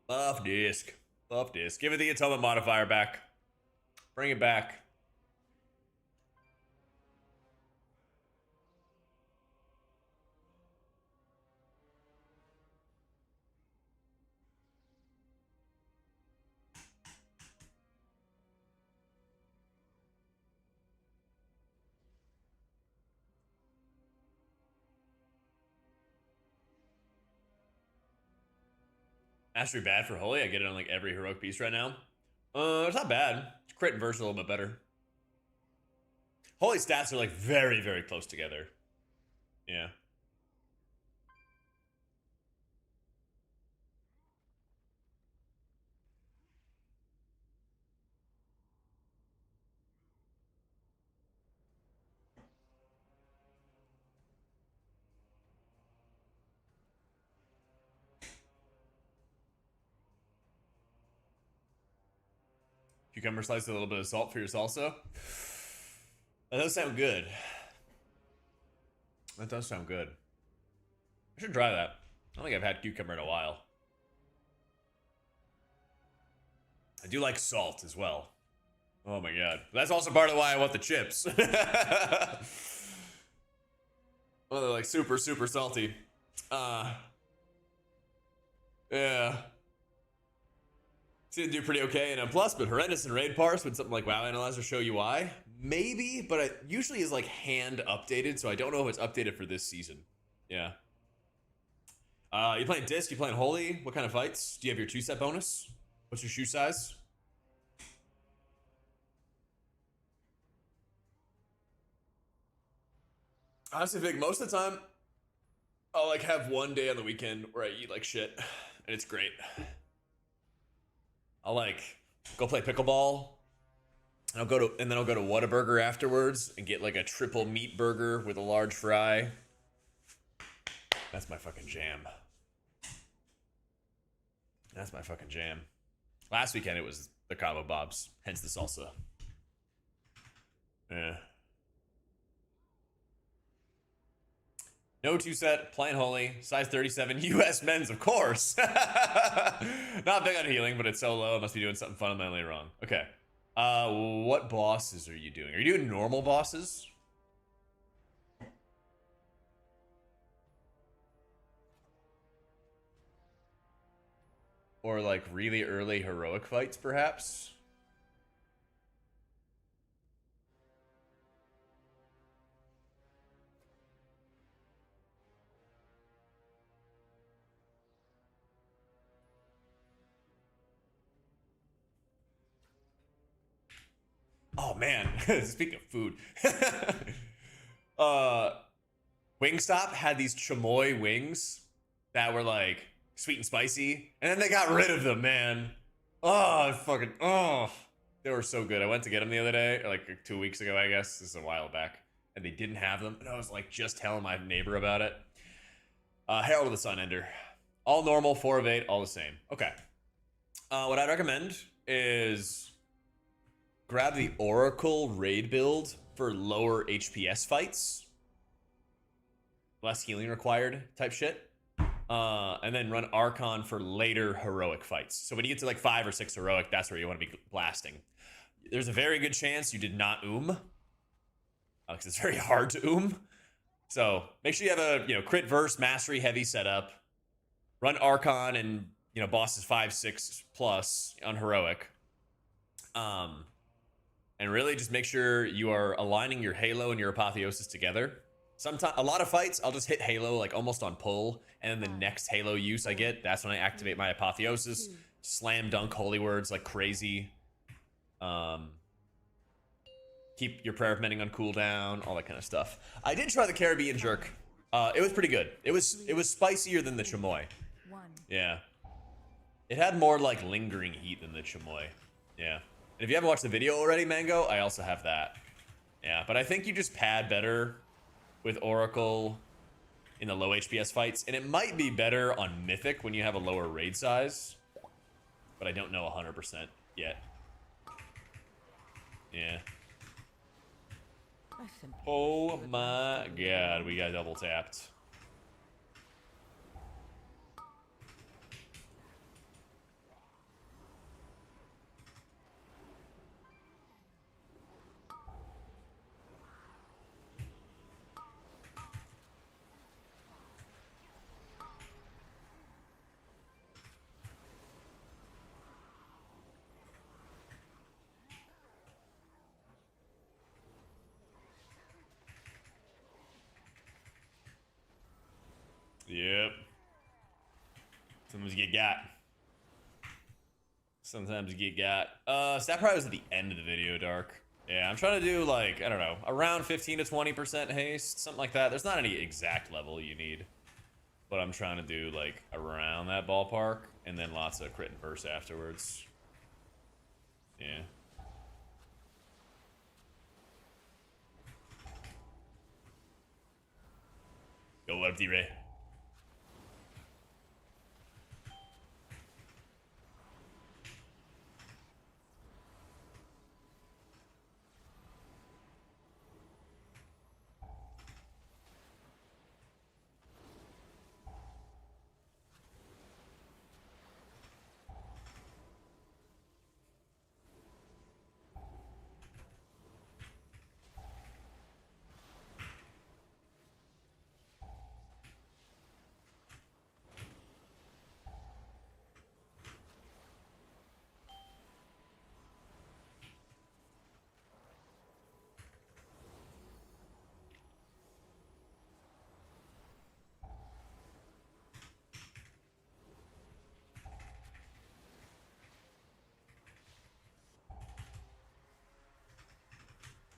Buff disc. Buff disc. Give it the atomic modifier back. Bring it back. Mastery bad for Holy. I get it on like every heroic piece right now. It's not bad. It's crit and verse a little bit better. Holy stats are like very, very close together. Yeah. Cucumber slice with a little bit of salt for your salsa. That does sound good. That does sound good. I should try that. I don't think I've had cucumber in a while. I do like salt as well. Oh my god. That's also part of why I want the chips. Well, they're like super, super salty. Yeah. Seemed to do pretty okay in M+, but horrendous in raid parse. Would something like WoW Analyzer show UI? Maybe, but it usually is like hand updated, so I don't know if it's updated for this season. Yeah. You playing Disc? You playing Holy? What kind of fights? Do you have your 2-set bonus? What's your shoe size? Honestly, Vic, most of the time, I'll like have one day on the weekend where I eat like shit, and it's great. I'll like go play pickleball, and then I'll go to Whataburger afterwards and get like a triple meat burger with a large fry. That's my fucking jam. That's my fucking jam. Last weekend it was the Cabo Bobs, hence the salsa. Yeah. No 2-set, playing Holy, size 37, US men's, of course. Not big on healing, but it's so low, I must be doing something fundamentally wrong. Okay. What bosses are you doing? Are you doing normal bosses? Or like really early heroic fights, perhaps? Oh man, speaking of food. Wingstop had these chamoy wings that were like sweet and spicy, and then they got rid of them, man. Oh, they were so good. I went to get them the other day, or like 2 weeks ago, I guess. This is a while back, and they didn't have them, and I was like just telling my neighbor about it. Herald of the Sun Ender, all normal, 4 of 8, all the same. Okay. What I'd recommend is grab the Oracle raid build for lower HPS fights. Less healing required type shit. And then run Archon for later heroic fights. So when you get to like 5 or 6 heroic, that's where you want to be blasting. There's a very good chance you did not because it's very hard to So make sure you have a crit verse mastery heavy setup. Run Archon and bosses 5, 6 plus on heroic. And really just make sure you are aligning your Halo and your Apotheosis together. Sometimes, a lot of fights, I'll just hit Halo like almost on pull, and then the next Halo use I get, that's when I activate my Apotheosis, slam dunk Holy Words like crazy. Keep your Prayer of Mending on cooldown, all that kind of stuff. I did try the Caribbean Jerk. It was pretty good. It was spicier than the Chamoy. Yeah. It had more like lingering heat than the Chamoy. Yeah. And if you haven't watched the video already, Mango, I also have that. Yeah, but I think you just pad better with Oracle in the low HPS fights, and it might be better on Mythic when you have a lower raid size, but I don't know 100% yet. Yeah. Oh my god, we got double tapped. Yep. Sometimes you get got. Sometimes you get got. Stat probably was at the end of the video, Dark. Yeah, I'm trying to do like, I don't know, around 15 to 20% haste, something like that. There's not any exact level you need, but I'm trying to do like around that ballpark, and then lots of crit and burst afterwards. Yeah. Yo, what up, D-Ray?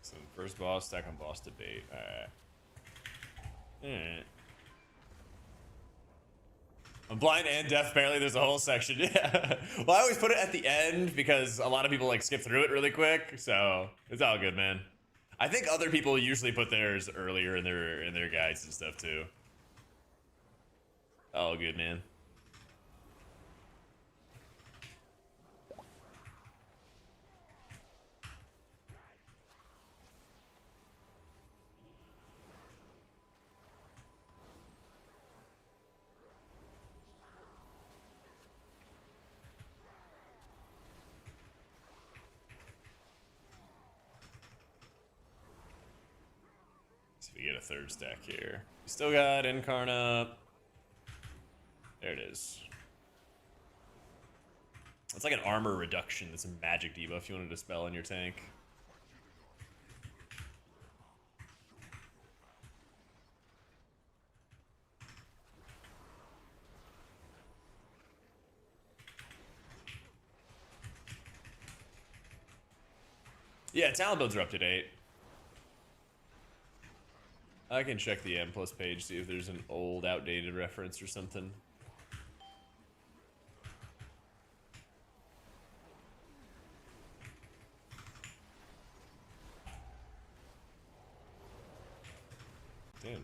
So first boss, second boss debate. Alright. I'm blind and deaf, apparently there's a whole section. Yeah. Well, I always put it at the end because a lot of people like skip through it really quick, so it's all good, man. I think other people usually put theirs earlier in their guides and stuff too. All good, man. So we get a third stack here. We still got Incarna. There it is. It's like an armor reduction. That's a magic debuff you wanted to spell in your tank. Yeah, talent builds are up to date. I can check the M plus page, see if there's an old, outdated reference or something. Damn.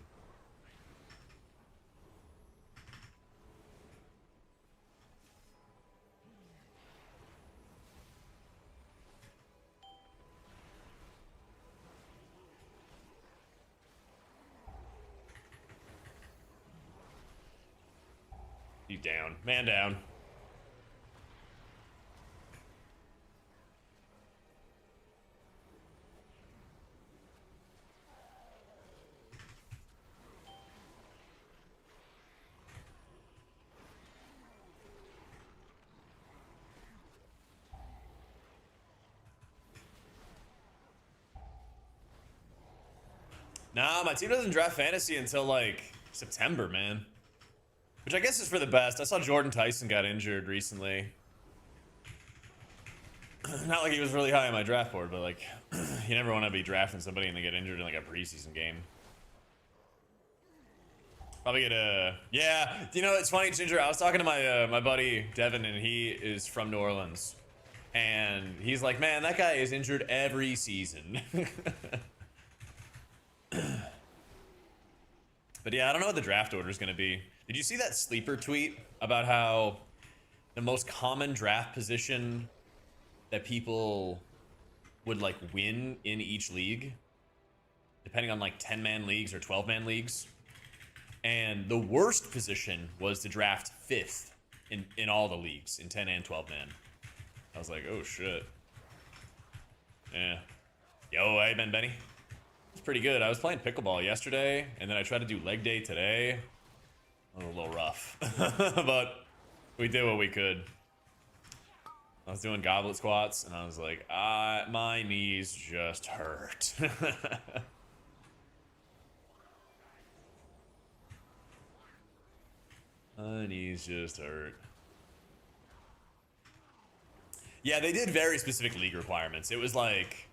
You down. Man down. Nah, my team doesn't draft fantasy until like September, man. Which I guess is for the best. I saw Jordan Tyson got injured recently. Not like he was really high on my draft board, but like, you never want to be drafting somebody and they get injured in like a preseason game. Probably get a... Yeah, you know, it's funny, Ginger. I was talking to my my buddy Devin, and he is from New Orleans. And he's like, man, that guy is injured every season. But yeah, I don't know what the draft order is going to be. Did you see that sleeper tweet about how the most common draft position that people would like win in each league, depending on like 10-man leagues or 12-man leagues, and the worst position was to draft 5th in all the leagues in 10 and 12-man. I was like, oh shit. Yeah. Yo, hey Ben Benny. It's pretty good. I was playing pickleball yesterday, and then I tried to do leg day today. It was a little rough, but we did what we could. I was doing goblet squats, and I was like, my knees just hurt. My knees just hurt. Yeah, they did very specific league requirements. It was like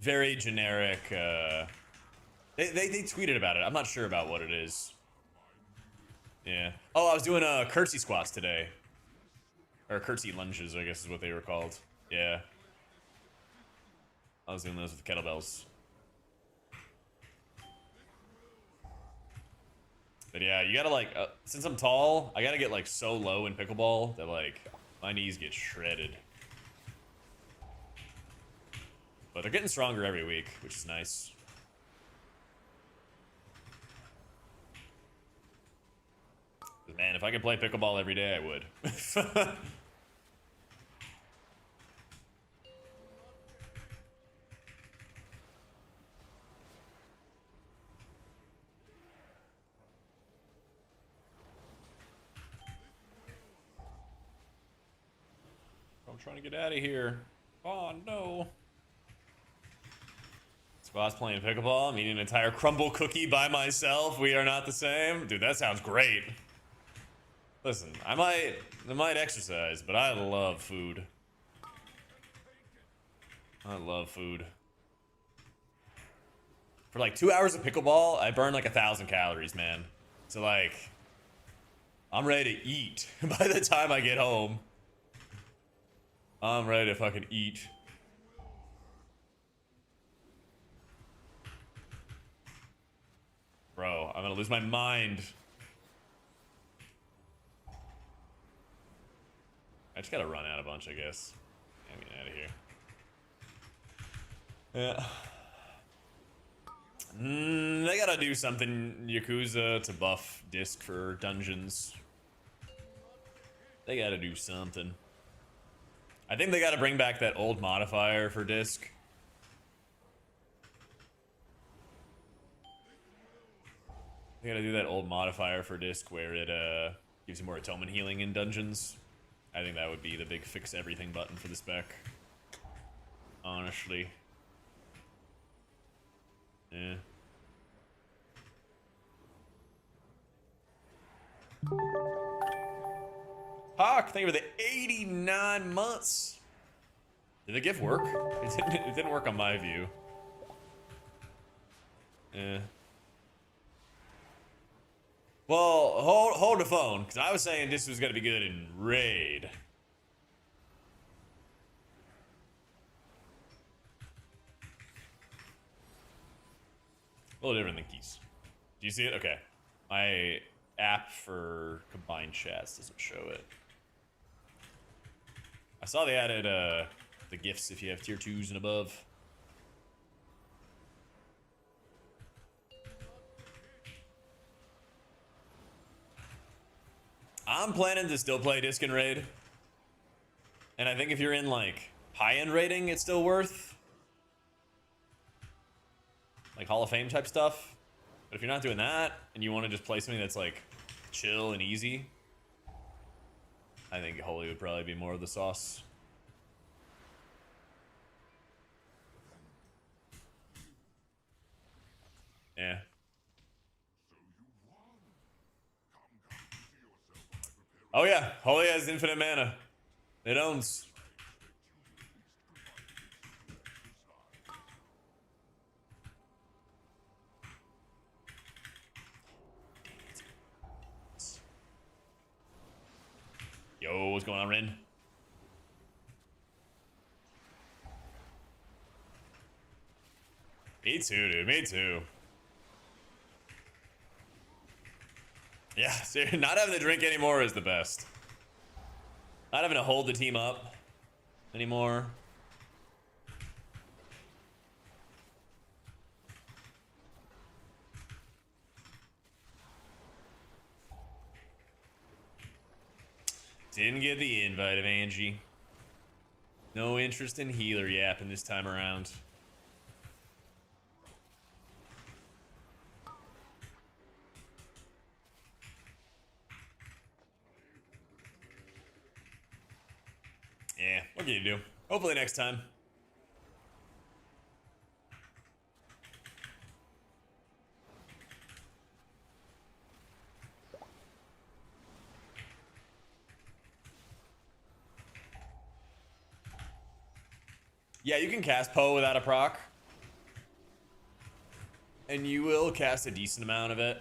very generic. They tweeted about it. I'm not sure about what it is. Yeah. Oh, I was doing curtsy squats today. Or curtsy lunges, I guess is what they were called. Yeah. I was doing those with kettlebells. But yeah, you gotta like, since I'm tall, I gotta get like so low in pickleball that like my knees get shredded. But they're getting stronger every week, which is nice. Man, if I could play pickleball every day, I would. I'm trying to get out of here. Oh, no. Squat's playing pickleball. I'm eating an entire crumble cookie by myself. We are not the same. Dude, that sounds great. Listen, I might exercise, but I love food. I love food. For like 2 hours of pickleball, I burn like 1,000 calories, man. So like, I'm ready to eat by the time I get home. I'm ready to fucking eat. Bro, I'm gonna lose my mind. I just gotta run out a bunch, I guess. I'm getting out of here. Yeah. They gotta do something, Yakuza, to buff disc for dungeons. They gotta do something. I think they gotta bring back that old modifier for disc. They gotta do that old modifier for disc where it gives you more atonement healing in dungeons. I think that would be the big fix everything button for the spec. Honestly. Yeah. Hawk, thank you for the 89 months. Did the gift work? It didn't work on my view. Yeah. Well, hold the phone, because I was saying this was going to be good in Raid. A little different than keys. Do you see it? Okay. My app for combined chats doesn't show it. I saw they added the gifts if you have tier 2s and above. I'm planning to still play Disc and Raid. And I think if you're in like high-end rating, it's still worth. Like Hall of Fame type stuff. But if you're not doing that and you want to just play something that's like chill and easy, I think Holy would probably be more of the sauce. Yeah. Oh yeah, Holy has infinite mana. It owns. Yo, what's going on, Rin? Me too, dude. Me too. Yeah, seriously, not having to drink anymore is the best. Not having to hold the team up anymore. Didn't get the invite of Angie. No interest in healer yapping this time around. Yeah, what can you do? Hopefully next time. Yeah, you can cast Poe without a proc. And you will cast a decent amount of it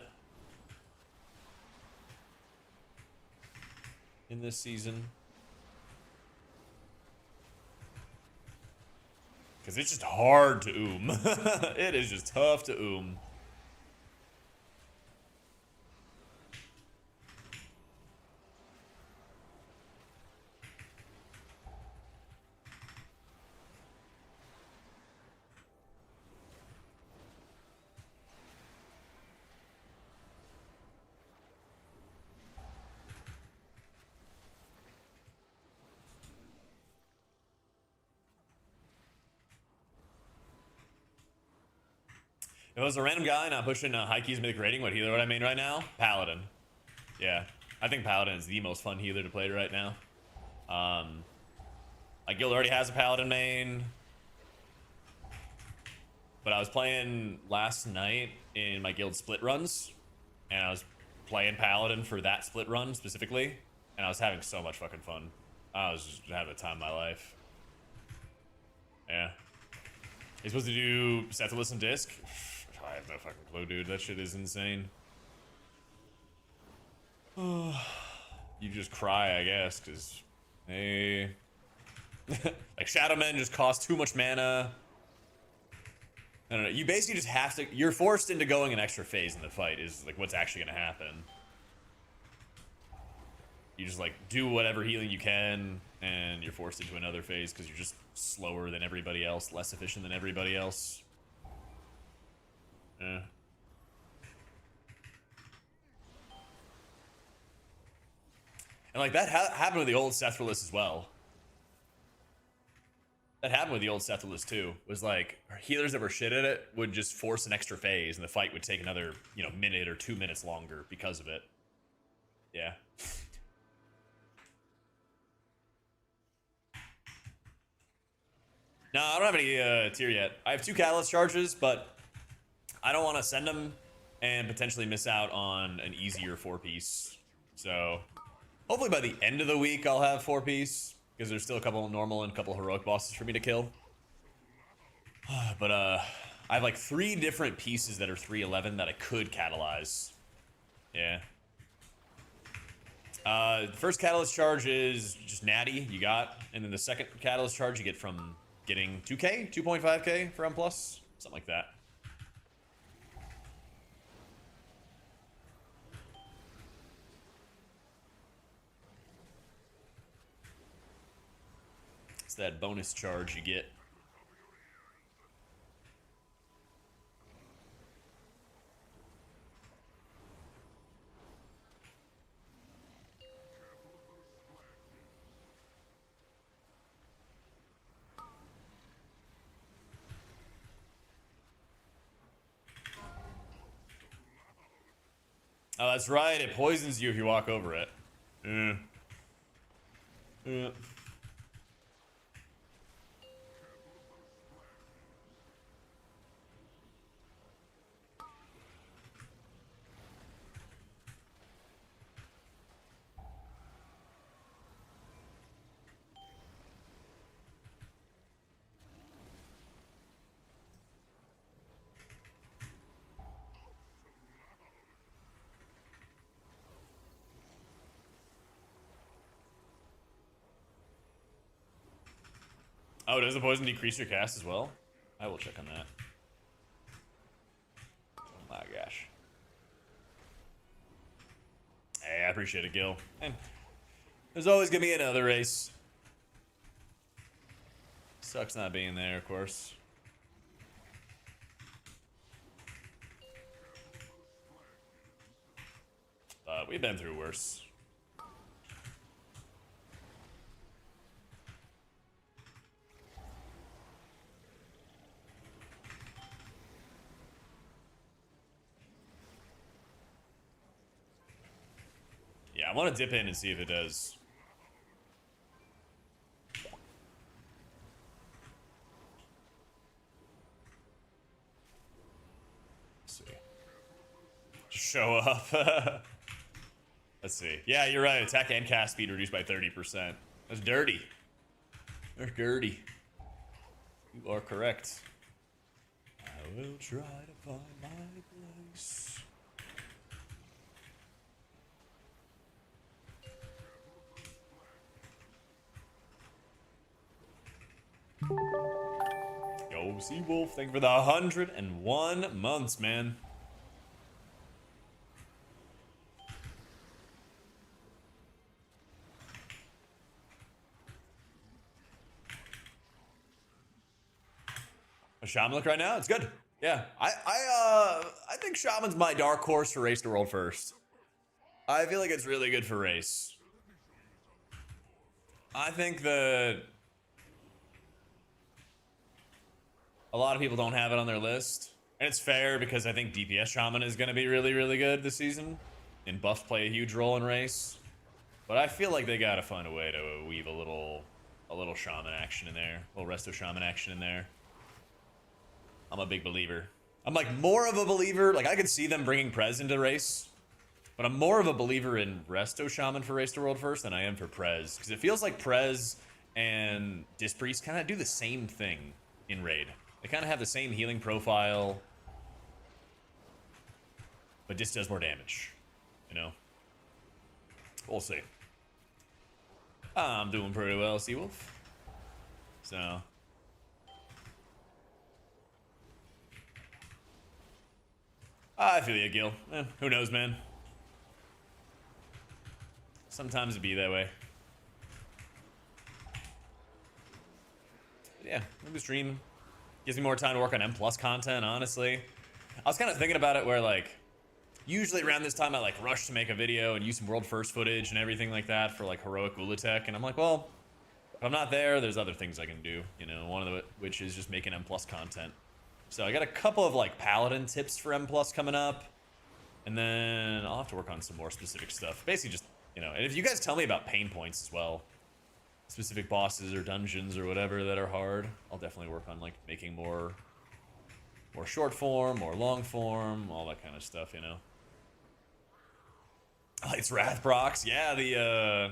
in this season. Because it's just hard to it is just tough to If it was a random guy not pushing high keys mythic rating, what healer would I main right now? Paladin. Yeah, I think Paladin is the most fun healer to play right now. My guild already has a Paladin main. But I was playing last night in my guild split runs. And I was playing Paladin for that split run specifically. And I was having so much fucking fun. I was just having the time of my life. Yeah. You're supposed to do Sethless and Disc? I have no fucking clue, dude. That shit is insane. You just cry, I guess, because hey, like Shadow Men just cost too much mana. I don't know. You basically just have to. You're forced into going an extra phase in the fight. Is like what's actually gonna happen. You just like do whatever healing you can, and you're forced into another phase because you're just slower than everybody else, less efficient than everybody else. Yeah. And like that happened with the old Sethless as well. That happened with the old Sethless too. Was like healers that were shit at it would just force an extra phase, and the fight would take another, you know, minute or 2 minutes longer because of it. Yeah. No, I don't have any tier yet. I have 2 catalyst charges, but I don't want to send them and potentially miss out on an easier 4-piece. So hopefully by the end of the week I'll have 4-piece, because there's still a couple normal and a couple heroic bosses for me to kill. But I have like 3 different pieces that are 311 that I could catalyze. Yeah. The first catalyst charge is just natty, you got, and then the second catalyst charge you get from getting 2k, 2.5k for M+, something like that. It's that bonus charge you get. Oh, that's right. It poisons you if you walk over it. Yeah. Yeah. Oh, does the poison decrease your cast as well? I will check on that. Oh my gosh. Hey, I appreciate it, Gil. And there's always gonna be another race. Sucks not being there, of course. But we've been through worse. Yeah, I want to dip in and see if it does. Let's see. Just show up. Let's see. Yeah, you're right. Attack and cast speed reduced by 30%. That's dirty. That's dirty. You are correct. I will try to find my place. Yo, Seawolf, thank you for the 101 months, man. A Shaman look right now? It's good. Yeah, I think Shaman's my dark horse for Race to World first. I feel like it's really good for Race. I think that a lot of people don't have it on their list. And it's fair because I think DPS Shaman is going to be really, really good this season. And buffs play a huge role in Race. But I feel like they got to find a way to weave a little Shaman action in there. A little Resto Shaman action in there. I'm a big believer. I'm like more of a believer. Like I could see them bringing Prez into Race. But I'm more of a believer in Resto Shaman for Race to World first than I am for Prez. Because it feels like Prez and Disc Priest kind of do the same thing in Raid. They kind of have the same healing profile. But Disc does more damage. You know? We'll see. I'm doing pretty well, Seawolf. So... I feel you, Gil. Who knows, man? Sometimes it be that way. But yeah, maybe stream gives me more time to work on M+ content, honestly. I was kind of thinking about it where, like, usually around this time I, like, rush to make a video and use some world first footage and everything like that for, like, heroic Ulatek. And I'm like, well, if I'm not there, there's other things I can do, you know, one of which is just making M+ content. So I got a couple of like Paladin tips for M+ coming up, and then I'll have to work on some more specific stuff. Basically just, you know, and if you guys tell me about pain points as well, specific bosses or dungeons or whatever that are hard, I'll definitely work on like making more short form, more long form, all that kind of stuff, you know. Oh, it's Wrath Procs. Yeah, the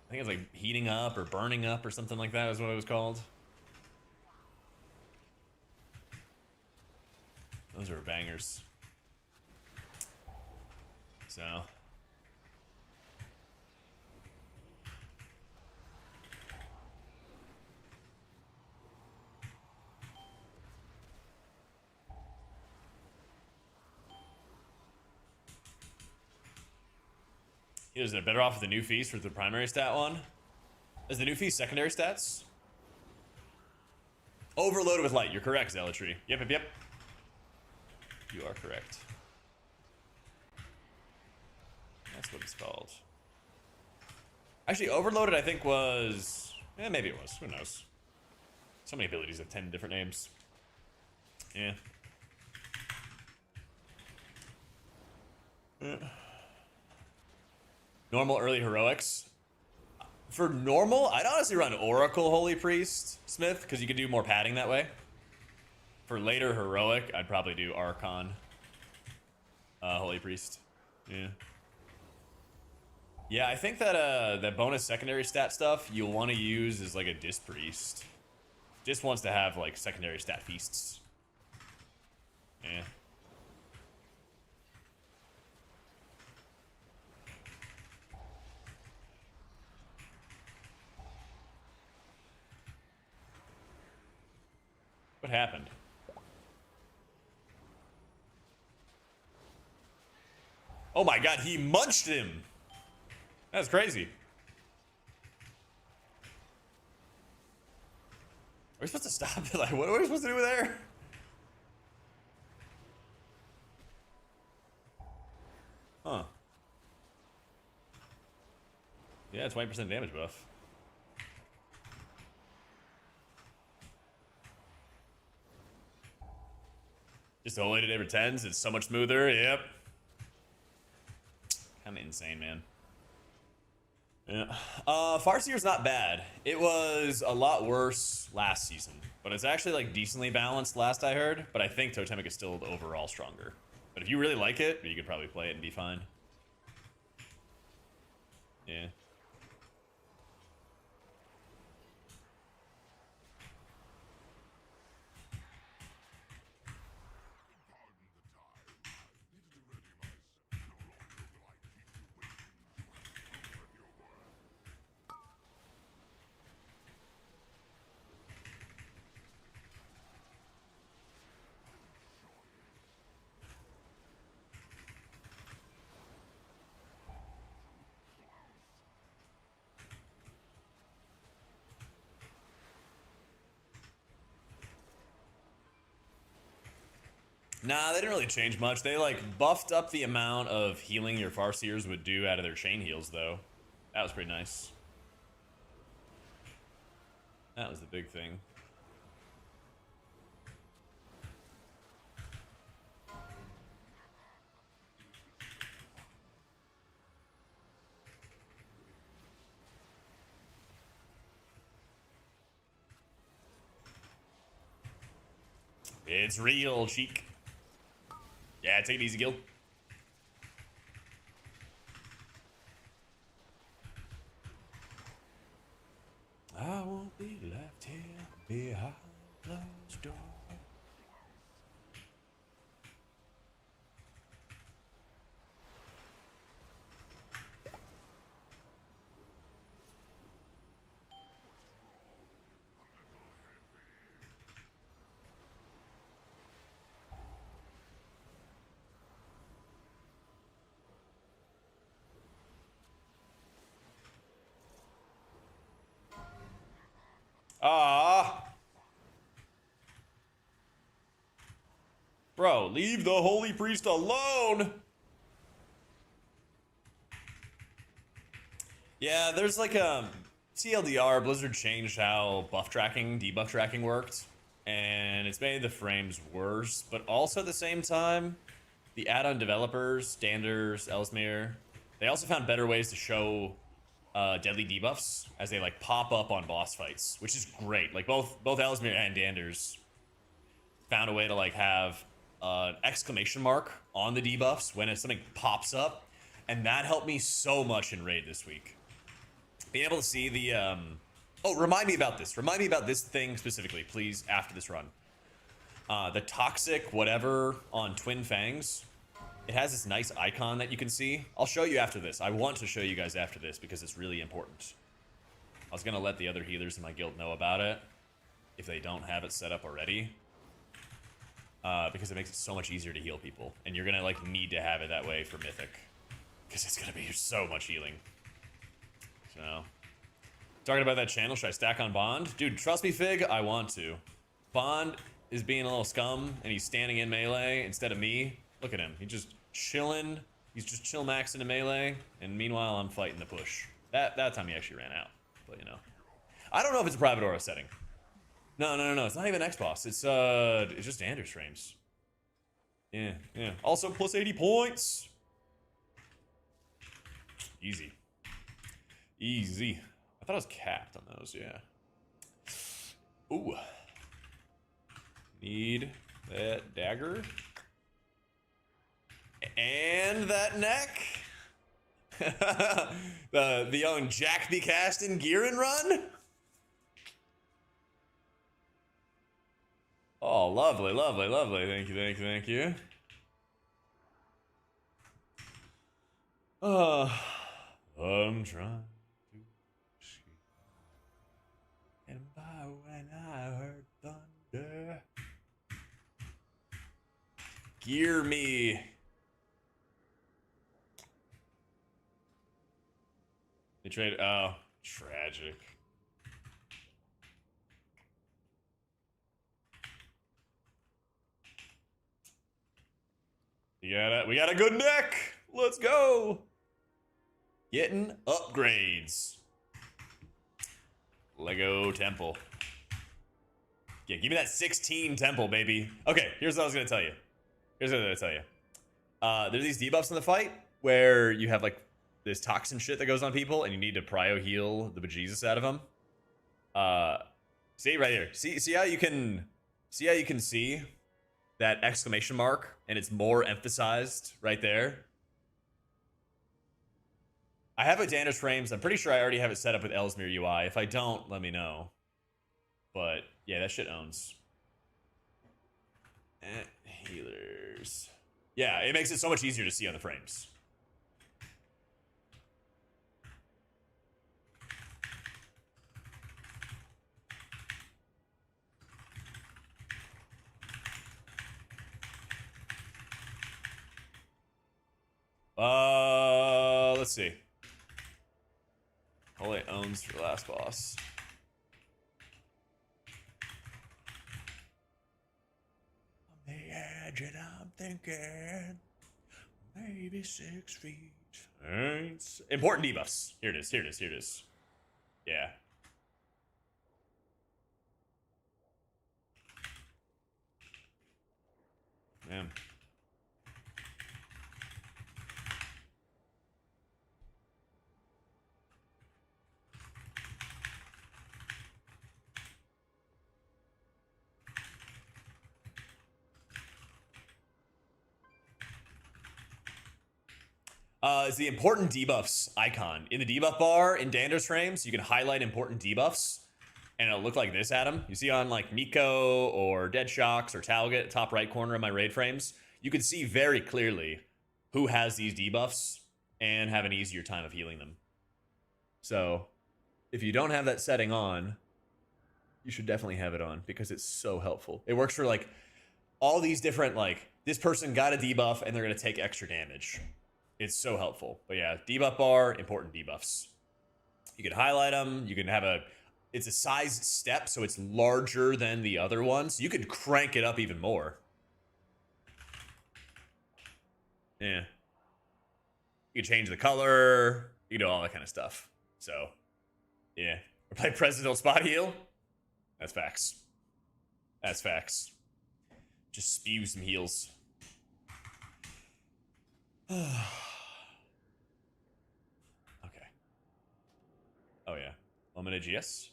I think it's like heating up or burning up or something like that is what it was called. Those are bangers. So. Is it better off with the new feast for the primary stat one? Is the new feast secondary stats? Overloaded with light. You're correct, Zealotry. Yep. You are correct. That's what it's called. Actually, overloaded I think was... maybe it was. Who knows? So many abilities have 10 different names. Yeah. Normal early heroics. For normal, I'd honestly run Oracle Holy Priest Smith, because you can do more padding that way. For later heroic, I'd probably do Archon Holy Priest. Yeah. Yeah, I think that that bonus secondary stat stuff you'll want to use is like a Disc Priest. Disc wants to have like secondary stat feasts. Yeah. What happened? Oh my god, he munched him! That's crazy. Are we supposed to stop it? Like, what are we supposed to do there? Huh. Yeah, 20% damage buff. Just hold it every 10s. It's so much smoother. Yep. Kind of insane, man. Yeah. Farseer's not bad. It was a lot worse last season, but it's actually like decently balanced last I heard. But I think Totemic is still overall stronger. But if you really like it, you could probably play it and be fine. Yeah. Nah, they didn't really change much. They like buffed up the amount of healing your Farseers would do out of their chain heals, though. That was pretty nice. That was the big thing. It's real, Cheek. Yeah, take it easy, Gil. I won't be left here behind closed doors. Ah, bro, leave the holy priest alone. Yeah, there's like a TLDR. Blizzard changed how buff tracking, debuff tracking worked, and it's made the frames worse. But also at the same time, the add-on developers, Danders, Ellesmere, they also found better ways to show deadly debuffs as they like pop up on boss fights, which is great. Like both Ellesmere and Danders found a way to like have an exclamation mark on the debuffs when something pops up, and that helped me so much in raid this week. Being able to see the oh, remind me about this. Remind me about this thing specifically, please, after this run. The toxic whatever on Twin Fangs. It has this nice icon that you can see. I'll show you after this. I want to show you guys after this because it's really important. I was gonna let the other healers in my guild know about it if they don't have it set up already. Because it makes it so much easier to heal people. And you're gonna like need to have it that way for Mythic. Because it's gonna be so much healing. So, talking about that channel, should I stack on Bond? Dude, trust me, Fig, I want to. Bond is being a little scum, and he's standing in melee instead of me. Look at him. He's just chilling. He's just chill maxing in melee, and meanwhile, I'm fighting the push. That time he actually ran out, but you know. I don't know if it's a private aura setting. No. It's not even X-Boss. It's just Anders frames. Yeah. Also, plus 80 points. Easy. I thought I was capped on those, yeah. Ooh. Need that dagger. And that neck. the young Jack be cast in gear and run. Oh, lovely. Thank you. I'm trying. And by when I heard thunder, gear me. They traded. Oh, tragic. We got a good neck. Let's go. Getting upgrades. Lego temple. Yeah, give me that 16 temple, baby. Okay, here's what I was gonna tell you. There's these debuffs in the fight where you have like this toxin shit that goes on people, and you need to prio heal the bejesus out of them. See right here. See how you can see that exclamation mark, and it's more emphasized right there. I have a Danish frames. I'm pretty sure I already have it set up with Ellesmere UI. If I don't, let me know. But yeah, that shit owns. Healers. Yeah, it makes it so much easier to see on the frames. Let's see. Holy owns for last boss. On the edge Imagine I'm thinking maybe 6 feet. Important debuffs. Here it is. Here it is. Here it is. Yeah. Man. Is the important debuffs icon. In the debuff bar in Dander's frames, you can highlight important debuffs, and it'll look like this, Adam. You see on like Miko or Dead Shocks or Talget, top right corner of my raid frames, you can see very clearly who has these debuffs and have an easier time of healing them. So if you don't have that setting on, you should definitely have it on because it's so helpful. It works for like all these different, like this person got a debuff and they're going to take extra damage. It's so helpful. But yeah, debuff bar, important debuffs. You can highlight them. You can have it's a size step, so it's larger than the other ones. You could crank it up even more. Yeah. You can change the color. You can do all that kind of stuff. So, yeah. Or play Presidential Spot Heal. That's facts. That's facts. Just spew some heals. Okay. Oh yeah. AutomaticJak.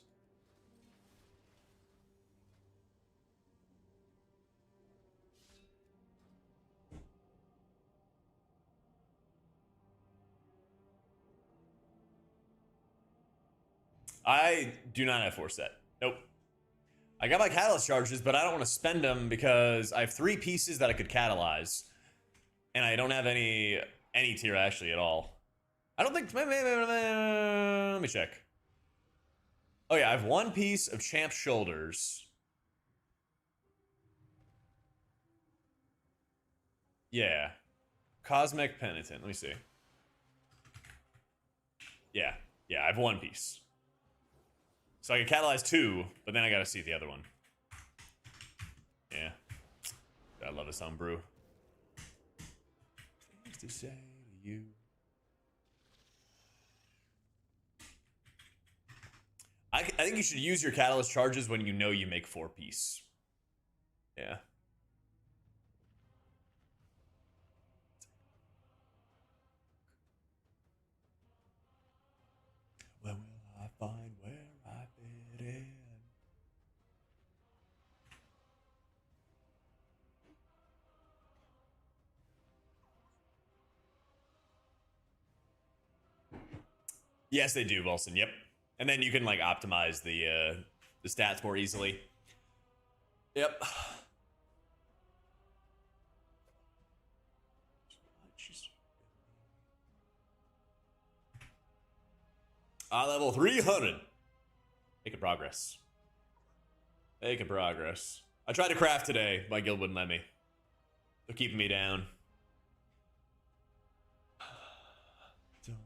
I do not have force set. Nope. I got my catalyst charges, but I don't want to spend them because I have 3 pieces that I could catalyze. And I don't have any tier actually at all. I don't think. Let me check. Oh yeah, I have 1 piece of Champ's Shoulders. Yeah. Cosmic Penitent. Let me see. Yeah. Yeah, I have 1 piece. So I can catalyze 2, but then I gotta see the other one. Yeah. I love this song, brew. Things to say to you. I think you should use your catalyst charges when you know you make 4 piece. Yeah. When will I find where I fit in? Yes, they do, Wilson. Yep. And then you can like optimize the stats more easily. Yep. Level 300. Making progress. Making progress. I tried to craft today. My guild wouldn't let me. They're keeping me down. Don't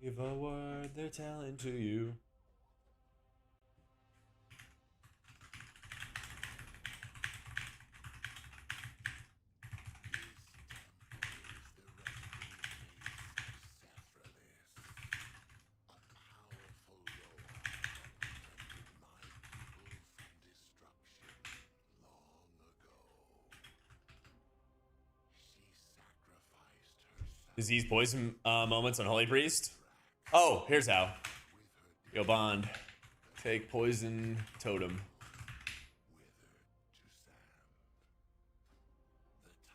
believe a word they're telling to you. Disease poison moments on Holy Priest. Oh, here's how. Yo, Bond. Take poison totem.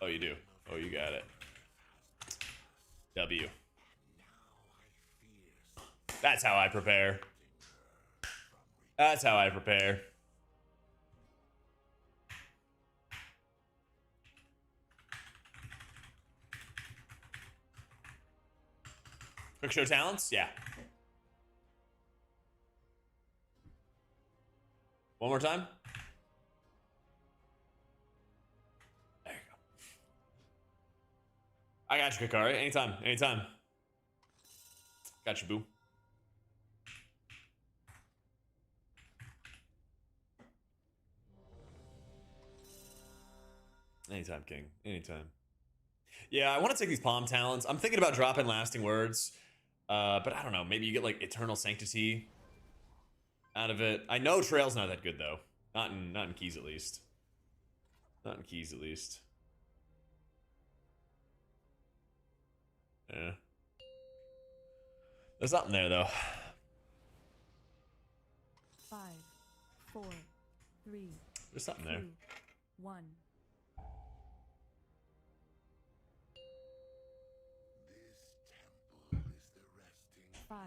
Oh, you do. Oh, you got it. W. That's how I prepare. That's how I prepare. Quick show talents? Yeah. One more time. There you go. I got you, Kakari. Anytime. Anytime. Got you, boo. Anytime, King. Anytime. Yeah, I want to take these palm talents. I'm thinking about dropping lasting words. But I don't know. Maybe you get like eternal sanctity out of it. I know trail's not that good though. Not in keys at least. Not in keys at least. Yeah. There's something there though. 5, 4, 3, There's something there. 2, 1. This temple is the resting 5,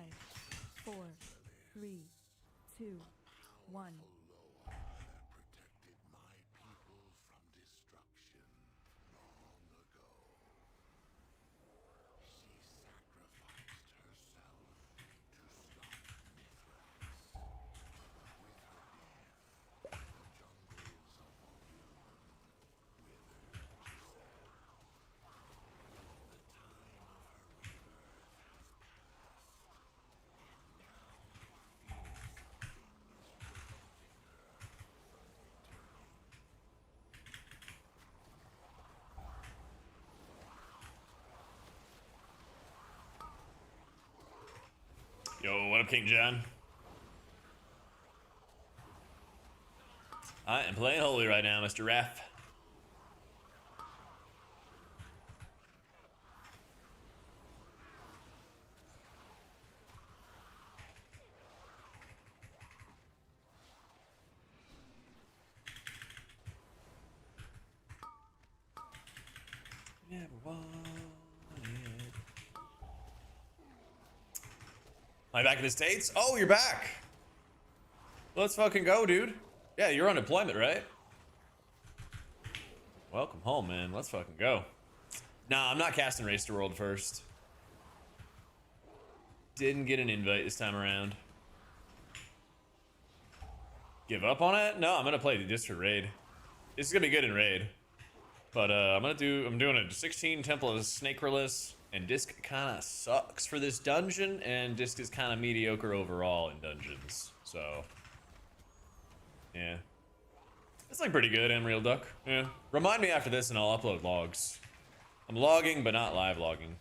4, 3, 2, 1. Loa that protected my people from destruction long ago. She sacrificed herself to stop Mithras. With her death, the jungles of Orion withered to sand. The time of her rebirth has passed, and now she Yo, what up, King John? I am playing holy right now, Mr. Raff. Never wanted. Am I back in the States? Oh, you're back. Let's fucking go, dude. Yeah, you're on deployment, right? Welcome home, man. Let's fucking go. Nah, I'm not casting Race to World first. Didn't get an invite this time around. Give up on it? No, I'm gonna play this for raid. This is gonna be good in raid. But I'm doing a 16 Temple of Snakerless, and Disc kinda sucks for this dungeon, and Disc is kinda mediocre overall in dungeons. So yeah. It's like pretty good, Real Duck. Yeah. Remind me after this and I'll upload logs. I'm logging, but not live logging.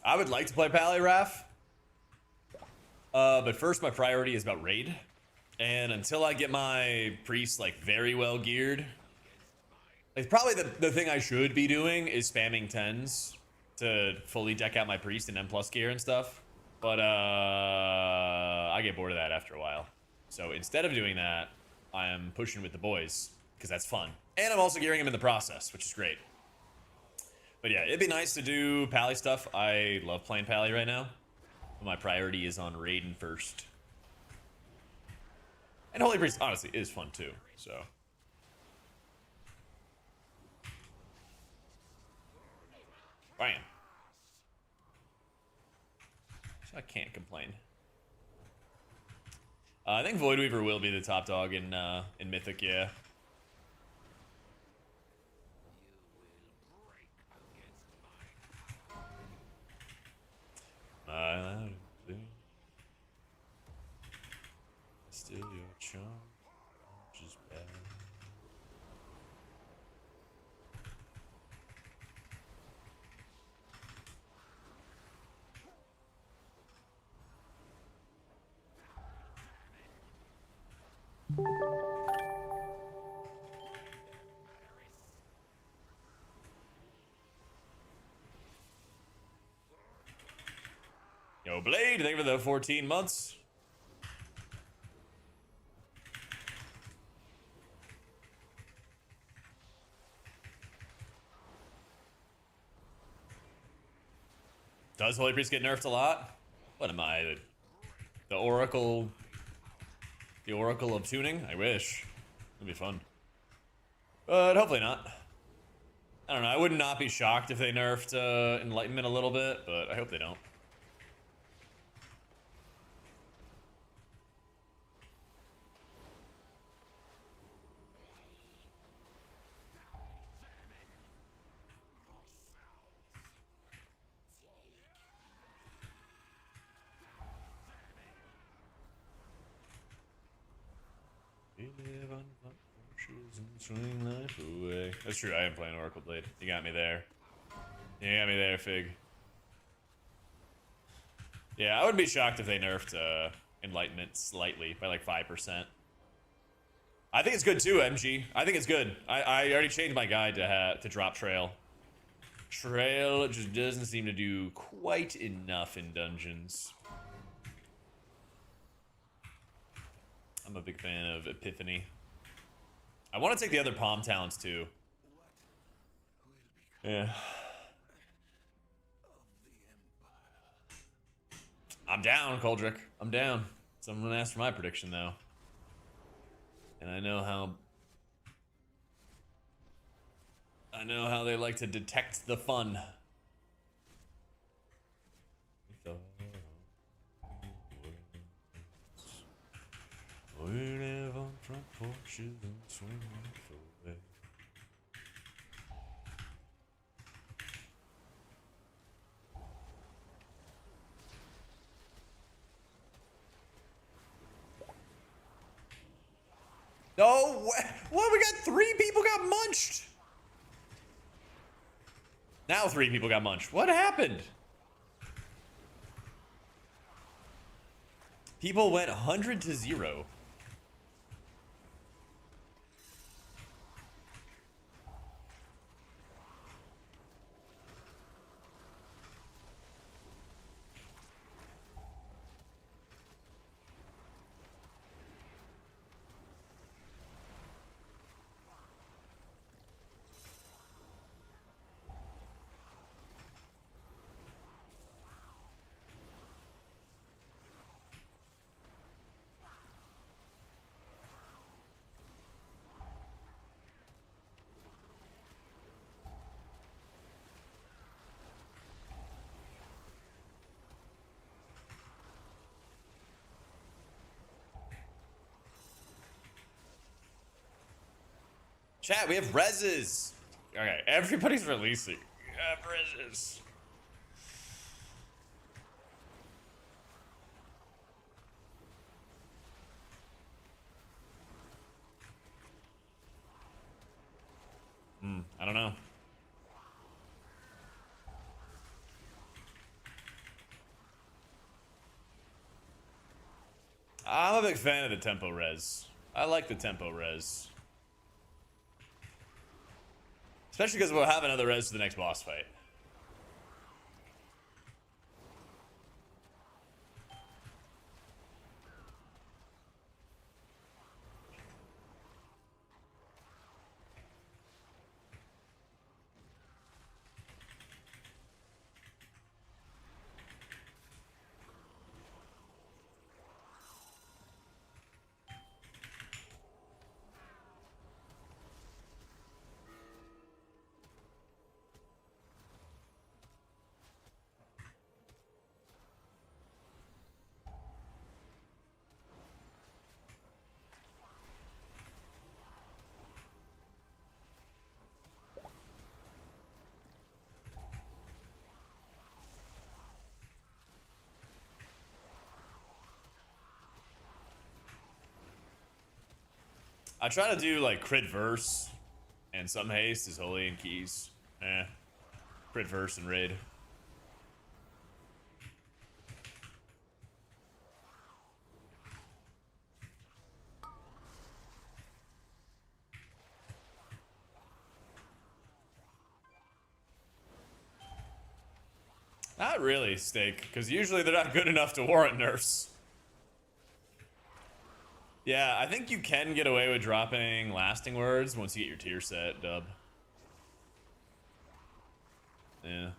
I would like to play Pally Raff. But first my priority is about raid. And until I get my priest like very well geared, like probably the thing I should be doing is spamming 10s to fully deck out my priest in M+ gear and stuff. But I get bored of that after a while. So instead of doing that, I am pushing with the boys because that's fun. And I'm also gearing him in the process, which is great. But yeah, it'd be nice to do Pally stuff. I love playing Pally right now. But my priority is on raiding first. And Holy Priest, honestly, is fun too, so. Bam. So I can't complain. I think Voidweaver will be the top dog in Mythic, yeah. Still your charm, just bad. Yo, Blade, thank you for the 14 months. Does Holy Priest get nerfed a lot? What am I? The Oracle? The Oracle of Tuning? I wish. It'd be fun. But hopefully not. I don't know. I would not be shocked if they nerfed Enlightenment a little bit, but I hope they don't. Swing life away. That's true, I am playing Oracle Blade. You got me there. You got me there, Fig. Yeah, I wouldn't be shocked if they nerfed Enlightenment slightly, by like 5%. I think it's good too, MG. I think it's good. I already changed my guide to drop Trail. Trail just doesn't seem to do quite enough in dungeons. I'm a big fan of Epiphany. I want to take the other palm talents too. Yeah. I'm down, Koldrick. I'm down. Someone asked for my prediction though. And I know how they like to detect the fun. We live on front porches and swing away. No, what? We got 3 people got munched. Now 3 people got munched. What happened? People went 100 to 0. Chat, we have reses. Okay, everybody's releasing. We have reses. I don't know. I'm a big fan of the tempo res. I like the tempo res. Especially because we'll have another res to the next boss fight. I try to do like crit verse and some haste is holy and keys. Crit verse and raid. Not really, Steak, because usually they're not good enough to warrant nerfs. Yeah, I think you can get away with dropping lasting words once you get your tier set, Dub. Yeah.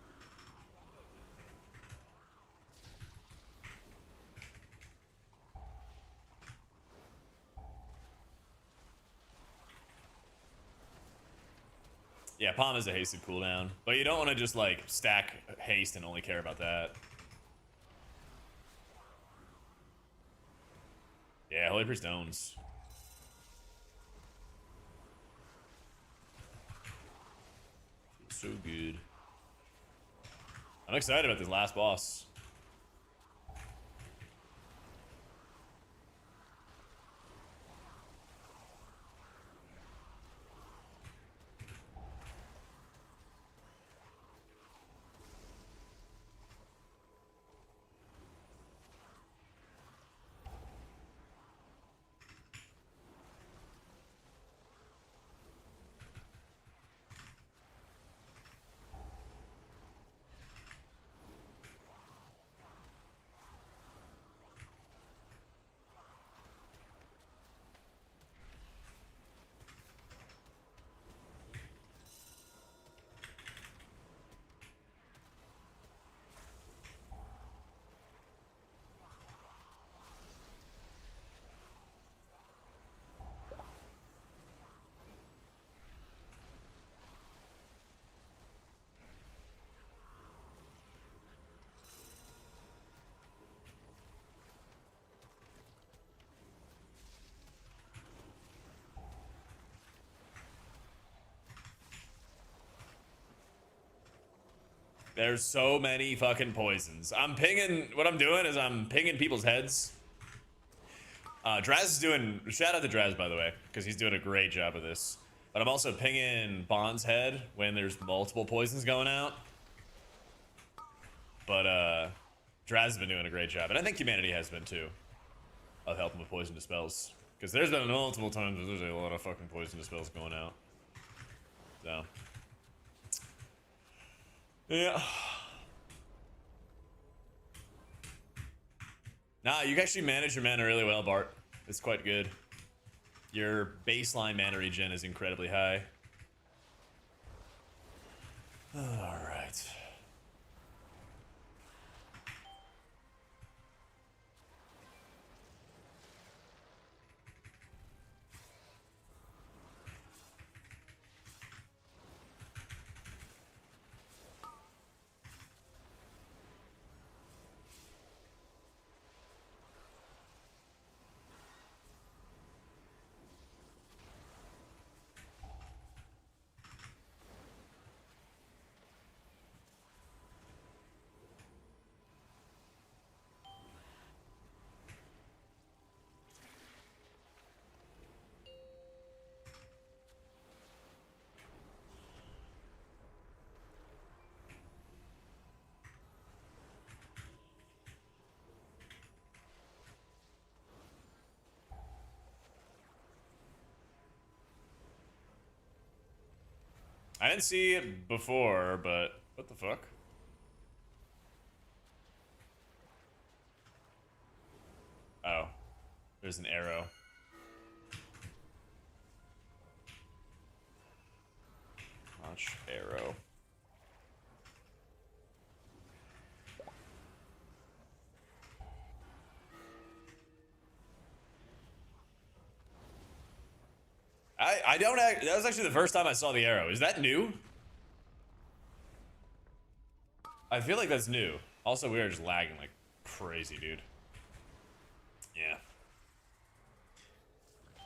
Yeah, Palm is a hasted cooldown, but you don't want to just like stack haste and only care about that. Yeah, Holy Priest owns. So good. I'm excited about this last boss. There's so many fucking poisons. I'm pinging. What I'm doing is I'm pinging people's heads. Draz is doing. Shout out to Draz, by the way, because he's doing a great job of this. But I'm also pinging Bond's head when there's multiple poisons going out. But Draz has been doing a great job, and I think humanity has been too, of helping with poison dispels. Because there's been multiple times where there's a lot of fucking poison dispels going out. So. Yeah. Nah, you actually manage your mana really well, Bart. It's quite good. Your baseline mana regen is incredibly high. Alright. I didn't see it before, but what the fuck? Oh, there's an arrow. Launch arrow. I don't act, that was actually the first time I saw the arrow. Is that new? I feel like that's new. Also, we are just lagging like crazy, dude. Yeah.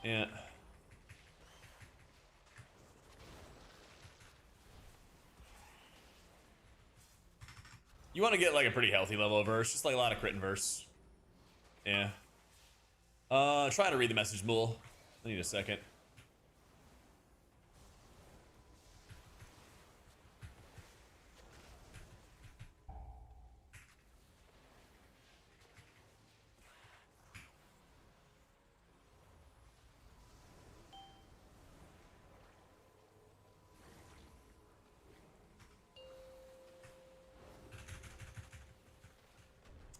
Yeah. You want to get like a pretty healthy level of verse, just like a lot of crit and verse. Yeah. Trying to read the message, Bull. I need a second.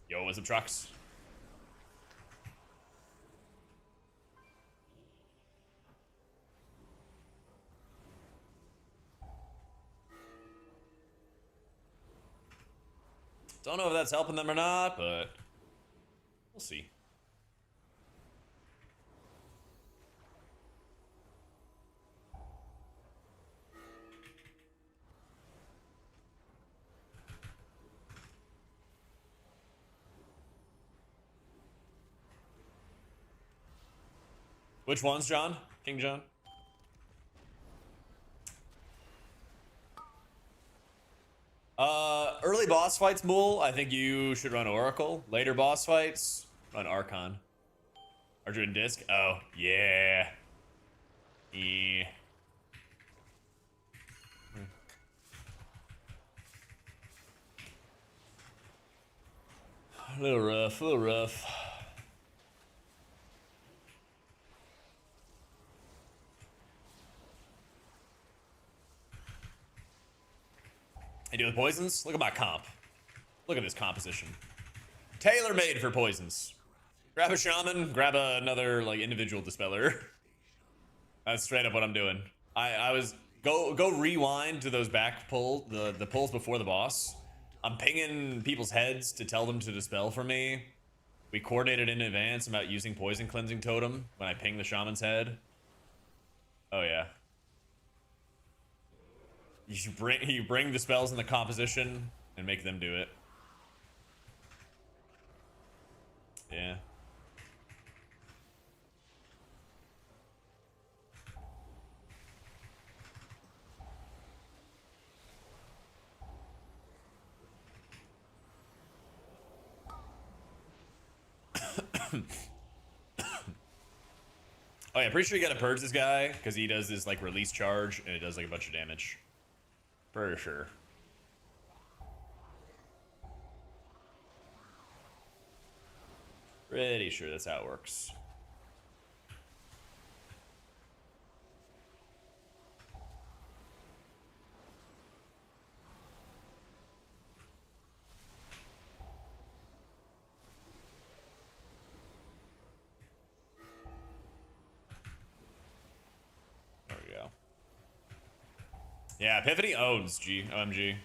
Yo, what's up, trucks? Don't know if that's helping them or not, but we'll see. Which ones, John? King John? Early boss fights, Mool, I think you should run Oracle. Later boss fights, run Archon. Arjun Disc? Oh, yeah. Yeah. A little rough, a little rough. Hey, do the poisons? Look at my comp. Look at this composition. Tailor-made for poisons. Grab a shaman, grab another like individual dispeller. That's straight up what I'm doing. I was go rewind to those back pull the pulls before the boss. I'm pinging people's heads to tell them to dispel for me. We coordinated in advance about using poison cleansing totem when I ping the shaman's head. Oh yeah. You bring the spells in the composition and make them do it. Yeah. Oh yeah, pretty sure you gotta purge this guy because he does this like release charge and it does like a bunch of damage. For sure. Pretty sure that's how it works. There we go. Yeah, Epiphany owns OMG.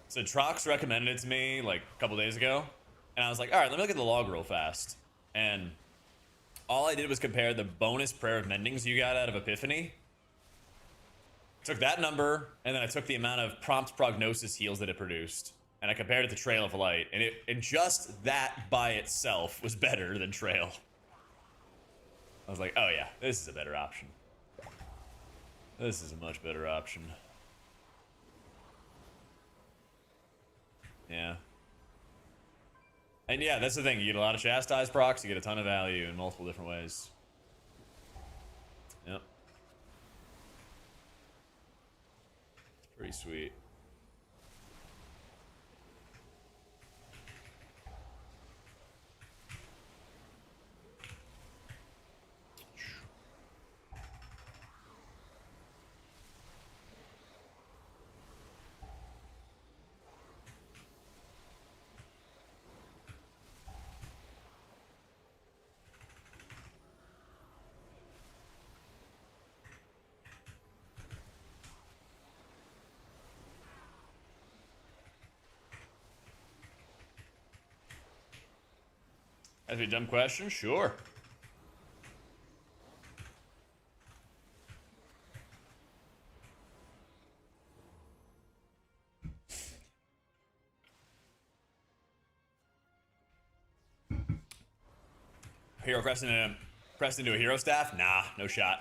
So Trox recommended it to me like a couple days ago. And I was like, all right, let me look at the log real fast. And all I did was compare the bonus Prayer of Mendings you got out of Epiphany. Took that number, and then I took the amount of prompt prognosis heals that it produced. And I compared it to Trail of Light. And just that by itself was better than Trail. I was like, oh yeah, this is a better option. This is a much better option. Yeah. And yeah, that's the thing. You get a lot of Chastise procs, you get a ton of value in multiple different ways. Yep. It's pretty sweet. That's a dumb question? Sure. Hero pressed into a hero staff? Nah, no shot.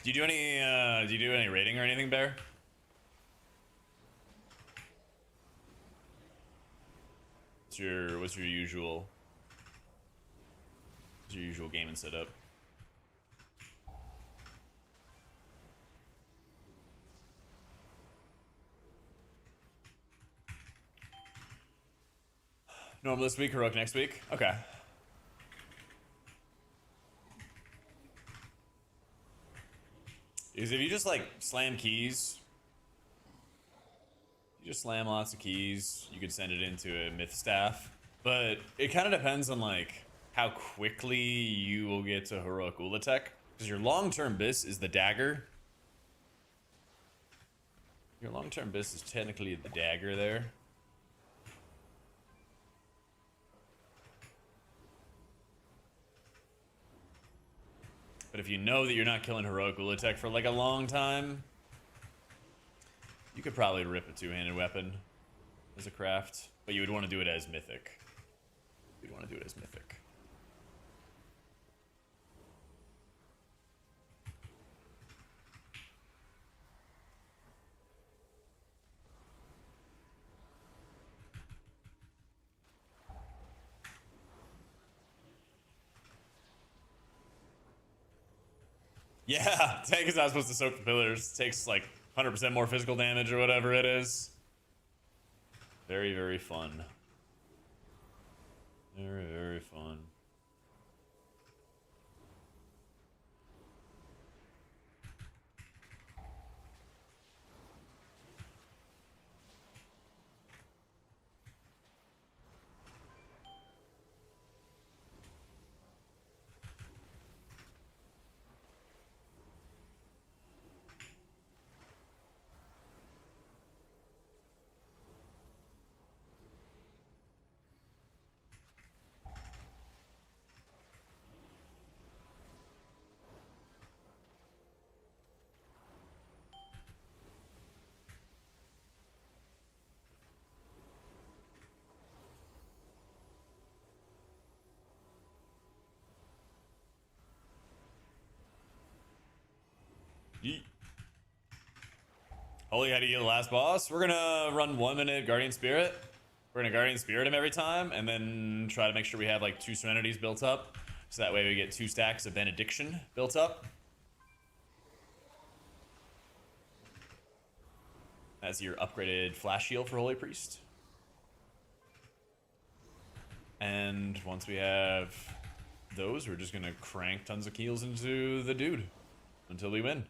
Do you do any rating or anything, Bear? What's your usual gaming setup? Normal this week, heroic next week? Okay. Because if you just like slam keys, you just slam lots of keys, you could send it into a myth staff. But it kind of depends on like how quickly you will get to heroic Ulatek. Because your long-term bis is the dagger. Your long-term bis is technically the dagger there. But if you know that you're not killing heroic Ulatek for like a long time, you could probably rip a two-handed weapon as a craft. But you would want to do it as mythic. You'd want to do it as mythic. Yeah, tank is not supposed to soak the pillars. Takes like 100% more physical damage or whatever it is. Very, very fun. Very, very fun. Yeet. Holy, how do you heal the last boss? We're gonna run 1 minute Guardian Spirit. We're gonna Guardian Spirit him every time, and then try to make sure we have like 2 Serenities built up. So that way we get 2 stacks of Benediction built up. As your upgraded flash heal for Holy Priest. And once we have those, we're just gonna crank tons of heals into the dude until we win.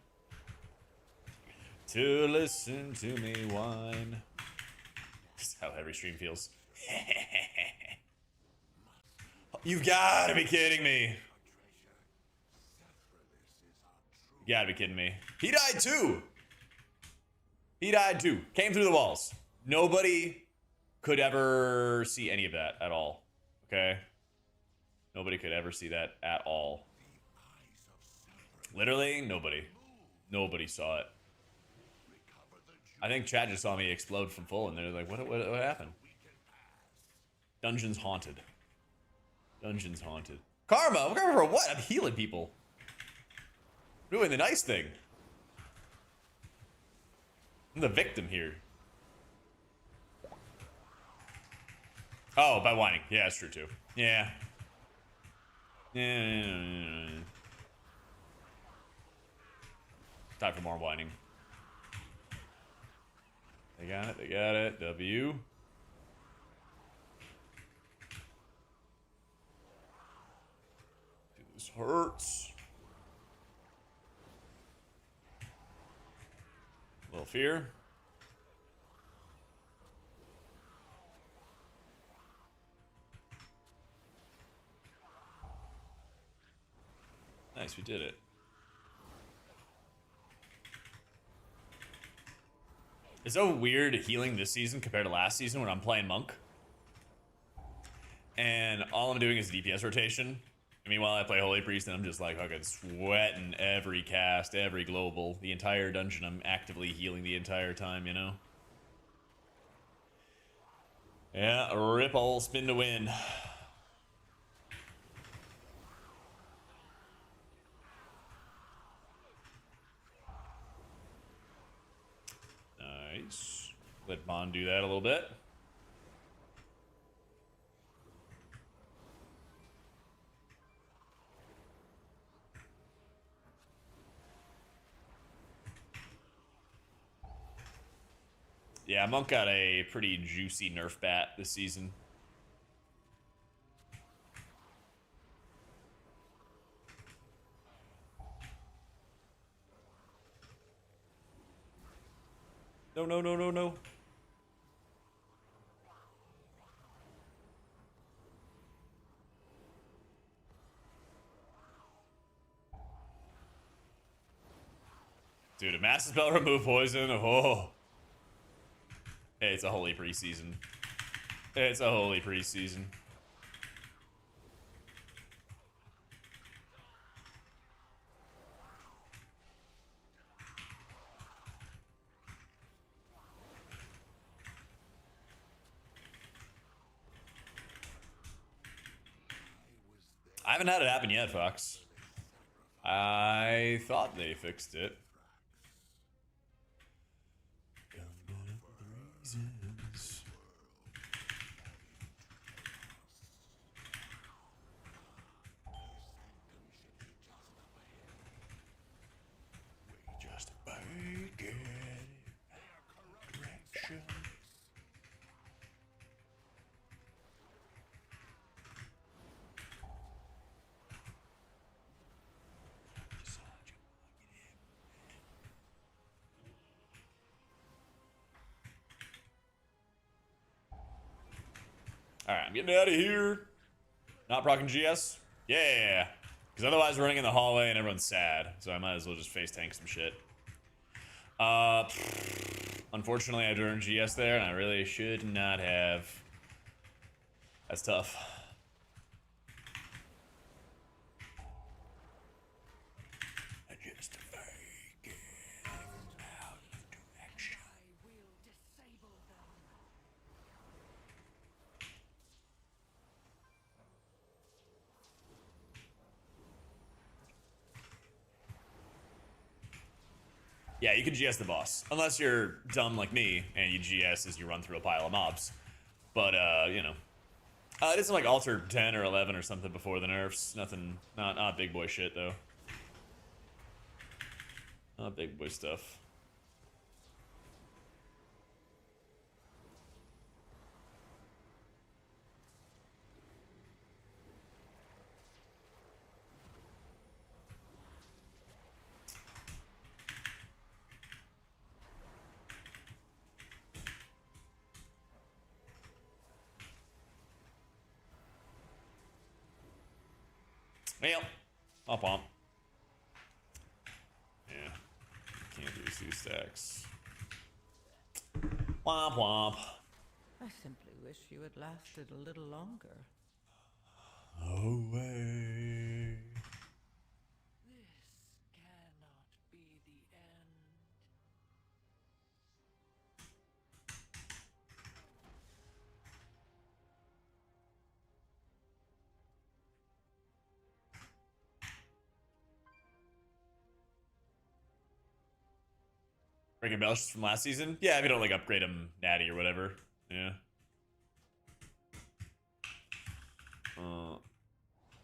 To listen to me whine. Just how every stream feels. You gotta be kidding me. You gotta be kidding me. He died too. He died too. Came through the walls. Nobody could ever see any of that at all. Okay? Nobody could ever see that at all. Literally, nobody. Nobody saw it. I think chat just saw me explode from full, and they're like, what happened? Dungeon's haunted. Dungeon's haunted. Karma? Karma for what? I'm healing people. Doing the nice thing. I'm the victim here. Oh, by whining. Yeah, that's true too. Yeah. Yeah. Time for more whining. They got it. They got it. W. This hurts. A little fear. Nice, we did it. It's so weird healing this season compared to last season when I'm playing Monk. And all I'm doing is DPS rotation. And meanwhile, I play Holy Priest and I'm just like fucking sweating every cast, every global. The entire dungeon, I'm actively healing the entire time, you know? Yeah, rip ol' spin to win. Nice. Let Bond do that a little bit. Yeah, Monk got a pretty juicy nerf bat this season. No, no, no, no, no. Dude, a massive spell remove poison. Oh. Hey, it's a holy preseason. It's a holy preseason. I haven't had it happen yet, Fox. I thought they fixed it. Alright, I'm getting out of here. Not proccing GS? Yeah. Because otherwise we're running in the hallway and everyone's sad. So I might as well just face tank some shit. Unfortunately I turned GS there and I really should not have. That's tough. Just a fake out of direction. I will disable them. Yeah, you can GS the boss. Unless you're dumb like me and you GS as you run through a pile of mobs. But, you know. It isn't like Alter 10 or 11 or something before the nerfs. Nothing, not big boy shit, though. Not big boy stuff. Well, I'll pump. Yeah. Can't do 2 stacks. Womp womp. I simply wish you had lasted a little longer. Away. This cannot be the end. Breaking Belch from last season? Yeah, if you don't like upgrade him natty or whatever. Yeah.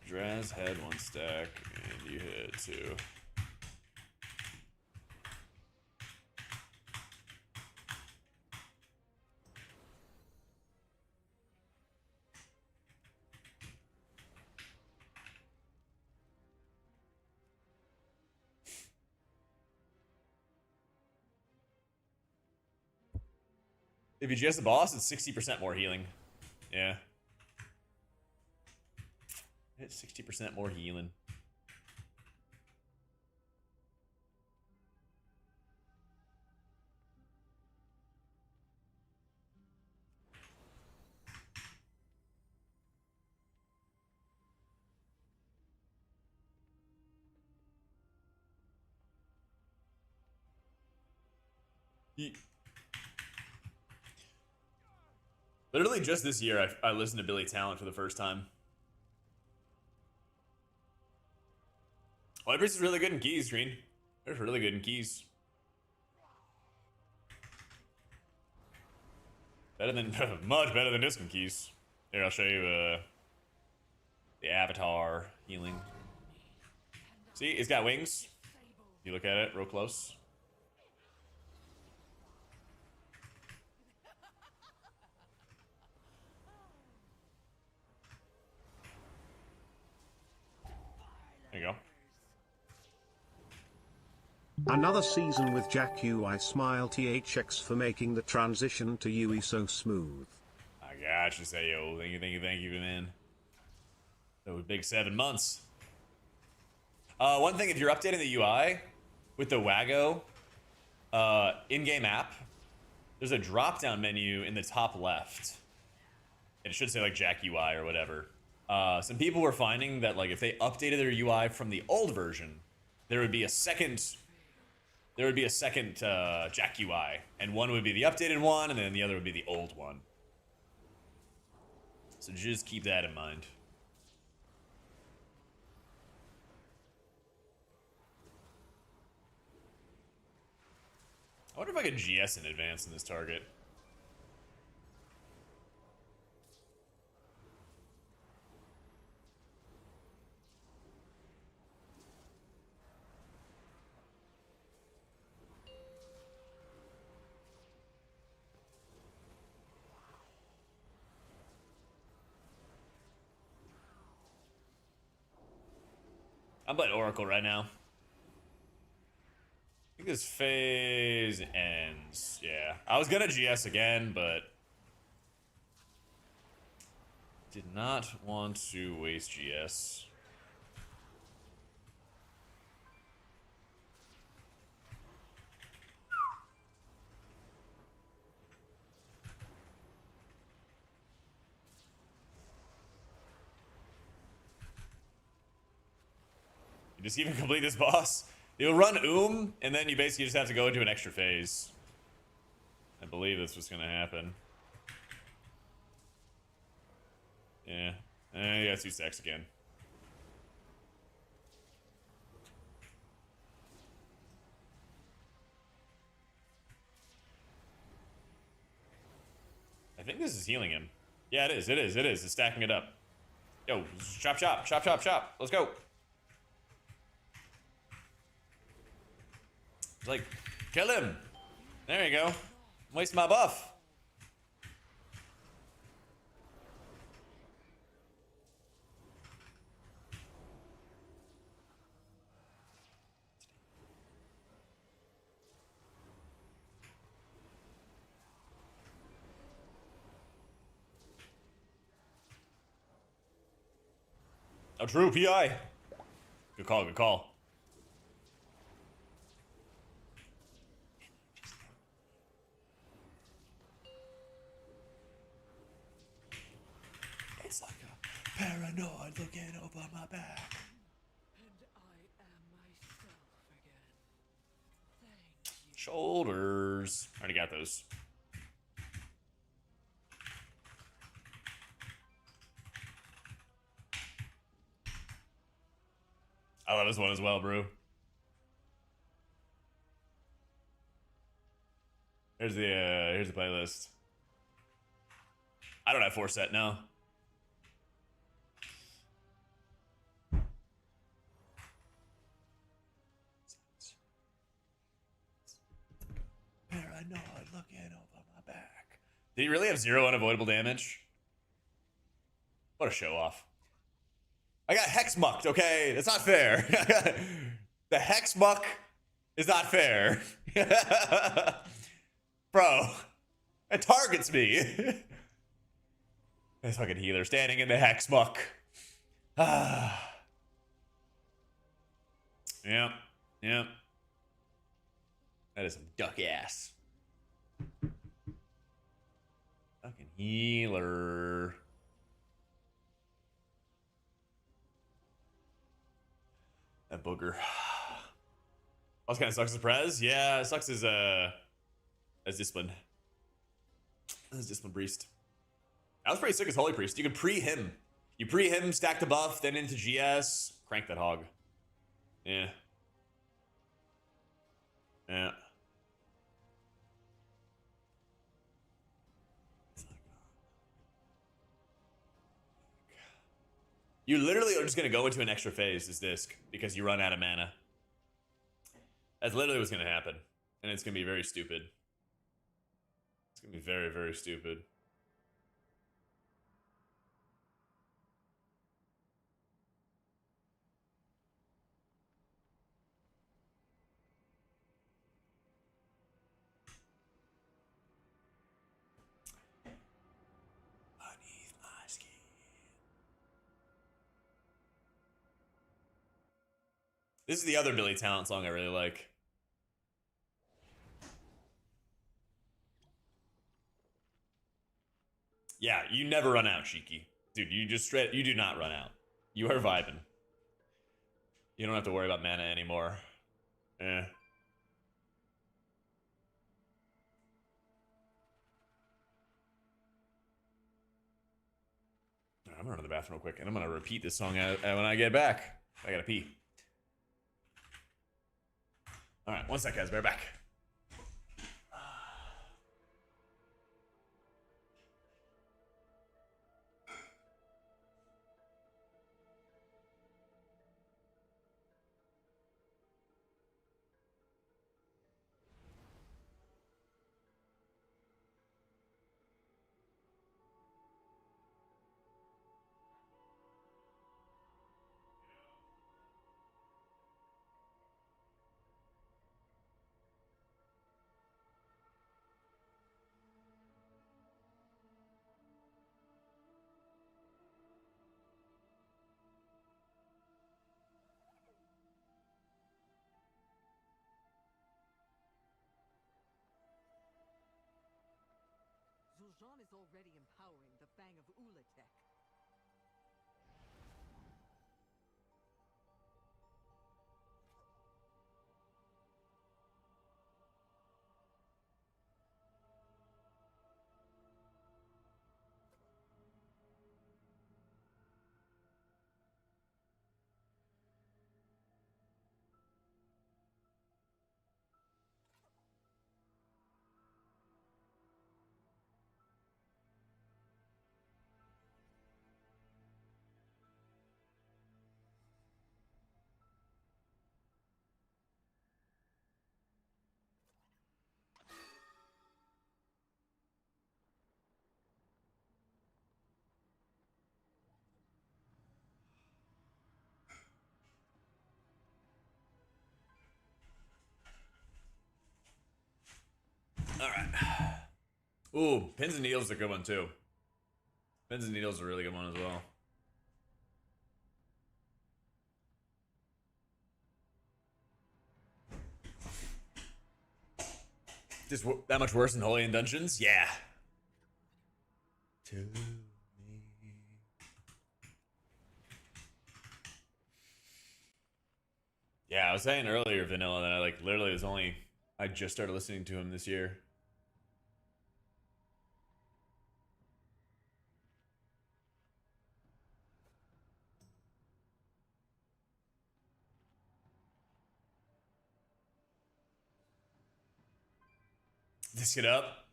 Draz had 1 stack and you had 2. If you GS the boss, it's 60% more healing. Yeah. It's 60% more healing. Literally just this year, I listened to Billy Talent for the first time. Oh, Everest is really good in keys, Green. They're really good in keys. Better than, much better than disc keys. Here, I'll show you the avatar healing. See, it's got wings. You look at it real close. There you go. Another season with Jack UI. Smile THX for making the transition to UE so smooth. I got you, Sayo. Thank you, man. That was big 7 months. One thing, if you're updating the UI with the Wago in-game app, there's a drop-down menu in the top left. It should say like Jack UI or whatever. Some people were finding that like if they updated their UI from the old version, there would be a second Jack UI, and one would be the updated one, and then the other would be the old one. So just keep that in mind. I wonder if I could GS in advance in this target. I'm playing Oracle right now. I think this phase ends. Yeah. I was gonna GS again, but Did not want to waste GS. You just even complete this boss. You'll run and then you basically just have to go into an extra phase. I believe that's what's gonna happen. Yeah. You got 2 stacks again. I think this is healing him. Yeah, it is. It is. It is. It's stacking it up. Yo, chop, chop, chop, chop, chop. Let's go. It's like, kill him. There you go. Waste my buff. Oh, true, PI. Good call, good call. It's like a paranoid looking over my back. And I am myself again. Thank you. Shoulders. Already got those. I love this one as well, bro. Here's the playlist. I don't have 4 set now. Paranoid looking over my back. Did he really have 0 unavoidable damage? What a show off. I got hex mucked, okay? That's not fair. The hex muck is not fair. Bro, it targets me. This fucking healer standing in the hex muck. Ah. Yep, yep. That is some duck ass. Fucking healer. That booger. Also kind of sucks as Prez. Yeah, it sucks as Discipline. As Discipline Priest. That was pretty sick as Holy Priest. You can pre him. You pre him, stack the buff, then into GS. Crank that hog. Yeah. Yeah. You literally are just going to go into an extra phase this disc because you run out of mana. That's literally what's going to happen. And it's going to be very stupid. It's going to be very, very stupid. Beneath my skin. This is the other Billy Talent song I really like. Yeah, you never run out, Shiki. Dude, you just straight, you do not run out. You are vibing. You don't have to worry about mana anymore. Eh. I'm gonna run to the bathroom real quick, and I'm gonna repeat this song when I get back. I gotta pee. All right, 1 sec, guys. Bear back. Zul'Jan is already empowering the Fang of Ulatek. All right. Ooh, pins and needles is a good one too. Pins and needles is a really good one as well. Just that much worse than Holy and Dungeons? Yeah. To me. Yeah, I was saying earlier, Vanilla, that I like literally was only I just started listening to him this year. Disc it up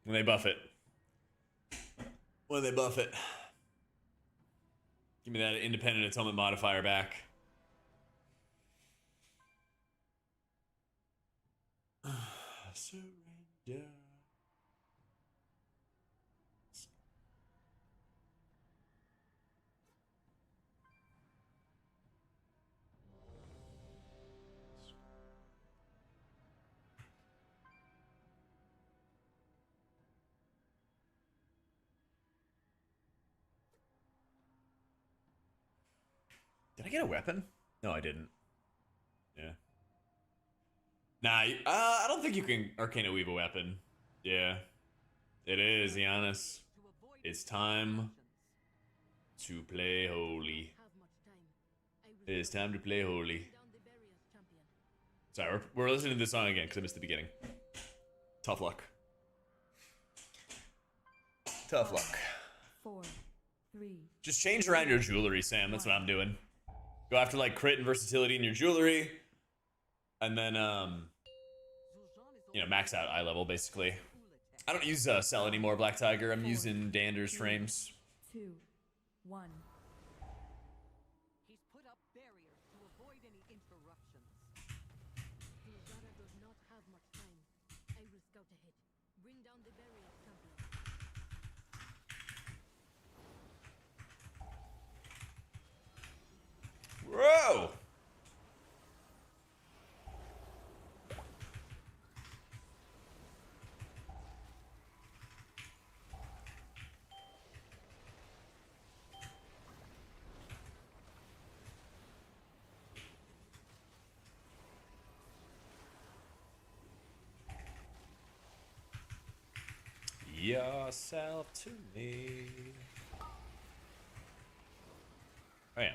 when they buff it. When they buff it. Give me that independent atonement modifier back. Surrender. Did I get a weapon? No, I didn't. Yeah. Nah, I don't think you can Arcana Weave a weapon. Yeah. It is, Giannis. It's time to play holy. Have much time. It is time to play holy. Down the barriers, champion. Sorry, we're listening to this song again because I missed the beginning. Tough luck. Tough luck. 4, 3, Just change around your jewelry, Sam. That's what I'm doing. Go after like crit and versatility in your jewelry, and then you know, max out eye level basically. I don't use Cell anymore, Black Tiger. I'm using Dander's frames. 2, 1. He's put up barriers to avoid any interruptions. Zul'Jana does not have much time. I will scout ahead. Bring down the barriers, champion. Whoa! Yourself to me. I am.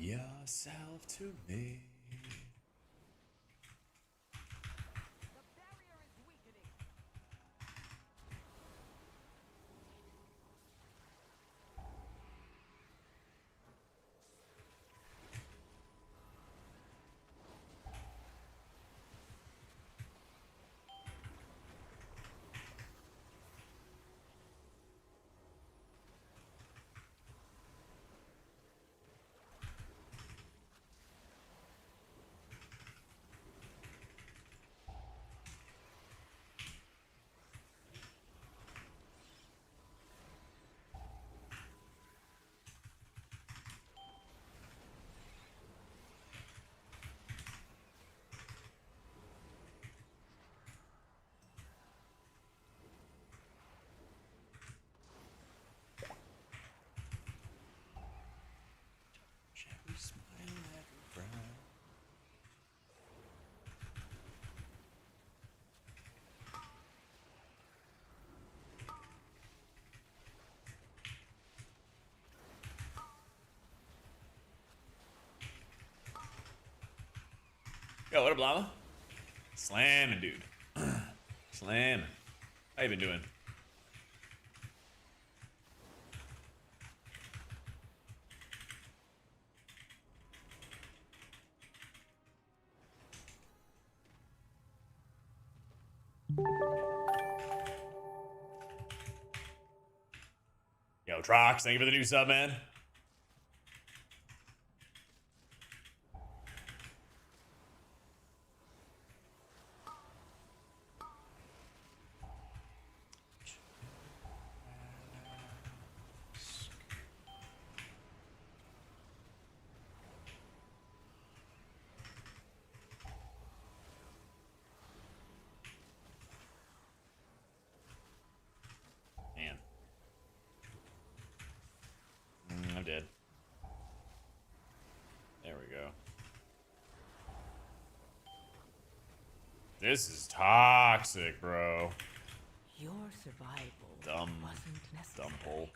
Yourself to me. The barrier is weakening. Yo, what up, Llama? Slamming, dude. Slamming. How you been doing? Yo, Trox, thank you for the new sub, man. Man. I'm dead. There we go. This is toxic, bro. Your survival Dumb. wasn't necessary. Dumb hole.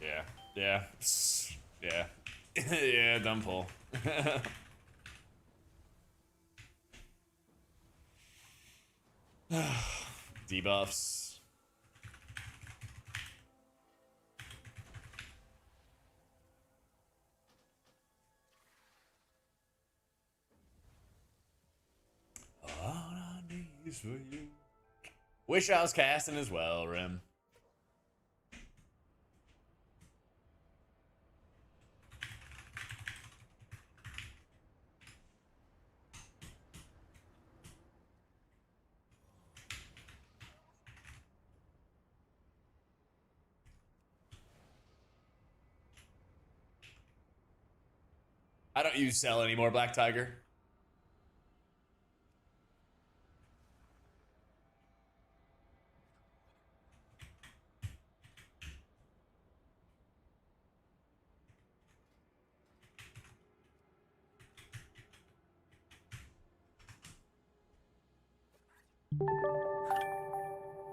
Yeah. Yeah. Yeah. Yeah, dumb pull. Debuffs. All I need is for you. Wish I was casting as well, Rim. I don't use Cell anymore, Black Tiger.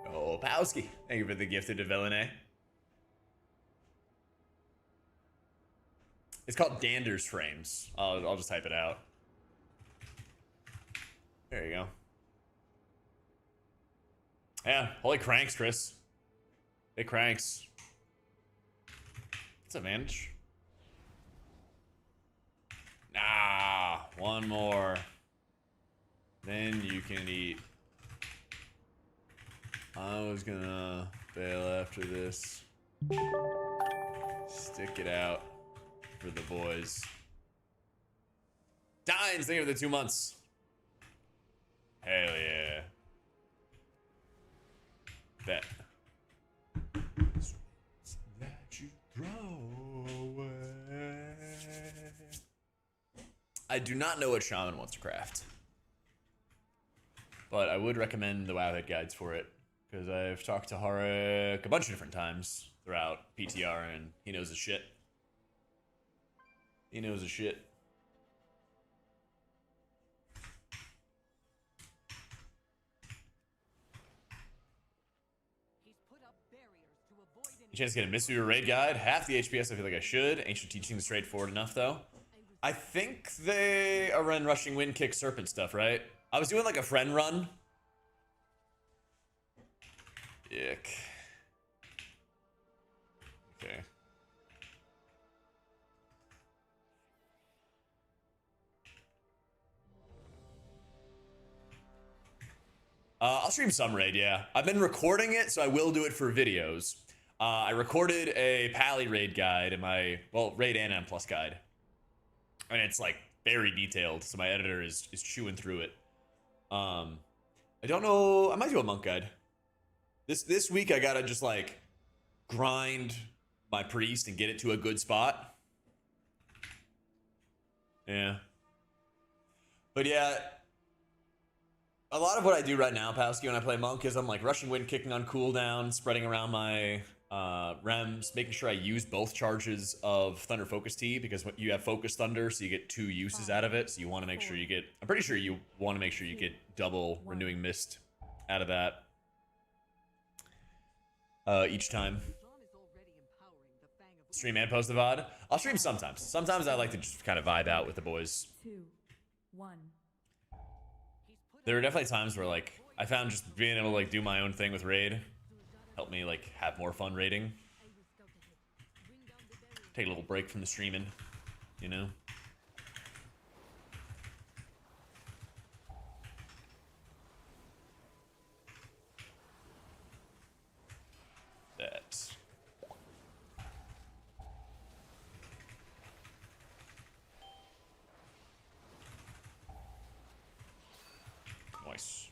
Oh, Powski. Thank you for the gifted to Villain. It's called Dander's Frames. I'll just type it out. There you go. Yeah, holy cranks, Chris. Big cranks. What's advantage? Nah, one more. Then you can eat. I was gonna bail after this. Stick it out for the boys. Dines, thank you for the 2 months. Hell yeah. Bet. That you throw away. I do not know what Shaman wants to craft, but I would recommend the Wowhead guides for it, because I've talked to Harik a bunch of different times throughout PTR, and he knows his shit. He knows his shit. You chance to get a mystery raid guide? Half the HPS, I feel like I should. Ancient teaching is straightforward enough, though. I think they are run rushing wind kick serpent stuff, right? I was doing like a friend run. Yuck. Okay. I'll stream some raid, yeah. I've been recording it, so I will do it for videos. I recorded a Pally raid guide in my, well, raid and M plus guide. And it's like very detailed, so my editor is chewing through it. I don't know, I might do a monk guide. This week I gotta just like grind my priest and get it to a good spot. Yeah. But yeah, a lot of what I do right now, Powski, when I play monk is I'm like rushing wind kicking on cooldown, spreading around my Rems, making sure I use both charges of Thunder Focus Tea, because when you have Focus Thunder, so you get 2 uses out of it. So you want to make sure you get, I'm pretty sure you want to make sure you get double Renewing Mist out of that each time. Stream and post the VOD. I'll stream sometimes. Sometimes I like to just kind of vibe out with the boys. 2, 1. There are definitely times where like I found just being able to like do my own thing with raid helped me like have more fun raiding. Take a little break from the streaming, you know. That. Nice.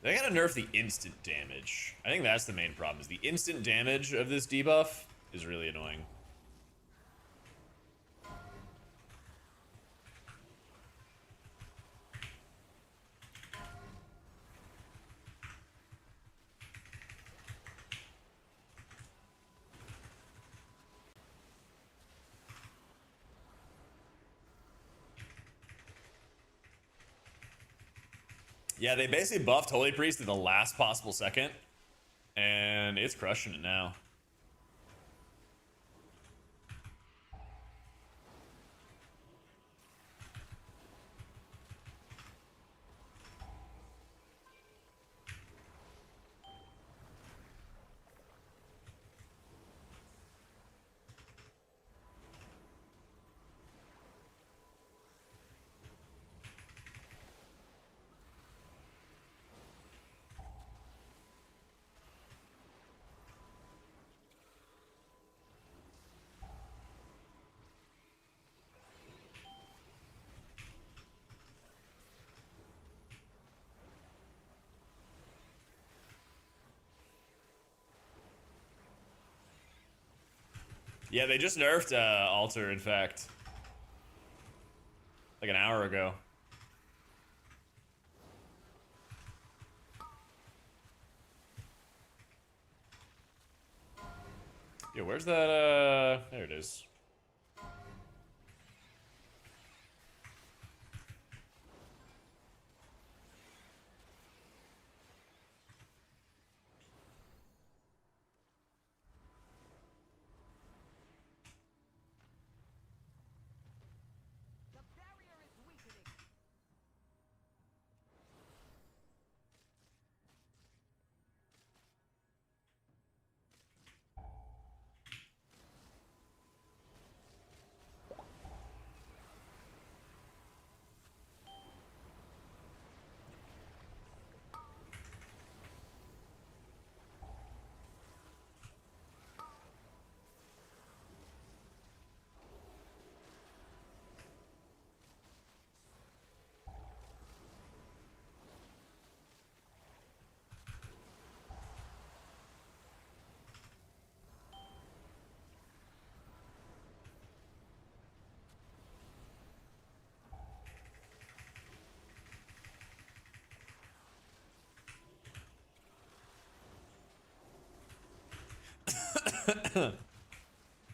They gotta nerf the instant damage. I think that's the main problem, is the instant damage of this debuff is really annoying. Yeah, they basically buffed Holy Priest at the last possible second, and it's crushing it now. Yeah, they just nerfed Alter, in fact. Like an hour ago. Yeah, where's that, there it is.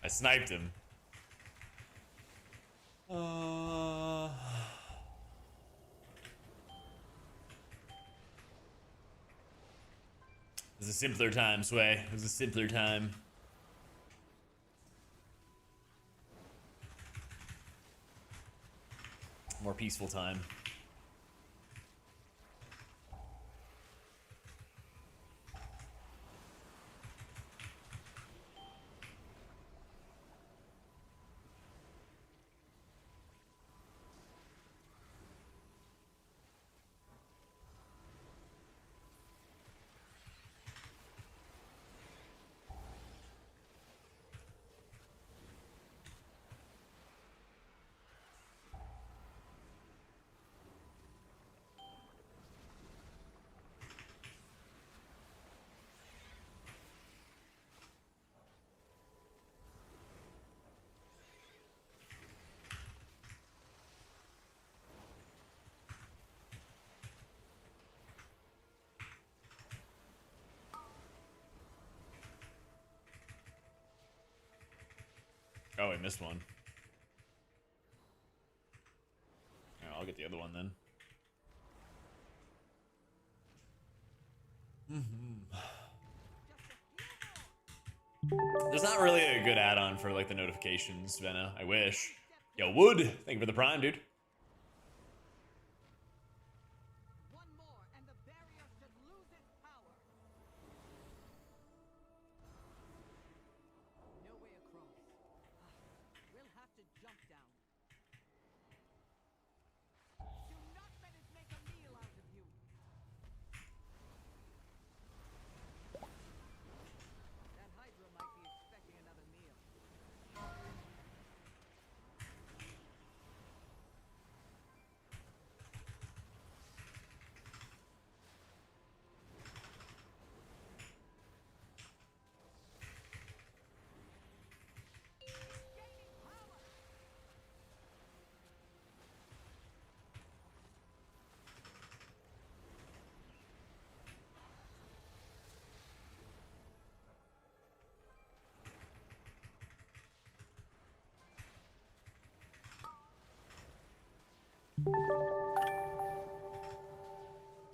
I sniped him. It was a simpler time, Sway. It was a simpler time. More peaceful time. Oh, I missed one. Yeah, I'll get the other one then. There's not really a good add-on for like the notifications, Venna. I wish. Yo, Wood, thank you for the prime, dude. One more, and the barrier should lose its power. No way across. We'll have to jump down. Do not let it make a meal out of you. That Hydra might be expecting another meal.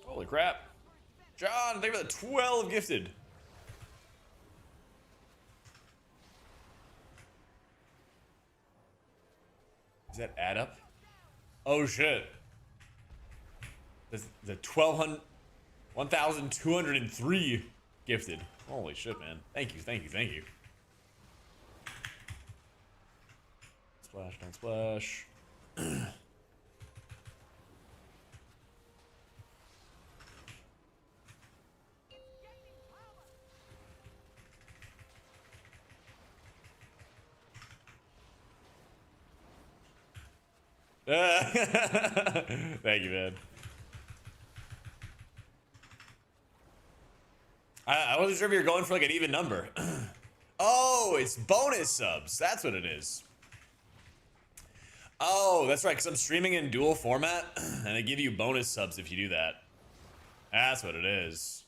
Holy crap. John, thank you for the 12 gifted. Does that add up? Oh shit. The 1,203 gifted. Holy shit, man. Thank you, thank you, thank you. Splash, don't splash. Thank you, man. I wasn't sure if you were going for like an even number. Oh, it's bonus subs. That's what it is. Oh, that's right, because I'm streaming in dual format, and they give you bonus subs if you do that. That's what it is.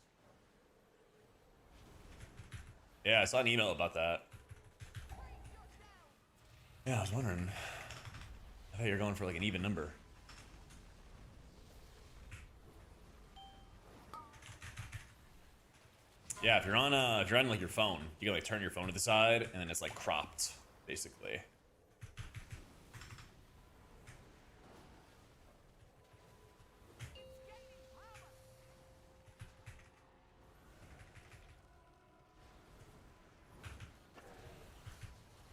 Yeah, I saw an email about that. Yeah, I was wondering. I thought you were going for like an even number. Yeah, if you're on like your phone, you can like turn your phone to the side, and then it's like cropped, basically.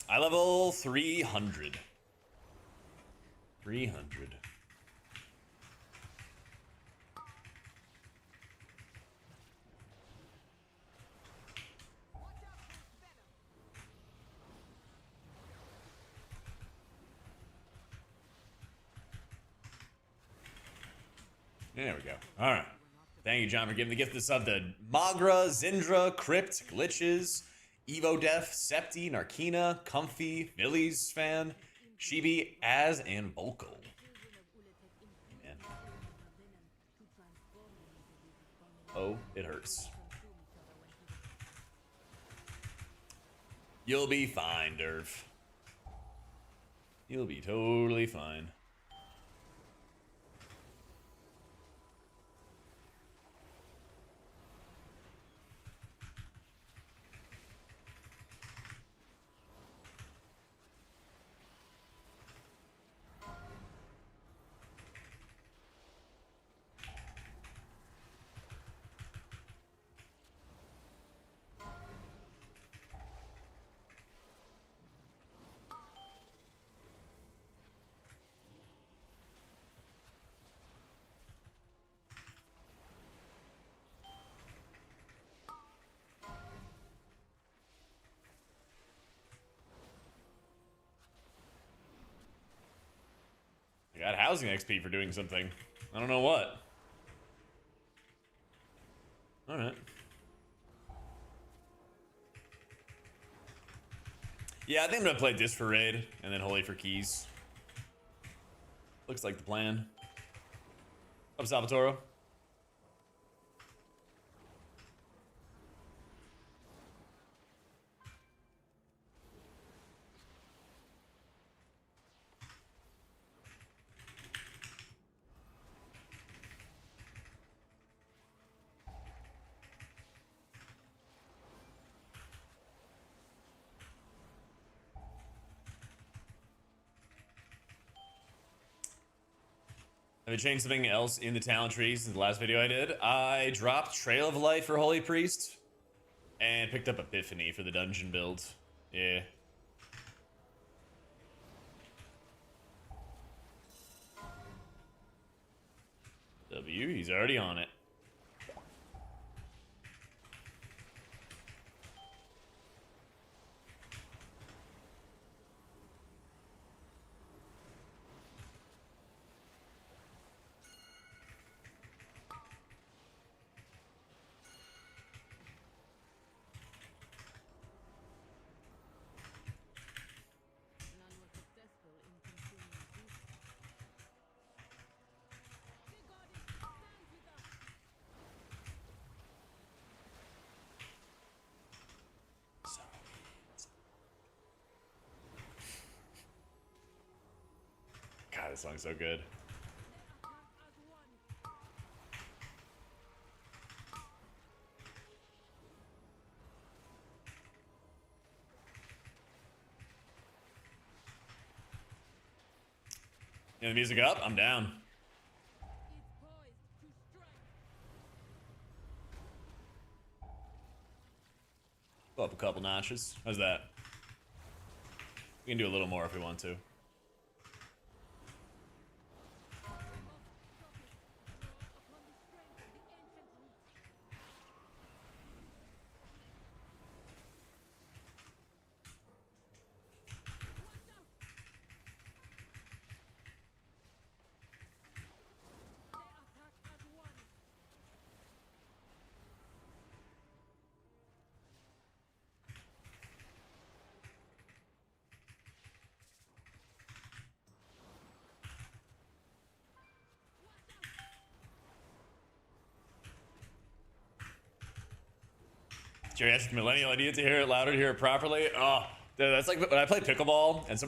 I level 300. 300. There we go. All right. Thank you, John, for giving the gift of the sub to Magra, Zindra, Crypt, Glitches, Evo Def, Septi, Narkina, Comfy, Phillies fan, Shibi, Az, and Vocal. Man. Oh, it hurts. You'll be fine, Derv. You'll be totally fine. I got housing XP for doing something. I don't know what. Alright. Yeah, I think I'm gonna play this for raid and then Holy for keys. Looks like the plan. Up, Salvatore. Have I changed something else in the talent tree since the last video I did? I dropped Trail of Light for Holy Priest and picked up Epiphany for the dungeon build. Yeah. W, he's already on it. None were successful in consuming Zeus. The goddess stands with us. God, this song's so good. As one. Yeah, the music up? I'm down. Is poised to strike. Go up a couple notches. How's that? We can do a little more if we want to. Upon the strength of the ancient roots. Watch out! They attack as one. Geriatric millennial, I needed to hear it louder to hear it properly. Oh, dude, that's like when I play pickleball and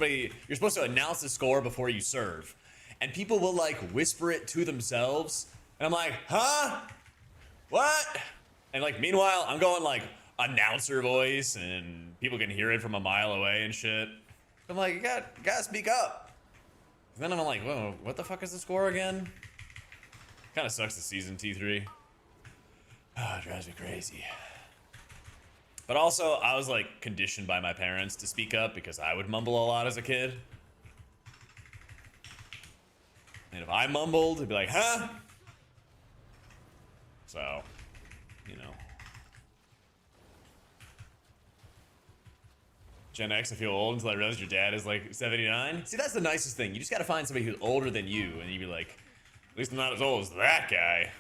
you're supposed to announce the score before you serve. And people will like whisper it to themselves. And I'm like, huh? What? And like, meanwhile, I'm going like announcer voice and people can hear it from a mile away and shit. I'm like, you gotta speak up. And then I'm like, whoa, what the fuck is the score again? Kind of sucks the season T3. Oh, it drives me crazy. But also, I was like conditioned by my parents to speak up because I would mumble a lot as a kid. And if I mumbled, it'd be like, huh? So, you know. Gen X, I feel old until I realized your dad is like 79. See, that's the nicest thing. You just gotta find somebody who's older than you, and you'd be like, at least I'm not as old as that guy.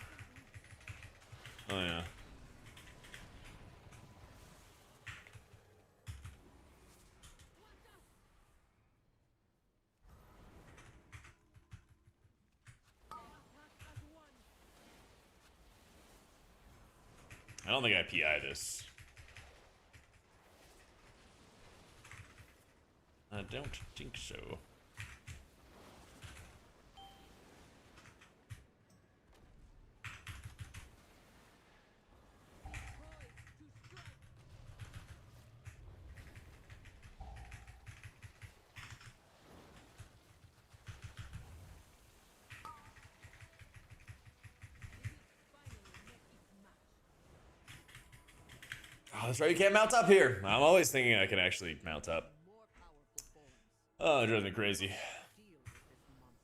Oh, yeah. I don't think I PI this. I don't think so. Oh, that's right, you can't mount up here. I'm always thinking I can actually mount up. More powerful forms. Oh, it drives me crazy. Deal with this monster.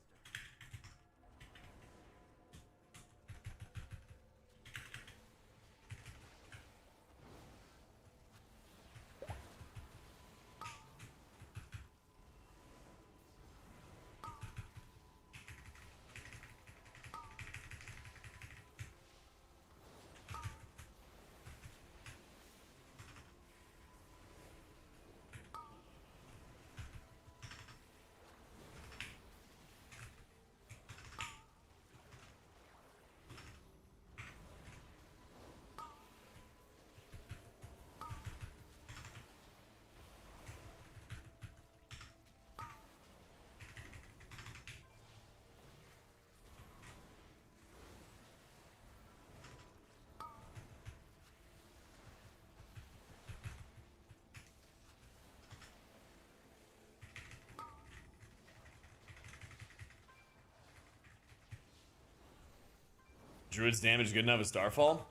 Druid's damage is good enough as Starfall.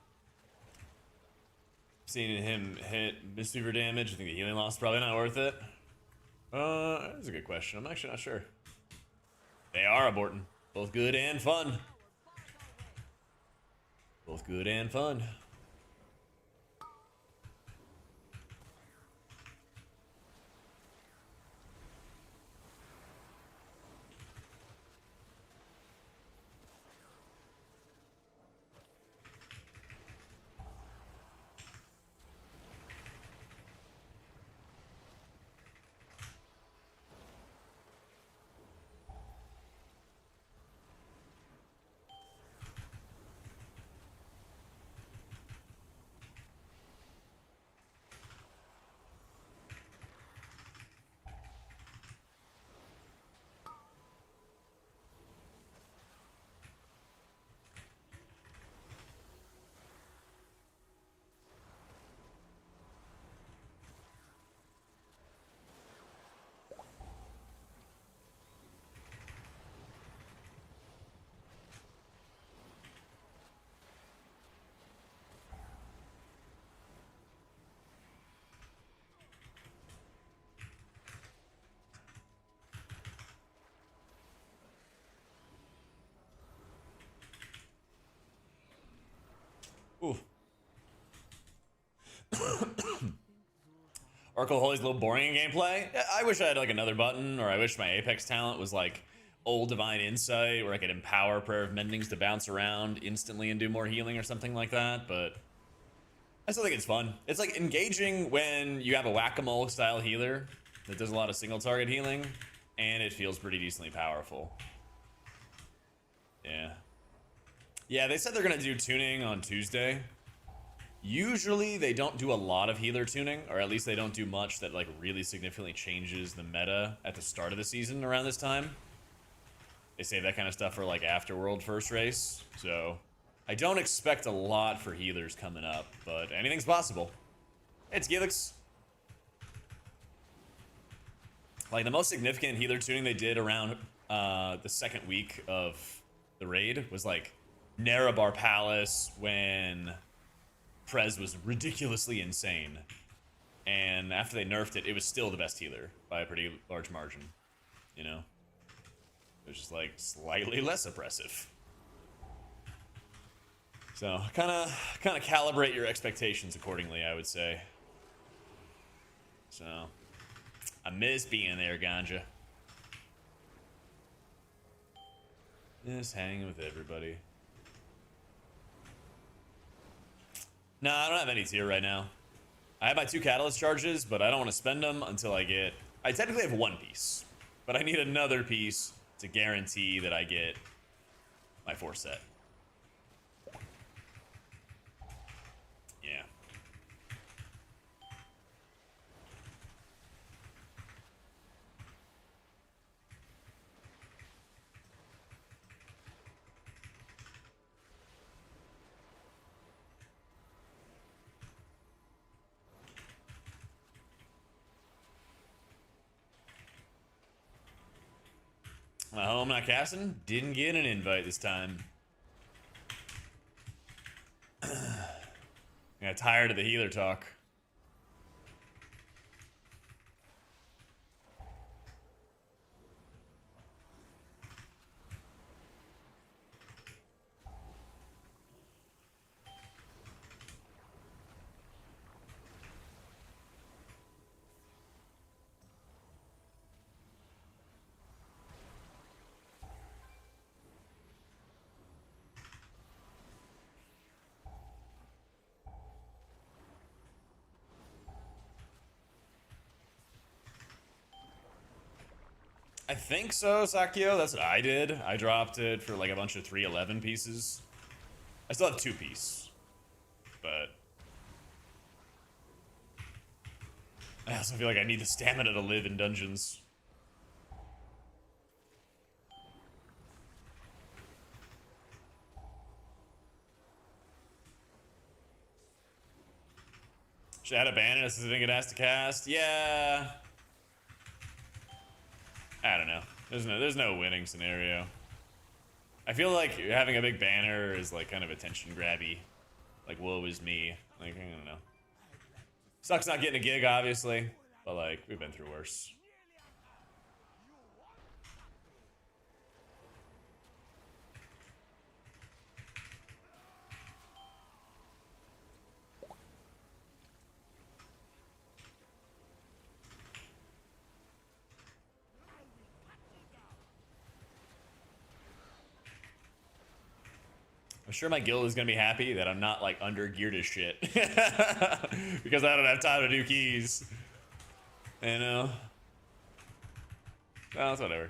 Seeing him hit Mistweaver damage, I think the healing loss is probably not worth it. That's a good question. I'm actually not sure. They are aborting. Both good and fun. Both good and fun. Ooh. Oracle Holy's a little boring in gameplay. I wish I had like another button, or I wish my Apex talent was like Old Divine Insight, where I could empower Prayer of Mendings to bounce around instantly and do more healing or something like that, but I still think it's fun. It's like engaging when you have a whack-a-mole style healer that does a lot of single target healing, and it feels pretty decently powerful. Yeah. Yeah, they said they're gonna do tuning on Tuesday. Usually they don't do a lot of healer tuning, or at least they don't do much that like really significantly changes the meta at the start of the season around this time. They save that kind of stuff for like Afterworld first race, so I don't expect a lot for healers coming up, but anything's possible. It's Gilix. Like the most significant healer tuning they did around the second week of the raid was like Narabar Palace when Prez was ridiculously insane, and after they nerfed it, it was still the best healer by a pretty large margin. You know, it was just like slightly less oppressive. So kind of calibrate your expectations accordingly, I would say. So I miss being there, Ganja. Just hanging with everybody. No, I don't have any tier right now. I have my 2 catalyst charges, but I don't want to spend them until I get... I technically have 1 piece, but I need another piece to guarantee that I get my 4 set. Yeah. Well, I'm not casting. Didn't get an invite this time. Got tired of the healer talk. I think so, Sakio. That's what I did. I dropped it for like a bunch of 311 pieces. I still have 2 piece, but I also feel like I need the stamina to live in dungeons. Should I add a ban as I think it has to cast? Yeah. I don't know. There's no winning scenario. I feel like having a big banner is like kind of attention grabby. Like, woe is me. Like, I don't know. Sucks not getting a gig, obviously, but like, we've been through worse. I'm sure my guild is gonna be happy that I'm not like under geared as shit because I don't have time to do keys. You know? Well, it's whatever.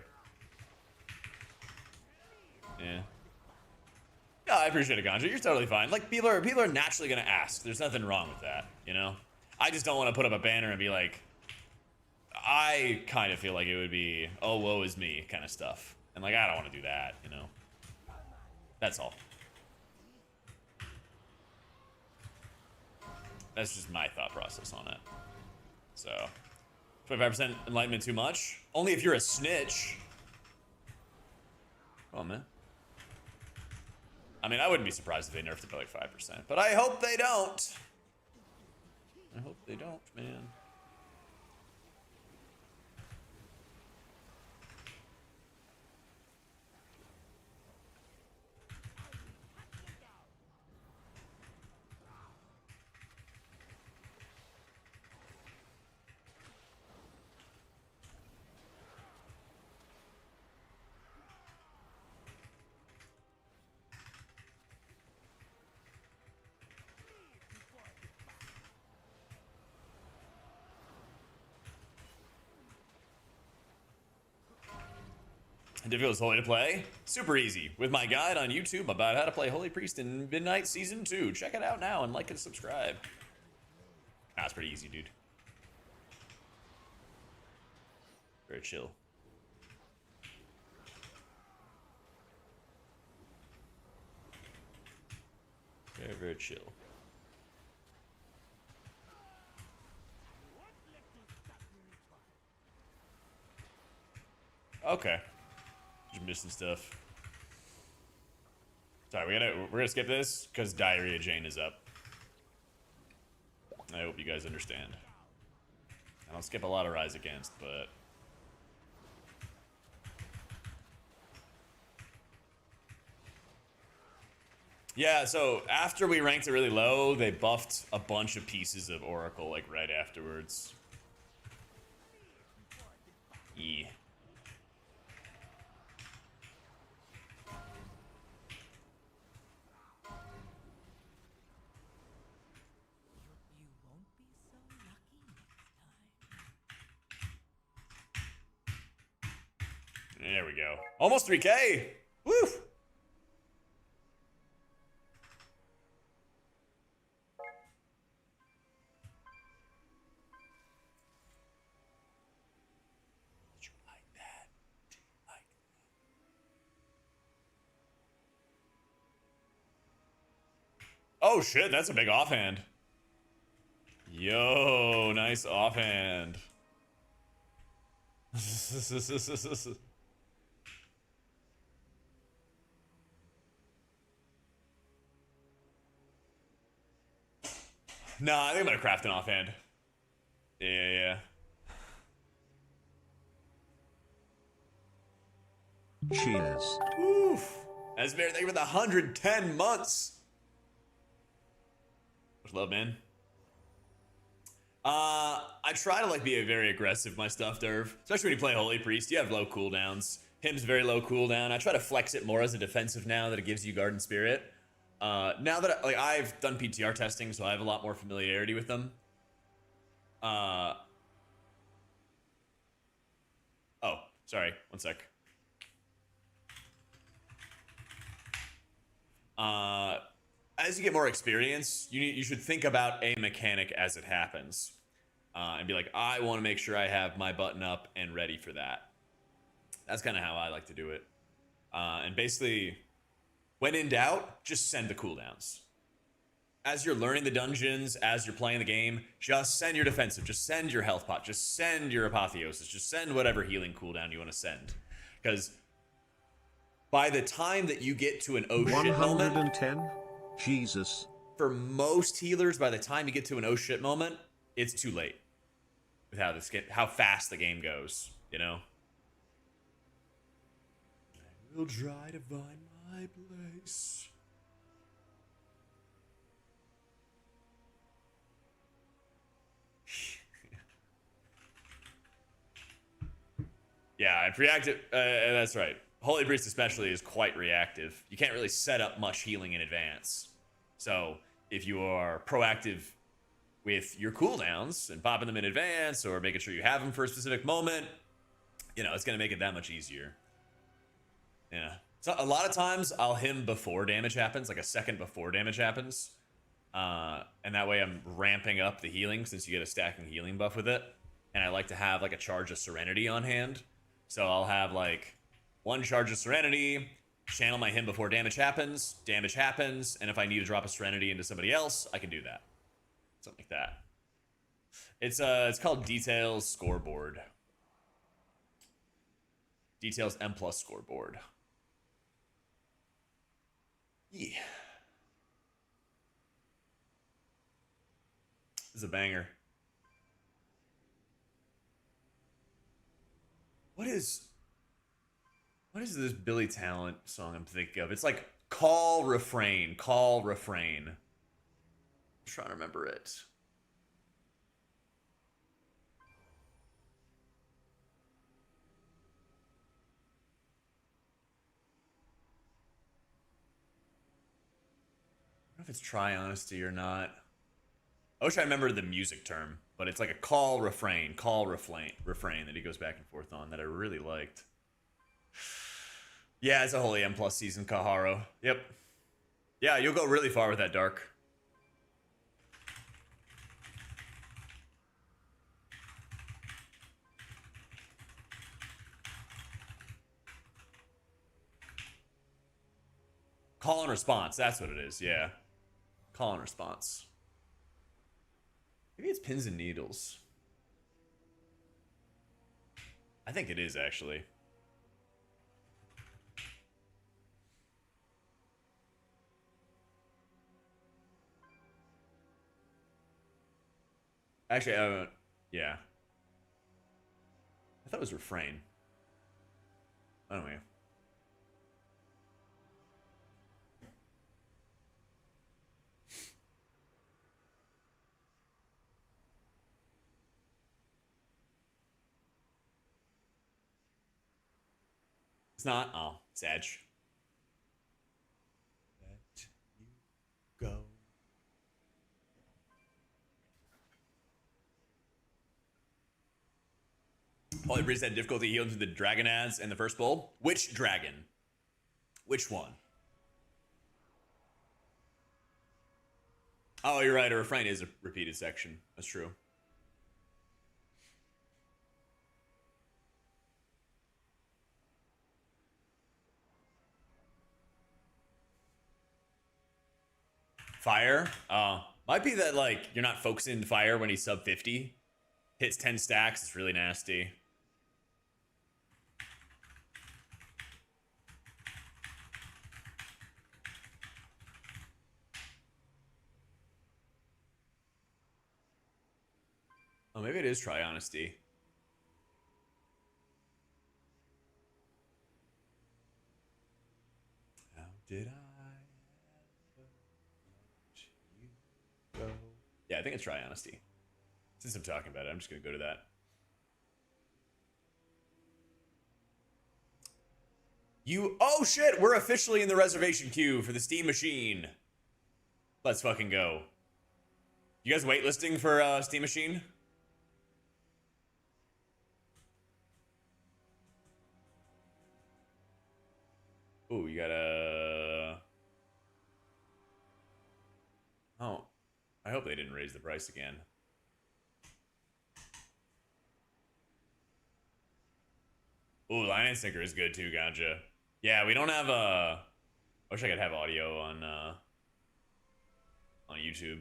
Yeah. No, I appreciate it, Ganja. You're totally fine. Like, people are naturally gonna ask. There's nothing wrong with that, you know? I just don't want to put up a banner and be like, I kind of feel like it would be, oh, woe is me kind of stuff. And like, I don't want to do that, you know? That's all. That's just my thought process on it. So, 25% enlightenment too much? Only if you're a snitch. Come on, man. I mean, I wouldn't be surprised if they nerfed it by like 5%, but I hope they don't. I hope they don't, man. Difficult is Holy to play? Super easy. With my guide on YouTube about how to play Holy Priest in Midnight Season 2. Check it out now and like and subscribe. That's pretty easy, dude. Very chill. Very, very chill. Okay. Just missing stuff. Sorry, we're gonna skip this because Diarrhea Jane is up. I hope you guys understand. I don't skip a lot of Rise Against, but yeah, so after we ranked it really low, they buffed a bunch of pieces of Oracle like right afterwards. Yeah. There we go. Almost 3K. Woo! Oh shit, that's a big offhand. Yo, nice offhand. No, I think I'm gonna craft an offhand. Yeah. Cheers. Oof. Asbury, thank you for the 110 months. Much love, man. I try to like be very aggressive with my stuff, Derv. Especially when you play Holy Priest, you have low cooldowns. Him's very low cooldown. I try to flex it more as a defensive now that it gives you Garden Spirit. Now that I've done PTR testing, so I have a lot more familiarity with them. Oh, sorry, one sec. As you get more experience, you should think about a mechanic as it happens, and be like, I want to make sure I have my button up and ready for that. That's kind of how I like to do it. And basically, when in doubt, just send the cooldowns. As you're learning the dungeons, as you're playing the game, just send your defensive, just send your health pot, just send your apotheosis, just send whatever healing cooldown you want to send. Because by the time that you get to an oh shit moment, 110? Jesus. for most healers, by the time you get to an oh shit moment, it's too late. With how fast the game goes, you know? I will try to find my place. Yeah, it's reactive. That's right. Holy Priest especially is quite reactive. You can't really set up much healing in advance. So if you are proactive with your cooldowns and popping them in advance or making sure you have them for a specific moment, you know, it's going to make it that much easier. Yeah. So a lot of times I'll him before damage happens, like a second before damage happens. And that way I'm ramping up the healing since you get a stacking healing buff with it. And I like to have like a charge of Serenity on hand. So I'll have like one charge of Serenity, channel my him before damage happens, and if I need to drop a Serenity into somebody else, I can do that. Something like that. It's called Details Scoreboard. Details M+ Scoreboard. Yeah. This is a banger. What is this Billy Talent song I'm thinking of? It's like call refrain. I'm trying to remember it. I don't know if it's try honesty or not. I wish I remembered the music term, but it's like a call refrain that he goes back and forth on that I really liked. Yeah, it's a Holy M+ season, Kaharo. Yep. Yeah, you'll go really far with that Dark. Call and response, that's what it is, yeah. Call and response. Maybe it's pins and needles. I think it is, actually. Actually, yeah. I thought it was refrain. Anyway. It's not. Oh, it's Edge. Let you go. Holy Priest had difficulty healing through the dragon ads in the first bowl. Which dragon? Which one? Oh, you're right. A refrain is a repeated section. That's true. Fire? Might be that, like, you're not focusing fire when he's sub 50. Hits 10 stacks. It's really nasty. Oh, maybe it is try honesty. How did I ever let you go? Yeah, I think it's try honesty. Since I'm talking about it, I'm just gonna go to that. Oh shit, we're officially in the reservation queue for the Steam Machine. Let's fucking go. You guys waitlisting for Steam Machine? Ooh, you gotta... Oh, I hope they didn't raise the price again. Ooh, Line and Sinker is good too, gotcha. Yeah, we don't have I wish I could have audio on YouTube.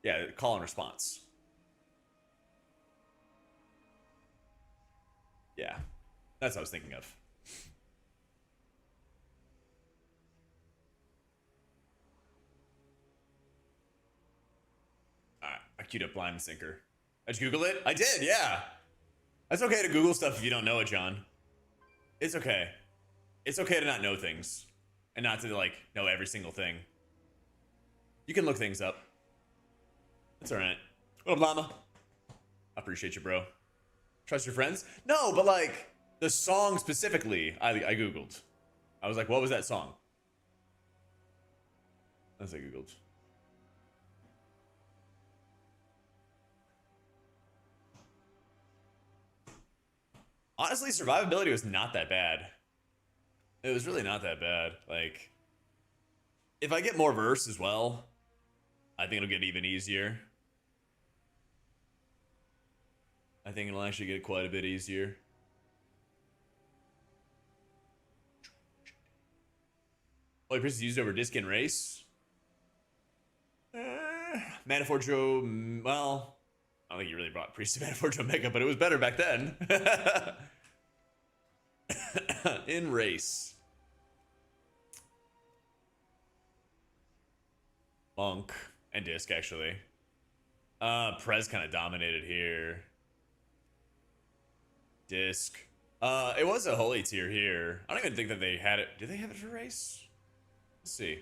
Yeah, call and response. Yeah, that's what I was thinking of. Alright, I queued up Blind Sinker. I just Googled it? I did, yeah. That's okay to Google stuff if you don't know it, John. It's okay. It's okay to not know things. And not to, like, know every single thing. You can look things up. It's alright. What up, Llama? I appreciate you, bro. Trust your friends? No, but, like, the song specifically, I Googled. I was like, what was that song? That's what I Googled. Honestly, survivability was not that bad. It was really not that bad. Like, if I get more verse as well, I think it'll get even easier. I think it'll actually get quite a bit easier. Holy Priest is used over Disc and Race. Manifold Joe, well, I don't think you really brought Priest to Manifold Joe Mega, but it was better back then. In Race. Monk and Disc, actually. Prez kind of dominated here. Disc. It was a holy tier here. I don't even think that they had it. Did they have it for Race? Let's see.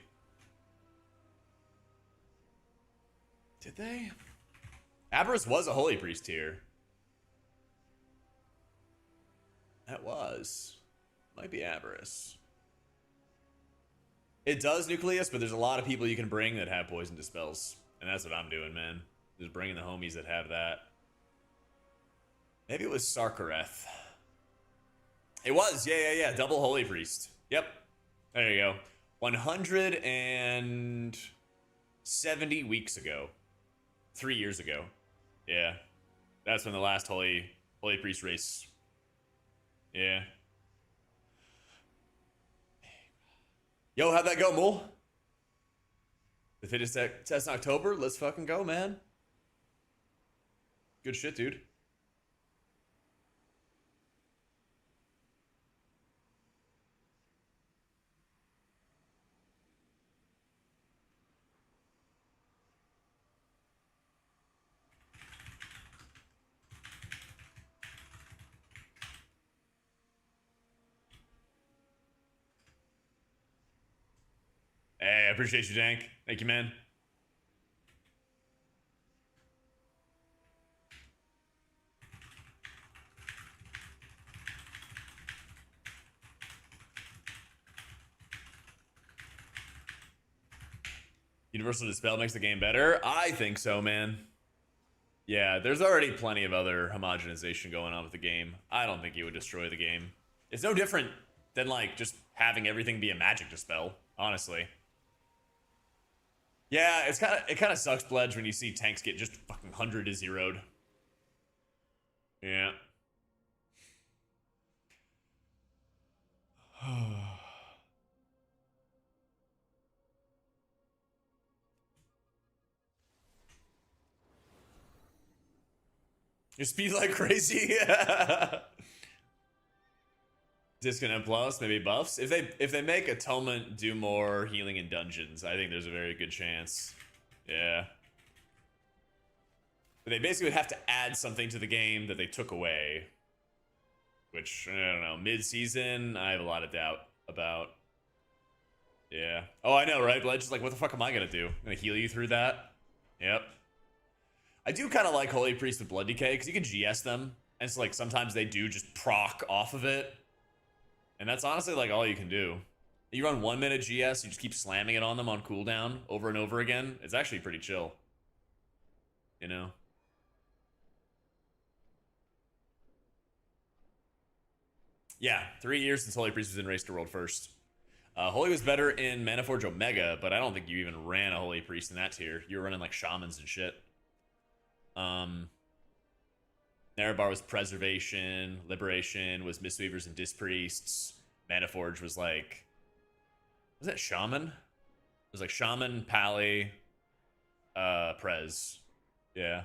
Did they? Aberrus was a holy priest tier. That was. Might be Aberrus. It does Nucleus, but there's a lot of people you can bring that have poison dispels. And that's what I'm doing, man. Just bringing the homies that have that. Maybe it was Sarkareth. It was, yeah. Double holy priest. Yep. There you go. 170 weeks ago. 3 years ago. Yeah. That's when the last holy priest race. Yeah. Yo, how'd that go, Mole? The fitness test in October? Let's fucking go, man. Good shit, dude. Hey, I appreciate you, Dank. Thank you, man. Universal Dispel makes the game better? I think so, man. Yeah, there's already plenty of other homogenization going on with the game. I don't think you would destroy the game. It's no different than, like, just having everything be a magic dispel, honestly. Yeah, it kind of sucks, Pledge, when you see tanks get just fucking 100 to 0'd. Yeah. You speed like crazy. Disconnect plus, maybe buffs. If they make Atonement do more healing in dungeons, I think there's a very good chance. Yeah. But they basically would have to add something to the game that they took away. Which, I don't know, mid-season, I have a lot of doubt about. Yeah. Oh, I know, right? But just like, what the fuck am I gonna do? I'm gonna heal you through that? Yep. I do kind of like Holy Priest with Blood Decay, because you can GS them. And it's like, sometimes they do just proc off of it. And that's honestly like all you can do. You run 1 minute GS, you just keep slamming it on them on cooldown over and over again. It's actually pretty chill. You know? Yeah, 3 years since Holy Priest was in Race to World first. Holy was better in Maniforge Omega, but I don't think you even ran a Holy Priest in that tier. You were running like shamans and shit. Narabar was Preservation, Liberation was Mistweavers and Dispriests. Maniforge was like... Was that Shaman? It was like Shaman, Pally, Prez. Yeah.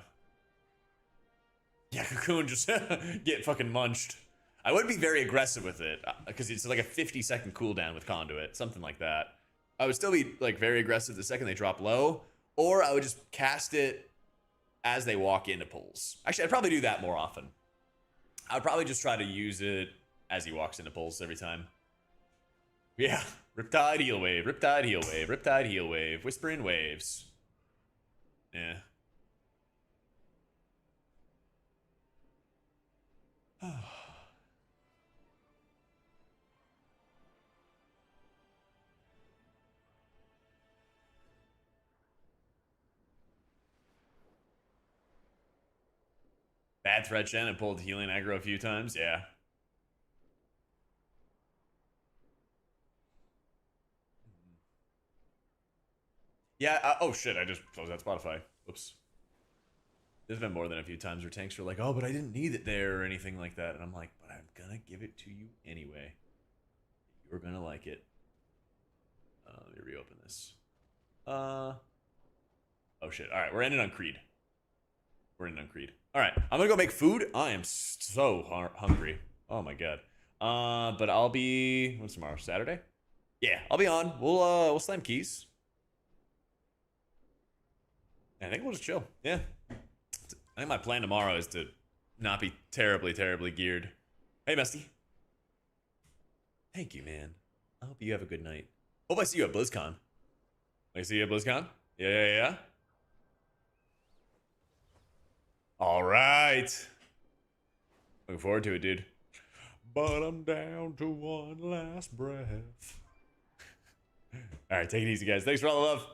Yeah, Cocoon just get fucking munched. I would be very aggressive with it because it's like a 50-second cooldown with Conduit, something like that. I would still be like very aggressive the second they drop low, or I would just cast it as they walk into pulls. Actually, I'd probably do that more often. I'd probably just try to use it as he walks into pulls every time. Yeah, Riptide Heal Wave, Riptide Heal Wave, Riptide Heal Wave, Whispering Waves. Yeah. Bad threat gen and pulled healing aggro a few times. Yeah. Yeah. Oh shit! I just closed out Spotify. Whoops. There's been more than a few times where tanks were like, "Oh, but I didn't need it there" or anything like that, and I'm like, "But I'm gonna give it to you anyway. You're gonna like it." Let me reopen this. Oh shit! All right, we're ending on Creed. We're ending on Creed. All right, I'm gonna go make food. I am so hungry. Oh my god. But I'll be. What's tomorrow? Saturday? Yeah, I'll be on. We'll slam keys. I think we'll just chill. Yeah. I think my plan tomorrow is to not be terribly, terribly geared. Hey, Musty. Thank you, man. I hope you have a good night. Hope I see you at BlizzCon. I see you at BlizzCon? Yeah. All right. Looking forward to it, dude. But I'm down to one last breath. All right, take it easy, guys. Thanks for all the love.